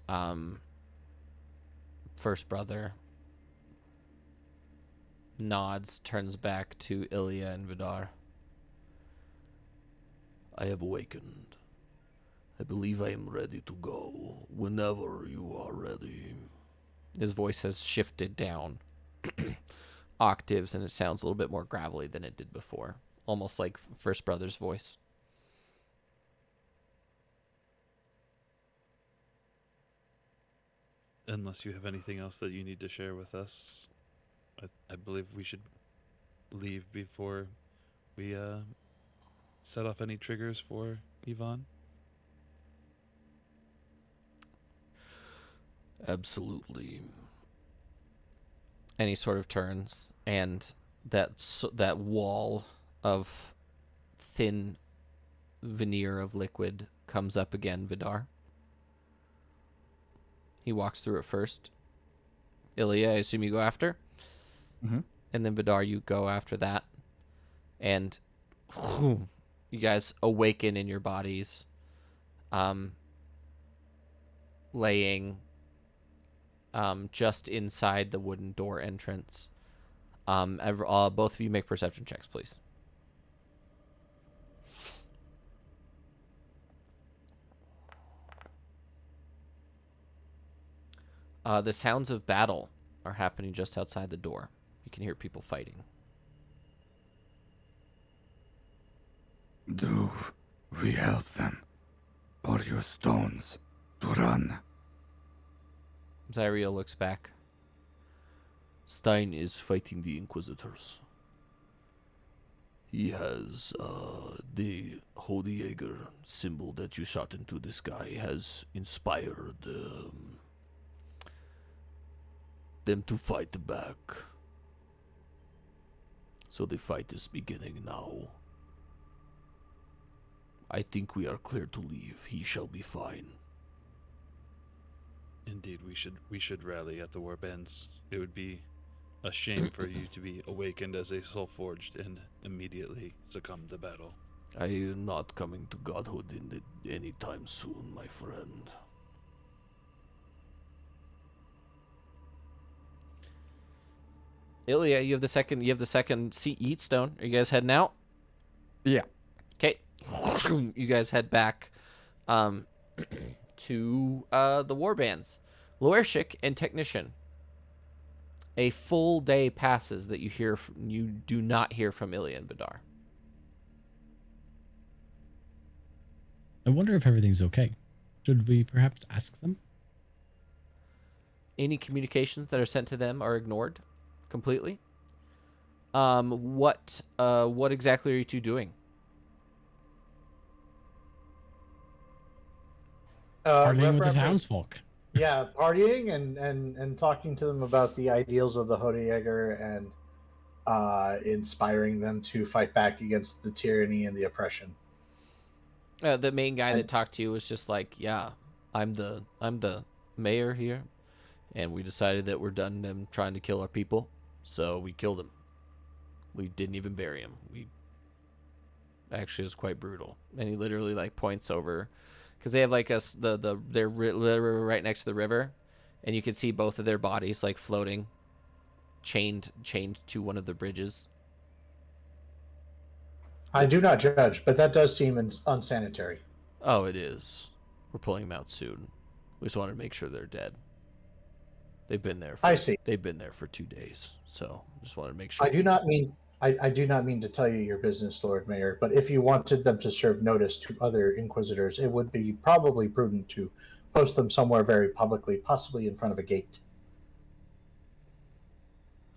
First Brother. Nods, turns back to Ilya and Vidar. I have awakened. I believe I am ready to go whenever you are ready. His voice has shifted down octaves, and it sounds a little bit more gravelly than it did before. Almost like First Brother's voice. unless you have anything else that you need to share with us, I believe we should leave before we set off any triggers for Yvonne. Absolutely. And he sort of turns, and that wall of thin veneer of liquid comes up again, Vidar. He walks through it first. Ilya, I assume you go after? Mm-hmm. And then Vidar, you go after that. And you guys awaken in your bodies, laying just inside the wooden door entrance. Both of you make perception checks, please. The sounds of battle are happening just outside the door. You can hear people fighting. Do we help them, or use stones to run? Zyriel looks back. Stein is fighting the Inquisitors. He has the Holy Jaeger symbol that you shot into the sky has inspired them to fight back. So the fight is beginning now. I think we are clear to leave. He shall be fine. Indeed, we should rally at the warbands. It would be a shame for you to be awakened as a Soulforged and immediately succumb to battle. I am not coming to godhood any time soon, my friend. Ilya, you have the second seat eat stone. Are you guys heading out? Yeah. Okay. You guys head back to the warbands. Loershik and Technician. A full day passes that you do not hear from Ilya and Vidar. I wonder if everything's okay. Should we perhaps ask them? Any communications that are sent to them are ignored completely. What exactly are you two doing? Partying with the Reverend- townsfolk. Yeah, partying and talking to them about the ideals of the Hodejäger and inspiring them to fight back against the tyranny and the oppression. The main guy that talked to you was just like, "Yeah, I'm the mayor here, and we decided that we're done them trying to kill our people, so we killed him. We didn't even bury him. We actually it was quite brutal." And he literally like points over, because they have like they're right next to the river, and you can see both of their bodies like floating, chained to one of the bridges. I do not judge, but that does seem unsanitary. Oh, it is. We're pulling them out soon. We just wanted to make sure they're dead. They've been there. I see. They've been there for 2 days, so just wanted to make sure. I do not mean to tell you your business, Lord Mayor, but if you wanted them to serve notice to other inquisitors, it would be probably prudent to post them somewhere very publicly, possibly in front of a gate.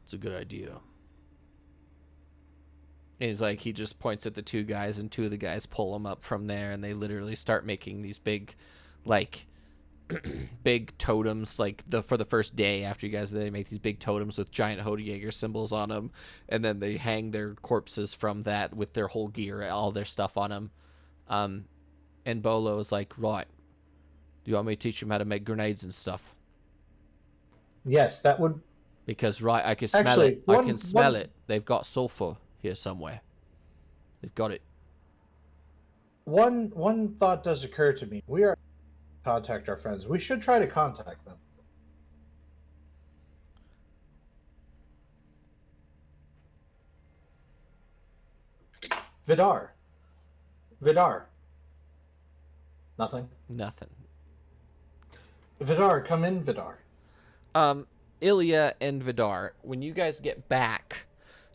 It's a good idea. And he's like, he just points at the 2 guys, and 2 of the guys pull him up from there, and they literally start making these big, like, big totems, like for the first day after you guys, they make these big totems with giant Hodejäger symbols on them, and then they hang their corpses from that with their whole gear, all their stuff on them. And Bolo is like, right, do you want me to teach them how to make grenades and stuff? Yes, that would. Because right, I can smell Actually, it. I can smell it. They've got sulfur here somewhere. They've got it. One thought does occur to me. We are contact our friends. We should try to contact them. Vidar. Nothing. Nothing. Vidar, come in, Vidar. Ilya and Vidar, when you guys get back,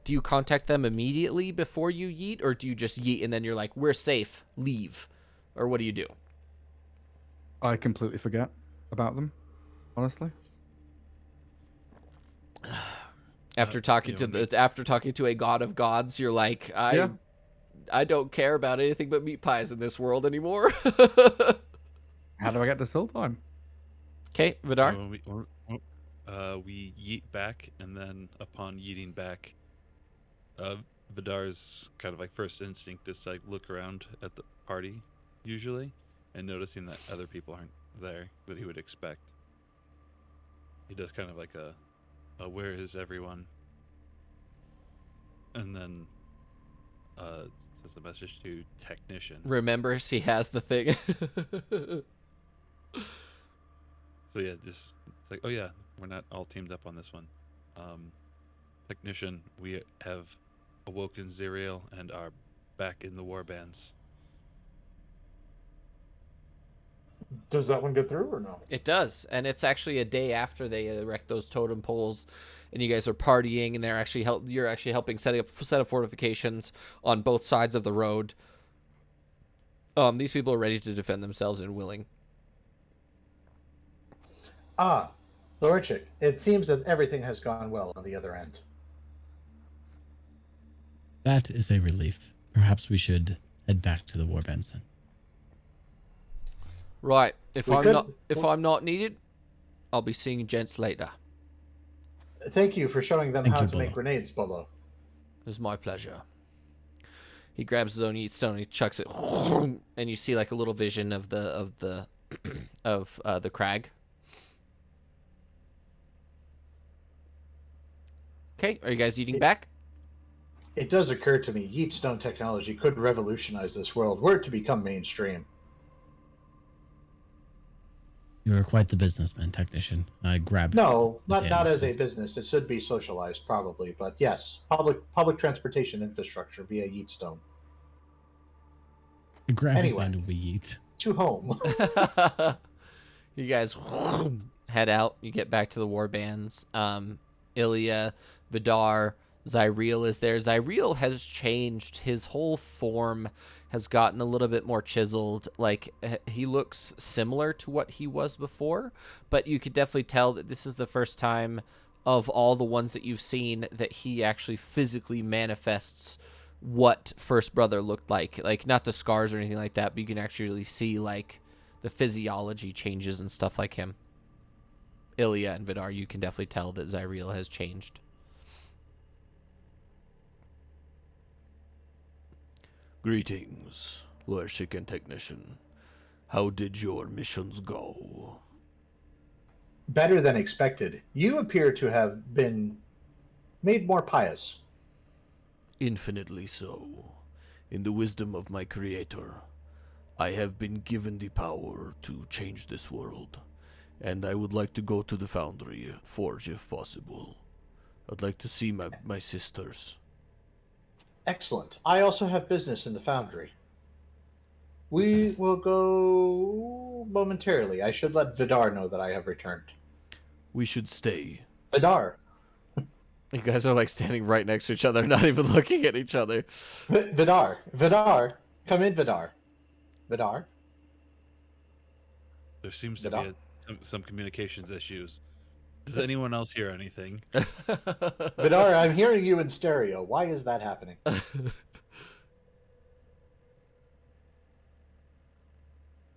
do you contact them immediately before you yeet, or do you just yeet and then you're like, we're safe, leave? Or what do you do? I completely forget about them, honestly. After talking you know, after talking to a god of gods, you're like, I don't care about anything but meat pies in this world anymore. How do I get to Sultan? Okay, Vidar. we yeet back, and then upon yeeting back, Vidar's kind of like first instinct is to like look around at the party, usually, and noticing that other people aren't there that he would expect. He does kind of like a where is everyone? And then sends a message to technician. Remembers he has the thing. So yeah, just it's like, oh yeah, we're not all teamed up on this one. Technician, we have awoken Zeriel and are back in the warbands. Does that one get through or no? It does, and it's actually a day after they erect those totem poles, and you guys are partying, and they're actually you're actually helping set up fortifications on both sides of the road. These people are ready to defend themselves and willing. Ah, Lorchik, it seems that everything has gone well on the other end. That is a relief. Perhaps we should head back to the warbands then. Right. If We I'm not needed, I'll be seeing gents later. Thank you for showing them Thank how you, to make Bolo. grenades, Bolo. It was my pleasure. He grabs his own eat stone, he chucks it, and you see like a little vision of the crag. Okay, are you guys eating back? It does occur to me, yeet stone technology could revolutionize this world were it to become mainstream. You are quite the businessman, technician. I grab No, his not hand, as a just- business. It should be socialized, probably, but yes, public transportation infrastructure via yeet stone. I grab his Anyway. hand and we eat. To home. You guys head out. You get back to the war bands. Ilya, Vidar, Zyreel is there. Zyreel has changed. His whole form has gotten a little bit more chiseled. Like, he looks similar to what he was before, but you could definitely tell that this is the first time of all the ones that you've seen that he actually physically manifests what First Brother looked like. Like, not the scars or anything like that, but you can actually see, like, the physiology changes and stuff like him. Ilya and Vidar, you can definitely tell that Zyreel has changed. Greetings, Lorshik and Technician. How did your missions go? Better than expected. You appear to have been made more pious. Infinitely so. In the wisdom of my Creator, I have been given the power to change this world, and I would like to go to the foundry, forge if possible. I'd like to see my sisters. Excellent. I also have business in the foundry. We will go momentarily. I should let Vidar know that I have returned. We should stay. Vidar. You guys are like standing right next to each other, not even looking at each other. Vidar. Vidar. Come in, Vidar. Vidar. There seems to be some communications issues. Does anyone else hear anything? Vidar, I'm hearing you in stereo. Why is that happening? And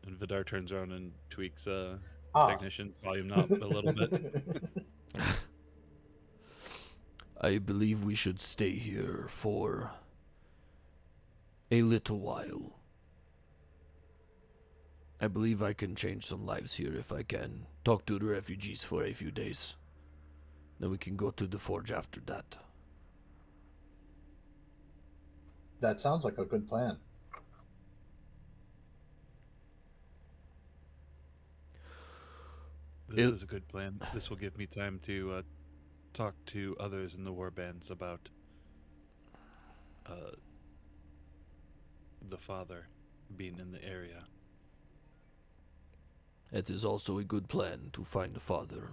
Vidar turns around and tweaks Ah. technician's volume knob a little bit. I believe we should stay here for a little while. I believe I can change some lives here if I can. Talk to the refugees for a few days. Then we can go to the forge after that. That sounds like a good plan. This is a good plan. This will give me time to talk to others in the warbands about the father being in the area. It is also a good plan to find the father.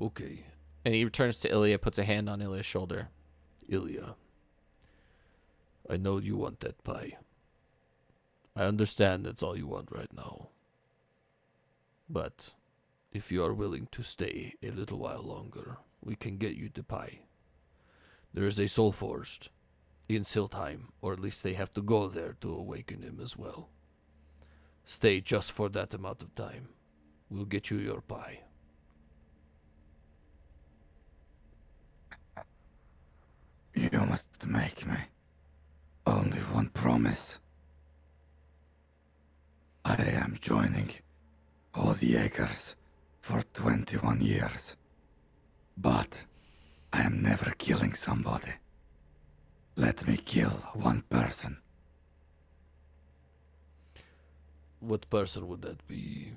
Okay. And he returns to Ilya, puts a hand on Ilya's shoulder. Ilya, I know you want that pie. I understand that's all you want right now. But if you are willing to stay a little while longer, we can get you the pie. There is a Soulforged in Siltheim, or at least they have to go there to awaken him as well. Stay just for that amount of time. We'll get you your pie. You must make me only one promise. I am joining Old Jaegers for 21 years, but I am never killing somebody. Let me kill one person. What person would that be?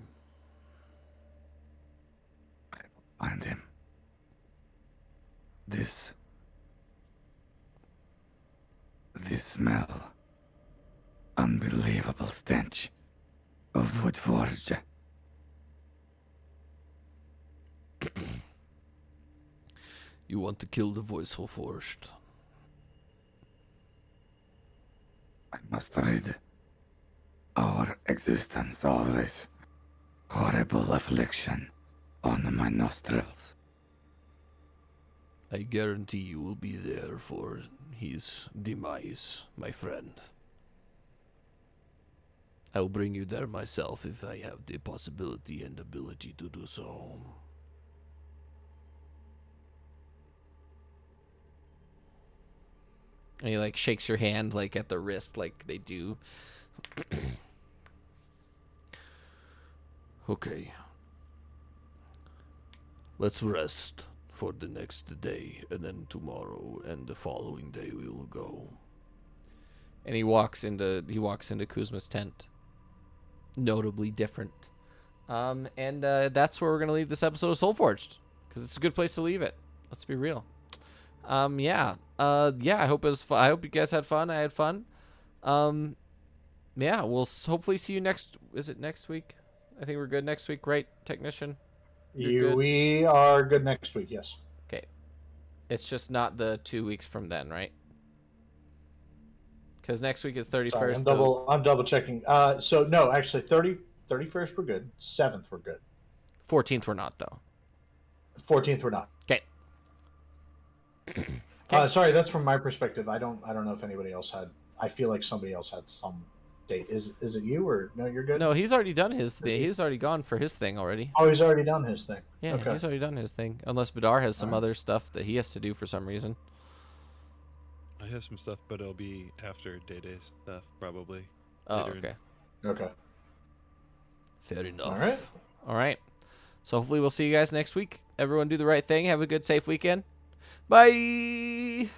Find him. This smell. Unbelievable stench of Woodforge. You want to kill the voice Soulforged. I must rid our existence of this horrible affliction on my nostrils. I guarantee you will be there for his demise, my friend. I will bring you there myself if I have the possibility and ability to do so. And he like shakes your hand like at the wrist like they do. Okay. Let's rest for the next day, and then tomorrow and the following day we will go. And he walks into Kuzma's tent. Notably different. And that's where we're gonna leave this episode of Soulforged, because it's a good place to leave it. Let's be real. Yeah. I hope it was fun. I hope you guys had fun. I had fun. Yeah, we'll hopefully see you next. Is it next week? I think we're good next week, right, technician? We are good next week, yes. Okay. It's just not the 2 weeks from then, right? Because next week is 31st. Sorry, I'm double checking. So no, actually 31st we're good. 7th we're good. 14th we're not though. 14th we're not. Okay. Sorry, that's from my perspective. I don't know if anybody else had. I feel like somebody else had some date. Is it you or no? You're good. No, he's already done his thing. He's already gone for his thing already. Oh, he's already done his thing. Yeah, okay. He's already done his thing. Unless Vidar has some Alright. other stuff that he has to do for some reason. I have some stuff, but it'll be after Day-Day's stuff, probably. Oh, later in- okay. Okay. Fair enough. All right. All right. So hopefully we'll see you guys next week. Everyone do the right thing. Have a good, safe weekend. Bye.